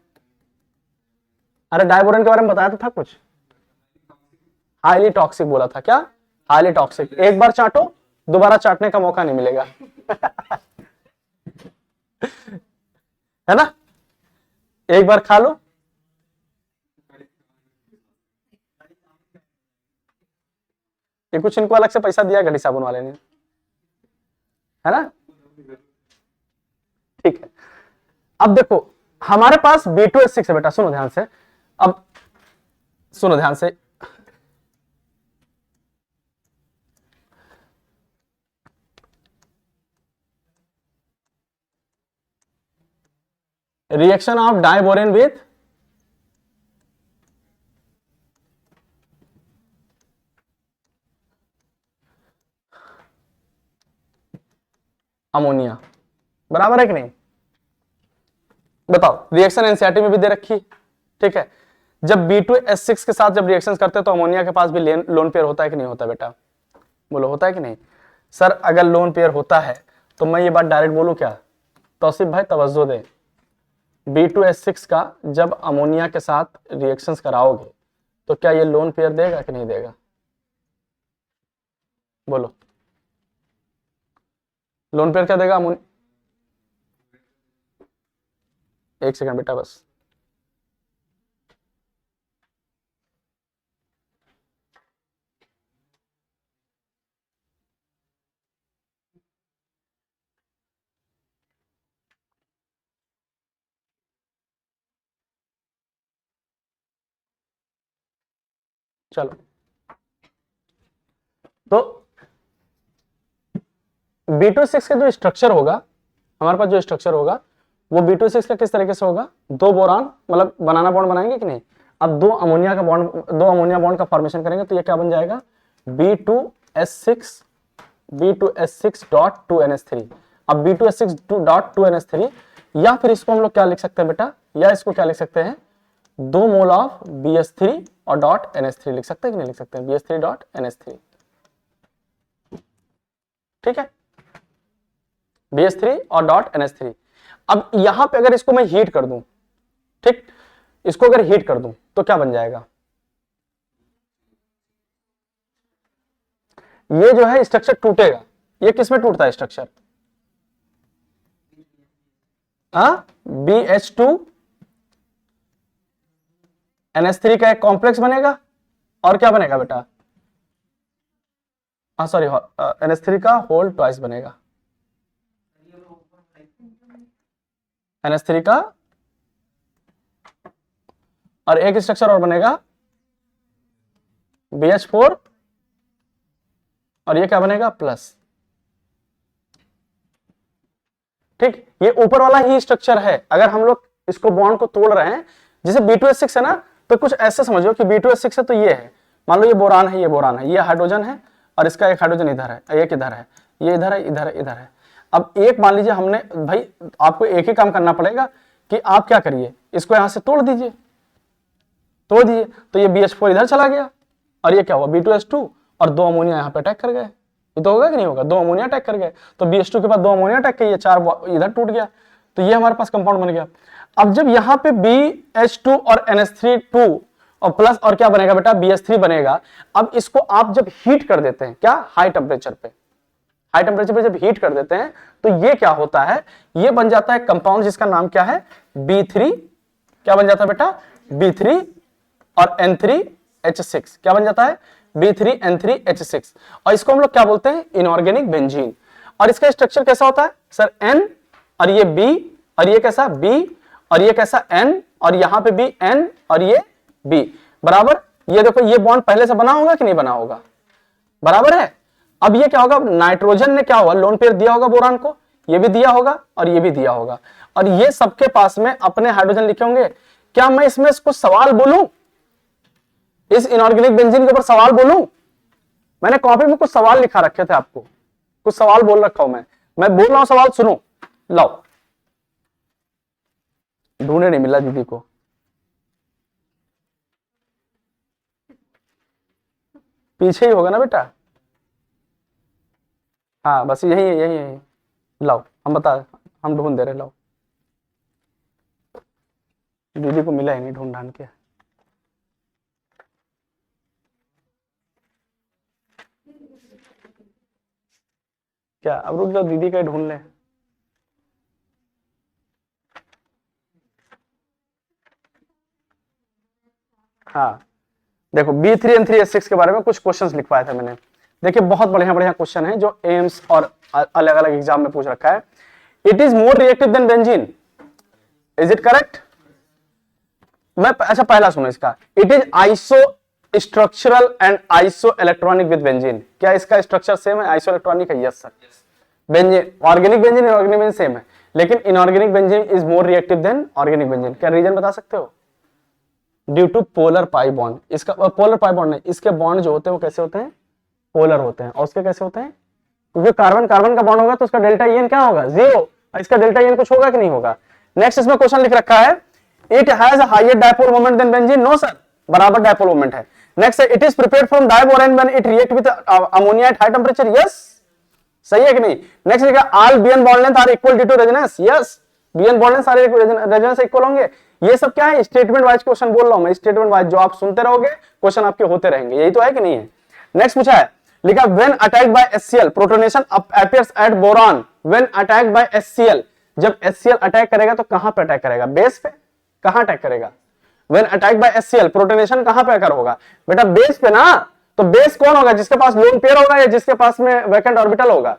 Speaker 1: अरे डायबोरेन के बारे में बताया तो था कुछ, हाईली टॉक्सिक बोला था, क्या हाईली टॉक्सिक, एक बार चाटो दोबारा चाटने का मौका नहीं मिलेगा है ना, एक बार खा लो, ये कुछ इनको अलग से पैसा दिया घड़ी साबुन वाले ने, है ना, ठीक है। अब देखो हमारे पास B2S6 है बेटा, सुनो ध्यान से, अब सुनो ध्यान से, reaction of diborane with ammonia, बराबर है कि नहीं? बताओ, रिएक्शन एनसीईआरटी में भी दे रखी है, ठीक है। जब B2S6 के साथ जब रिएक्शन करते हैं तो अमोनिया के पास भी लोन पेयर होता है कि नहीं होता बेटा? बोलो, होता है कि नहीं? सर अगर लोन पेयर होता है तो मैं ये बात डायरेक्ट बोलूं क्या? तौसीफ भाई तवज्जो दे, B2S6 का जब अमोनिया के साथ रिएक्शंस कराओगे तो क्या ये लोन पेयर देगा कि नहीं देगा? बोलो, लोन पेयर क्या देगा अमोनिया? एक सेकंड बेटा बस, चलो। तो B2S6 का जो स्ट्रक्चर होगा, हमारे पास जो स्ट्रक्चर होगा वो B2S6 का किस तरीके से होगा? दो बोरान मतलब बनाना बॉन्ड बनाएंगे कि नहीं? अब दो अमोनिया बॉन्ड का फॉर्मेशन करेंगे तो ये क्या बन जाएगा? B2S6.2NH3। अब B2S6.2NH3, या फिर इसको हम लोग क्या लिख सकते हैं बेटा? या इसको क्या लिख सकते हैं? 2 मोल ऑफ BH3 और डॉट NH3 लिख सकते हैं कि नहीं लिख सकते हैं? BH3.NH3, ठीक है, BH3 और डॉट NH3। अब यहां पे अगर इसको मैं हीट कर दूं, ठीक, इसको अगर हीट कर दूं तो क्या बन जाएगा? ये जो है स्ट्रक्चर टूटेगा। ये किसमें टूटता है स्ट्रक्चर? BH2 NH3 का एक कॉम्प्लेक्स बनेगा और क्या बनेगा बेटा? सॉरी, NH3 का होल ट्वाइस बनेगा। NH3 का और एक स्ट्रक्चर और बनेगा BH4 और ये क्या बनेगा? प्लस, ठीक। ये ऊपर वाला ही स्ट्रक्चर है। अगर हम लोग इसको बॉन्ड को तोड़ रहे हैं, जैसे B2S6 है ना, तो कुछ ऐसे समझो कि B2S6 है तो ये है, मान लो ये बोरान है, ये बोरान है, ये हाइड्रोजन है और इसका एक हाइड्रोजन इधर है, एक इधर है, ये इधर है, इधर है, इधर है। अब एक मान लीजिए हमने, भाई आपको एक ही काम करना पड़ेगा कि आप क्या करिए, इसको यहां से तोड़ दीजिए, तोड़ दीजिए, तो ये BH4 इधर चला गया और ये क्या हुआ? B2S2 और 2 अमोनिया यहां पे अटैक कर गए। ये तो होगा कि नहीं होगा? 2 अमोनिया अटैक कर गए तो BH2 के बाद 2 अमोनिया अटैक किए, 4 इधर टूट गया, तो ये हमारे पास कंपाउंड बन गया। अब जब यहाँ पे BH2 और NH3 और प्लस और क्या बनेगा बेटा? BH3 बनेगा। अब इसको आप जब हीट कर देते हैं, क्या, हाई टेम्परेचर पे, हाई टेम्परेचर पे जब हीट कर देते हैं तो ये क्या होता है? ये बन जाता है कंपाउंड जिसका नाम क्या है? B3। क्या बन जाता है बेटा? B3 और N3H6 क्या बन जाता है? B3N3H6। और इसको हम लोग क्या बोलते हैं? Inorganic benzene. और इसका स्ट्रक्चर कैसा होता है सर? N और ये B और ये कैसा? B और ये कैसा? N और यहां पे भी N और ये B, बराबर। ये देखो, ये बॉन्ड पहले से बना होगा कि नहीं बना होगा? बराबर है। अब ये क्या होगा? नाइट्रोजन ने क्या होगा? लोन पेयर दिया होगा बोरान को, ये भी दिया होगा और ये भी दिया होगा, और ये सबके पास में अपने हाइड्रोजन लिखे होंगे। क्या मैं इसमें कुछ सवाल बोलूं? इस इनऑर्गेनिक बेंजीन के ऊपर सवाल बोलूं? मैंने कॉपी में कुछ सवाल लिखा रखे थे, आपको कुछ सवाल बोल रखा हूं मैं बोल रहा हूं, सवाल सुनो। लाओ, ढूंढे नहीं मिला दीदी को। पीछे ही होगा ना बेटा? हाँ बस यही है, यही है। लाओ, हम ढूंढ दे रहे, लाओ। दीदी को मिला ही नहीं ढूंढ ढांड के। क्या, अब रुक जाओ, दीदी का ढूंढ ले। हाँ देखो, B3N3H6 के बारे में कुछ क्वेश्चंस लिखवाए थे मैंने। देखिए बहुत बढ़िया बढ़िया क्वेश्चन है जो एम्स और अलग अलग एग्जाम में पूछ रखा है। It is more reactive than benzene, is it correct? मैं अच्छा पहला सुनो इसका, it is iso structural and iso electronic with benzene. क्या इसका स्ट्रक्चर सेम है? आइसो इलेक्ट्रॉनिक है, yes sir. Benzene, organic benzene inorganic benzene same है, लेकिन inorganic benzene is more reactive than organic benzene. क्या रीजन बता सकते हो? Due to polar pi bond. इसका पोलर पाई बॉन्ड नहीं, इसके बॉन्ड जो होते हैं वो कैसे होते हैं? पोलर होते हैं। और उसके कैसे होते हैं? क्योंकि कार्बन कार्बन का बॉन्ड होगा तो उसका डेल्टा ईएन क्या होगा, 0। इसका डेल्टा ईएन कुछ होगा कि नहीं होगा। नेक्स्ट इसमें क्वेश्चन लिख रखा है, it has higher dipole moment than benzene. No sir, बराबर डायपोल मोमेंट है। Next, it is prepared from diborane when it react with ammonia at high temperature. Yes, सही है कि नहीं। नेक्स्ट लिखा, all BN bond length are equal due to resonance. Yes, BN bond length सारे रेजोनेंस इक्वल होंगे। ये सब क्या है, स्टेटमेंट वाइज क्वेश्चन बोल रहा हूं मैं, स्टेटमेंट वाइज जो आप सुनते रहोगे क्वेश्चन आपके होते रहेंगे। यही तो है कि नहीं है। नेक्स्ट पूछा है, लिखा when attacked by HCl protonation appears eight boron. When attacked by HCl, जब HCl अटैक करेगा तो कहां पे अटैक करेगा, बेस पे। कहां अटैक करेगा, when attacked by HCl protonation कहां पे अकर होगा बेटा, बेस पे ना। तो बेस कौन होगा, जिसके पास लोन पेयर होगा या जिसके पास में वैकेंट ऑर्बिटल होगा।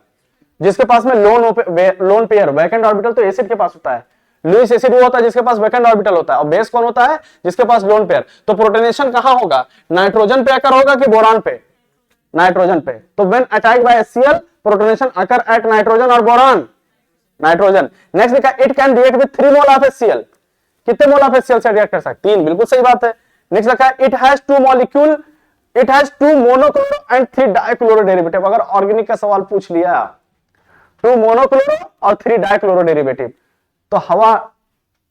Speaker 1: जिसके पास में लोन पेयर, वैकेंट ऑर्बिटल तो एसिड के पास होता है। लुईस एसिड वो होता है जिसके पास वैकेंट ऑर्बिटल होता है, और बेस कौन होता है, जिसके पास लोन पेयर। तो प्रोटोनेशन कहां होगा, नाइट्रोजन पे अकर होगा कि बोरान पे, नाइट्रोजन पे। तो when attacked by HCl protonation occur at nitrogen और बोरान, नाइट्रोजन। नेक्स्ट लिखा, it can react with 3 mole of HCl। कितने मोल ऑफ HCl से रिएक्ट कर सकते, 3, बिल्कुल सही बात है। नेक्स्ट लिखा है, it has 2 molecule, it has 2 monochloro and 3 dichloro derivative. अगर ऑर्गेनिक का सवाल पूछ लिया, 2 मोनोक्लोरो और 3 डाइक्लोरो डेरिवेटिव, तो हवा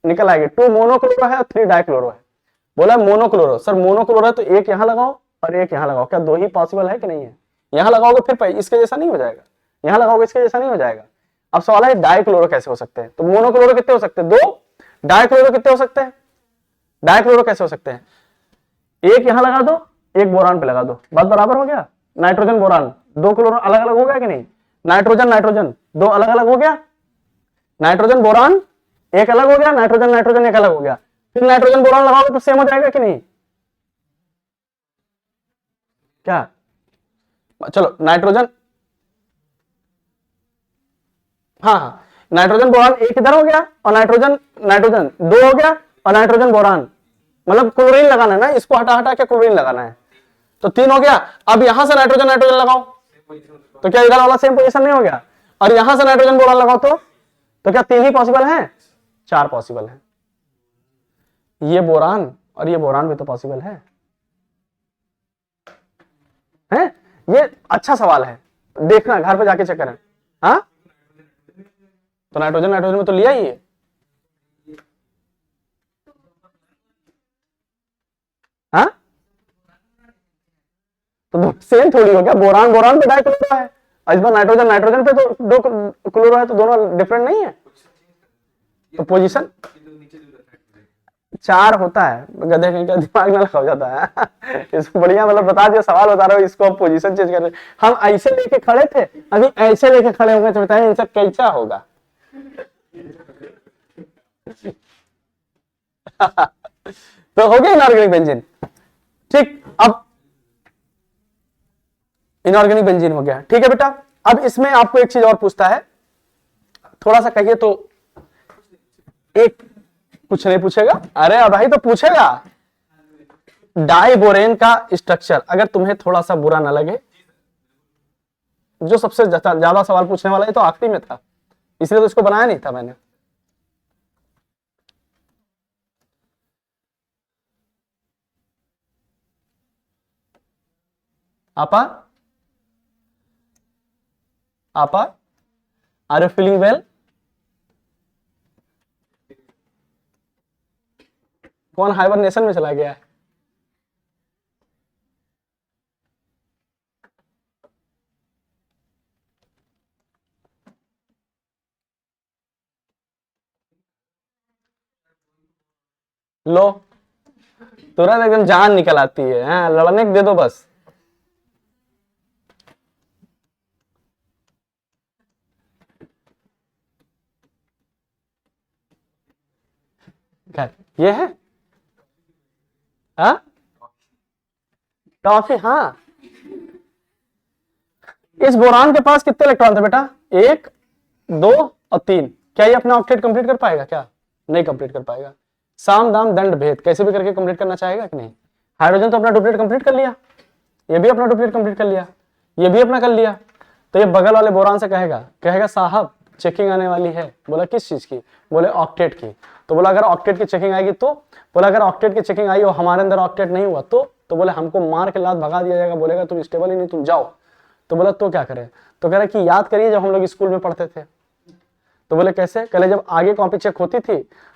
Speaker 1: निकल आएगी। 2 मोनोक्लोरो है और 3 डाइक्लोरो है। बोला मोनोक्लोरो, सर मोनोक्लोरो है तो एक यहां लगाओ और एक यहां लगाओ, क्या 2 ही पॉसिबल है कि नहीं है। यहां लगाओगे फिर इसके जैसा नहीं हो जाएगा, यहां लगाओगे इसके जैसा नहीं हो जाएगा। अब सवाल है डाइक्लोरो कैसे हो सकते हैं, तो मोनोक्लोरो कितने हो सकते हैं, 2। डाइक्लोरो कितने हो सकते हैं, डाइक्लोरो कैसे हो सकते हैं, एक यहां लगा दो, एक बोरान पे लगा दो, बात बराबर हो गया। नाइट्रोजन बोरान 2 क्लोरो अलग अलग हो गया कि नहीं, नाइट्रोजन नाइट्रोजन 2 अलग अलग हो गया, नाइट्रोजन बोरान एक अलग हो गया, नाइट्रोजन नाइट्रोजन एक अलग हो गया। फिर नाइट्रोजन बोरान लगाओगे तो सेम हो जाएगा कि नहीं, क्या। चलो नाइट्रोजन, हाँ, नाइट्रोजन बोरान एक इधर हो गया और नाइट्रोजन नाइट्रोजन 2 हो गया और नाइट्रोजन बोरान, मतलब क्लोरीन लगाना है ना, इसको हटा हटा के क्लोरीन लगाना है, तो 3 हो गया। अब यहां से नाइट्रोजन नाइट्रोजन लगाओ तो क्या इधर वाला सेम पोजीशन नहीं हो गया, और यहां से नाइट्रोजन बोरान लगाओ तो क्या 3 ही पॉसिबल है, 4 पॉसिबल है। ये बोरान और ये बोरान भी तो पॉसिबल है। ये अच्छा सवाल है, देखना घर पे जाके चेक करें। हाँ, तो नाइट्रोजन नाइट्रोजन में तो लिया ही है। हाँ, तो सेम थोड़ी हो गया, बोरान बोरान पे डाइक्लोरो है और इस बार नाइट्रोजन नाइट्रोजन पे तो 2 क्लोरो है, तो दोनों डिफरेंट नहीं है। तो पोजीशन 4 होता है, गधे कहीं का दिमाग ना लगा जाता है। इसको बढ़िया मतलब बता दिया, सवाल बता रहा हूँ, इसको आप पोजीशन चेंज कर रहे। हम ऐसे लेके खड़े थे, अभी ऐसे लेके खड़े होंगे तो बताइए इनसे कैसा होगा। तो हो गया इनऑर्गेनिक बेंजीन, ठीक। अब इनऑर्गेनिक बेंजीन हो गया, ठीक है बेटा। अब इसमें आपको एक चीज और पूछता है, थोड़ा सा कहिए तो। एक कुछ नहीं पूछेगा, अरे भाई तो पूछेगा। डाइबोरेन का स्ट्रक्चर अगर तुम्हें थोड़ा सा बुरा ना लगे, जो सबसे ज्यादा सवाल पूछने वाला है तो आखिरी में था, इसलिए तो इसको बनाया नहीं था मैंने। आपा आपा, आर यू फीलिंग वेल? कौन हाइबरनेशन में चला गया है? लो, तुरंत एकदम जान निकल आती है। हाँ, लड़ने दे दो बस। ये है टॉफी। हाँ, इस बोरान के पास कितने इलेक्ट्रॉन थे बेटा, 1 2 और 3। क्या ये अपना ऑक्टेट कंप्लीट कर पाएगा, क्या नहीं कंप्लीट कर पाएगा। साम दाम दंड भेद कैसे भी करके कंप्लीट करना चाहेगा कि नहीं। हाइड्रोजन तो अपना डुप्लीट कंप्लीट कर लिया, ये भी अपना डुप्लीट कंप्लीट कर लिया, ये भी अपना कर लिया। तो ये बगल वाले बोरान से कहेगा साहब चेकिंग आने वाली है। बोला किस चीज की, बोले ऑक्टेट की। तो बोला अगर ऑक्टेट की चेकिंग आएगी तो, बोला अगर ऑक्टेट की चेकिंग आई और हमारे अंदर ऑक्टेट नहीं हुआ तो बोले हमको मार के लात भगा दिया जाएगा, बोलेगा तुम स्टेबल ही नहीं, तुम जाओ। तो बोला तो क्या करें, तो कह रहे कि याद करिए जब हम लोग स्कूल में पढ़ते थे। तो बोले कैसे, कहले जब आगे कॉपी चेक होती थी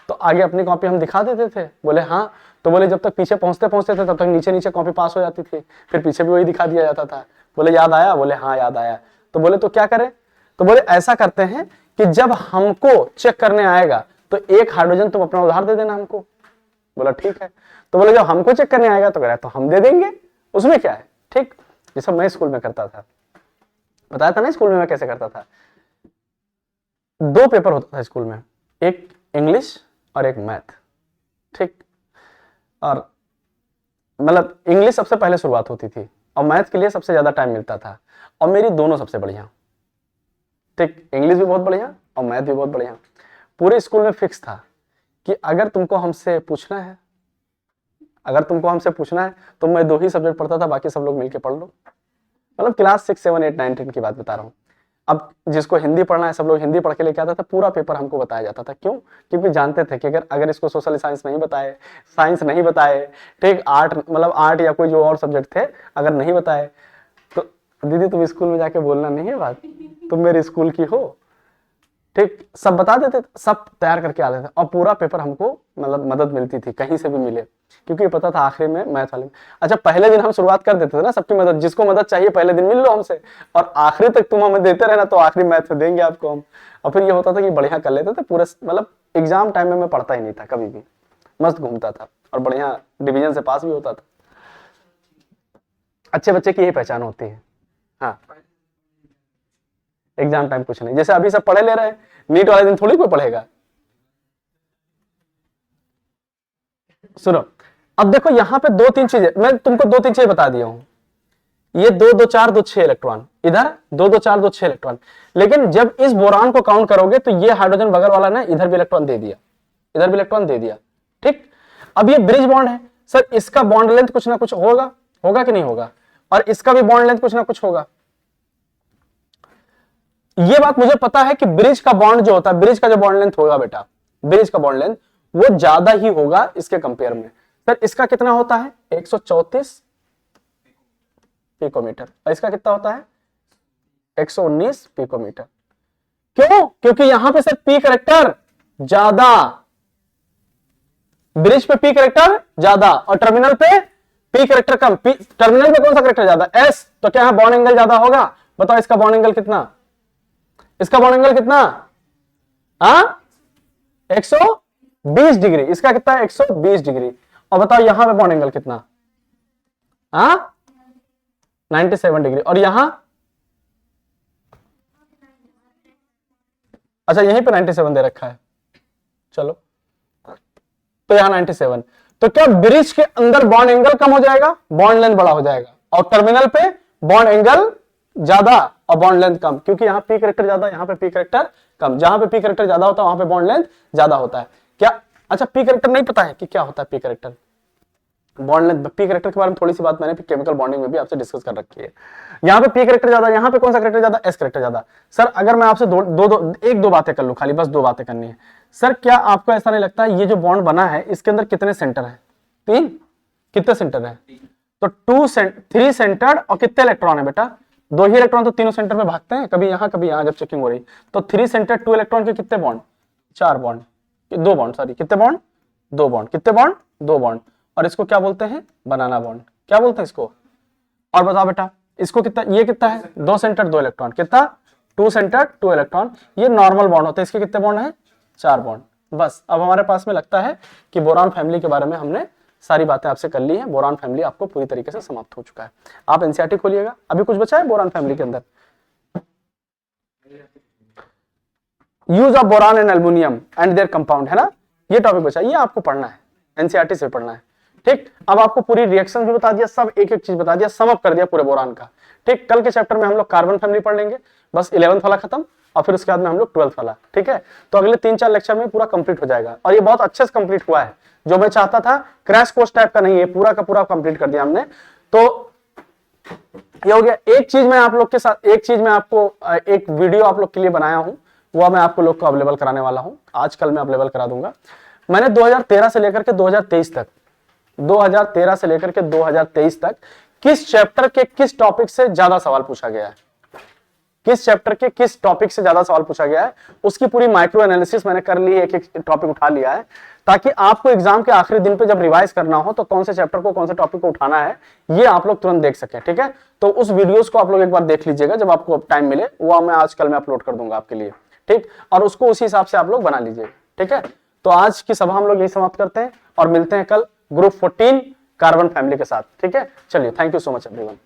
Speaker 1: तो आगे अपनी कॉपी हम दिखा देते थे। बोले हाँ। तो बोले जब तक पीछे पहुंचते पहुंचते थे तब तक नीचे नीचे कॉपी पास हो जाती थी, फिर पीछे भी वही दिखा दिया जाता था। बोले याद आया, बोले हाँ याद आया। तो बोले तो क्या करें, तो बोले ऐसा करते हैं कि जब हमको चेक करने आएगा तो एक हाइड्रोजन तुम अपना उधार दे देना हमको। बोला ठीक है। तो बोले जब हमको चेक करने आएगा तो कह रहा तो हम दे देंगे, उसमें क्या है। ठीक, ये सब मैं स्कूल में करता था, बताया था ना स्कूल में मैं कैसे करता था। 2 पेपर होता था स्कूल में, एक इंग्लिश और एक मैथ। ठीक, और मतलब इंग्लिश सबसे पहले शुरुआत होती थी और मैथ के लिए सबसे ज्यादा टाइम मिलता था, और मेरी दोनों सबसे बढ़िया। ठीक, इंग्लिश भी बहुत बढ़िया और मैथ भी बहुत बढ़िया। पूरे स्कूल में फिक्स था कि अगर तुमको हमसे पूछना है, तो मैं 2 ही सब्जेक्ट पढ़ता था, बाकी सब लोग मिलके पढ़ लो। मतलब क्लास 6, 7, 8, 9, 10 की बात बता रहा हूँ। अब जिसको हिंदी पढ़ना है सब लोग हिंदी पढ़ के लेके आता था, पूरा पेपर हमको बताया जाता था। क्यों, क्योंकि जानते थे कि अगर इसको सोशल साइंस नहीं बताए, साइंस नहीं बताए, ठीक, आर्ट या कोई जो और सब्जेक्ट थे अगर नहीं बताए तो दीदी तुम स्कूल में जाके बोलना नहीं है बात, तुम मेरे स्कूल की हो। ठीक, सब बता देते, सब तैयार करके आते थे और पूरा पेपर हमको मतलब मदद मिलती थी कहीं से भी मिले, क्योंकि पता था आखिरी में मैथ वाले में। अच्छा, पहले दिन हम शुरुआत कर देते थे ना सबकी मदद, जिसको मदद चाहिए पहले दिन मिल लो हमसे, और आखिरी तक तुम हमें देते रहना तो आखिरी मैथ में देंगे आपको हम। और फिर ये होता था कि बढ़िया कर लेते थे पूरे, मतलब एग्जाम टाइम में मैं पढ़ता ही नहीं था कभी भी, मस्त घूमता था और बढ़िया डिवीजन से पास भी होता था। अच्छे बच्चे की यही पहचान होती है। हाँ, एग्जाम टाइम कुछ नहीं, जैसे अभी सब पढ़े ले रहे हैं, नीट वाले दिन थोड़ी कोई पढ़ेगा। सुनो, अब देखो यहाँ पे 2-3 चीजें मैं तुमको 2-3 चीजें बता दिया हूं। ये 2 2 4 2 6 इलेक्ट्रॉन, इधर 2 2 4 2 6 इलेक्ट्रॉन। लेकिन जब इस बोरान को काउंट करोगे तो ये हाइड्रोजन बगल वाला ना इधर भी इलेक्ट्रॉन दे दिया, इधर भी इलेक्ट्रॉन दे दिया। ठीक, अब ये ब्रिज बॉन्ड है सर, इसका बॉन्ड लेंथ कुछ ना कुछ होगा कि नहीं होगा, और इसका भी बॉन्ड लेंथ कुछ ना कुछ होगा। ये बात मुझे पता है कि ब्रिज का बॉन्ड जो होता है, ब्रिज का जो बॉन्ड लेंथ होगा बेटा, ब्रिज का बॉन्ड लेंथ वो ज्यादा ही होगा इसके कंपेयर में। सर इसका कितना होता है 134 पिकोमीटर, और इसका कितना होता है 119 पिकोमीटर। क्यों, क्योंकि यहां पे सर पी करेक्टर ज्यादा, ब्रिज पे पी करेक्टर ज्यादा और टर्मिनल पे पी करेक्टर कम। टर्मिनल पे कौन सा करेक्टर ज्यादा, एस, तो क्या यहां बॉन्ड एंगल ज्यादा होगा। बताओ इसका बॉन्ड एंगल कितना, इसका बॉन्ड एंगल कितना, 120 डिग्री, इसका कितना है 120 डिग्री। और बताओ यहां पे बॉन्ड एंगल कितना, 97 डिग्री, और यहां, अच्छा यहीं पे 97 दे रखा है, चलो तो यहां 97। तो क्या ब्रिज के अंदर बॉन्ड एंगल कम हो जाएगा, बॉन्ड लेंथ बड़ा हो जाएगा, और टर्मिनल पे बॉन्ड एंगल ज्यादा और बॉन्ड लेंथ कम, क्योंकि यहां पी करेक्टर ज्यादा, यहां पे पी करेक्टर कम। जहां पे पी करेक्टर ज्यादा होता है वहां पे बॉन्ड लेंथ ज्यादा होता है। क्या, अच्छा पी करेक्टर नहीं पता है कि क्या होता है P character, bond length. P character के बारे में थोड़ी सी बात मैंने केमिकल बॉन्डिंग में भी आपसे डिस्कस कर रखी है। यहाँ पे पी करेक्टर ज्यादा, यहाँ पे कौन सा करेक्टर ज्यादा, एस करेक्टर ज्यादा। सर अगर मैं आपसे एक दो बातें कर लूं, खाली बस 2 बातें करनी है। सर क्या आपको ऐसा नहीं लगता ये जो बॉन्ड बना है इसके अंदर कितने सेंटर है, 3, कितने सेंटर है, तो 3 सेंटर्ड, और कितने इलेक्ट्रॉन है बेटा, 2 ही इलेक्ट्रॉन तो तीनों सेंटर में भागते हैं, कभी यहां कभी यहां जब चेकिंग हो रही। तो 3 सेंटर 2 इलेक्ट्रॉन के कितने बॉन्ड, 4 बॉन्ड, 2 बॉन्ड, सॉरी कितने बॉन्ड, 2 बॉन्ड, कितने बॉन्ड, 2 बॉन्ड। और इसको क्या बोलते हैं, बनाना बॉन्ड, क्या बोलते हैं इसको। और बताओ बेटा इसको कितना, ये कितना है 2 सेंटर 2 इलेक्ट्रॉन, कितना 2 सेंटर 2 इलेक्ट्रॉन। ये नॉर्मल बॉन्ड होता है, इसके कितने बॉन्ड है 4 बॉन्ड। बस अब हमारे पास में लगता है कि बोरान फैमिली के बारे में हमने सारी बातें आपसे कर ली है। बोरान फैमिली आपको पूरी तरीके से समाप्त हो चुका है। आप एनसीईआरटी खोलिएगा, अभी कुछ बचा है बोरान फैमिली के अंदर। Use of boron and aluminium and there compound, है ना, ये टॉपिक बचा, ये आपको पढ़ना है, एनसीईआरटी से पढ़ना है। ठीक, अब आपको पूरी रिएक्शन भी बता दिया, सब एक एक चीज बता दिया, सम अप कर दिया पूरे बोरान का। ठीक, कल के चैप्टर में हम लोग कार्बन फैमिली पढ़ लेंगे, बस 11th वाला खत्म, और फिर उसके बाद में हम लोग 12th वाला। ठीक है, तो अगले 3-4 लेक्चर में पूरा कंप्लीट हो जाएगा, और ये बहुत अच्छे से कंप्लीट हुआ है। जो मैं चाहता था क्रैश कोर्स टाइप का नहीं है, पूरा का पूरा कंप्लीट कर दिया हमने। तो ये हो गया। एक चीज मैं आप लोग के साथ, एक चीज मैं आपको एक वीडियो आप लोग के लिए बनाया हूं, वो मैं आपको लोग को अवेलेबल कराने वाला हूं, आज कल मैं अवेलेबल करा दूंगा। मैंने 2013 से लेकर के 2023 तक, 2013 से लेकर के 2023 तक किस चैप्टर के किस टॉपिक से ज्यादा सवाल पूछा गया है, किस चैप्टर के किस टॉपिक से ज्यादा सवाल पूछा गया है, उसकी पूरी माइक्रो एनालिसिस मैंने कर ली है, एक एक टॉपिक उठा लिया है, ताकि आपको एग्जाम के आखिरी दिन पे जब रिवाइज करना हो तो कौन से चैप्टर को कौन से टॉपिक को उठाना है ये आप लोग तुरंत देख सकें। ठीक है, तो उस वीडियोस को आप लोग एक बार देख लीजिएगा जब आपको टाइम मिले, वो मैं आज कल में अपलोड कर दूंगा आपके लिए। ठीक, और उसको उसी हिसाब से आप लोग बना लीजिए। ठीक है, तो आज की सभा हम लोग यही समाप्त करते हैं और मिलते हैं कल ग्रुप 14 कार्बन फैमिली के साथ। ठीक है, चलिए, thank you so much everyone.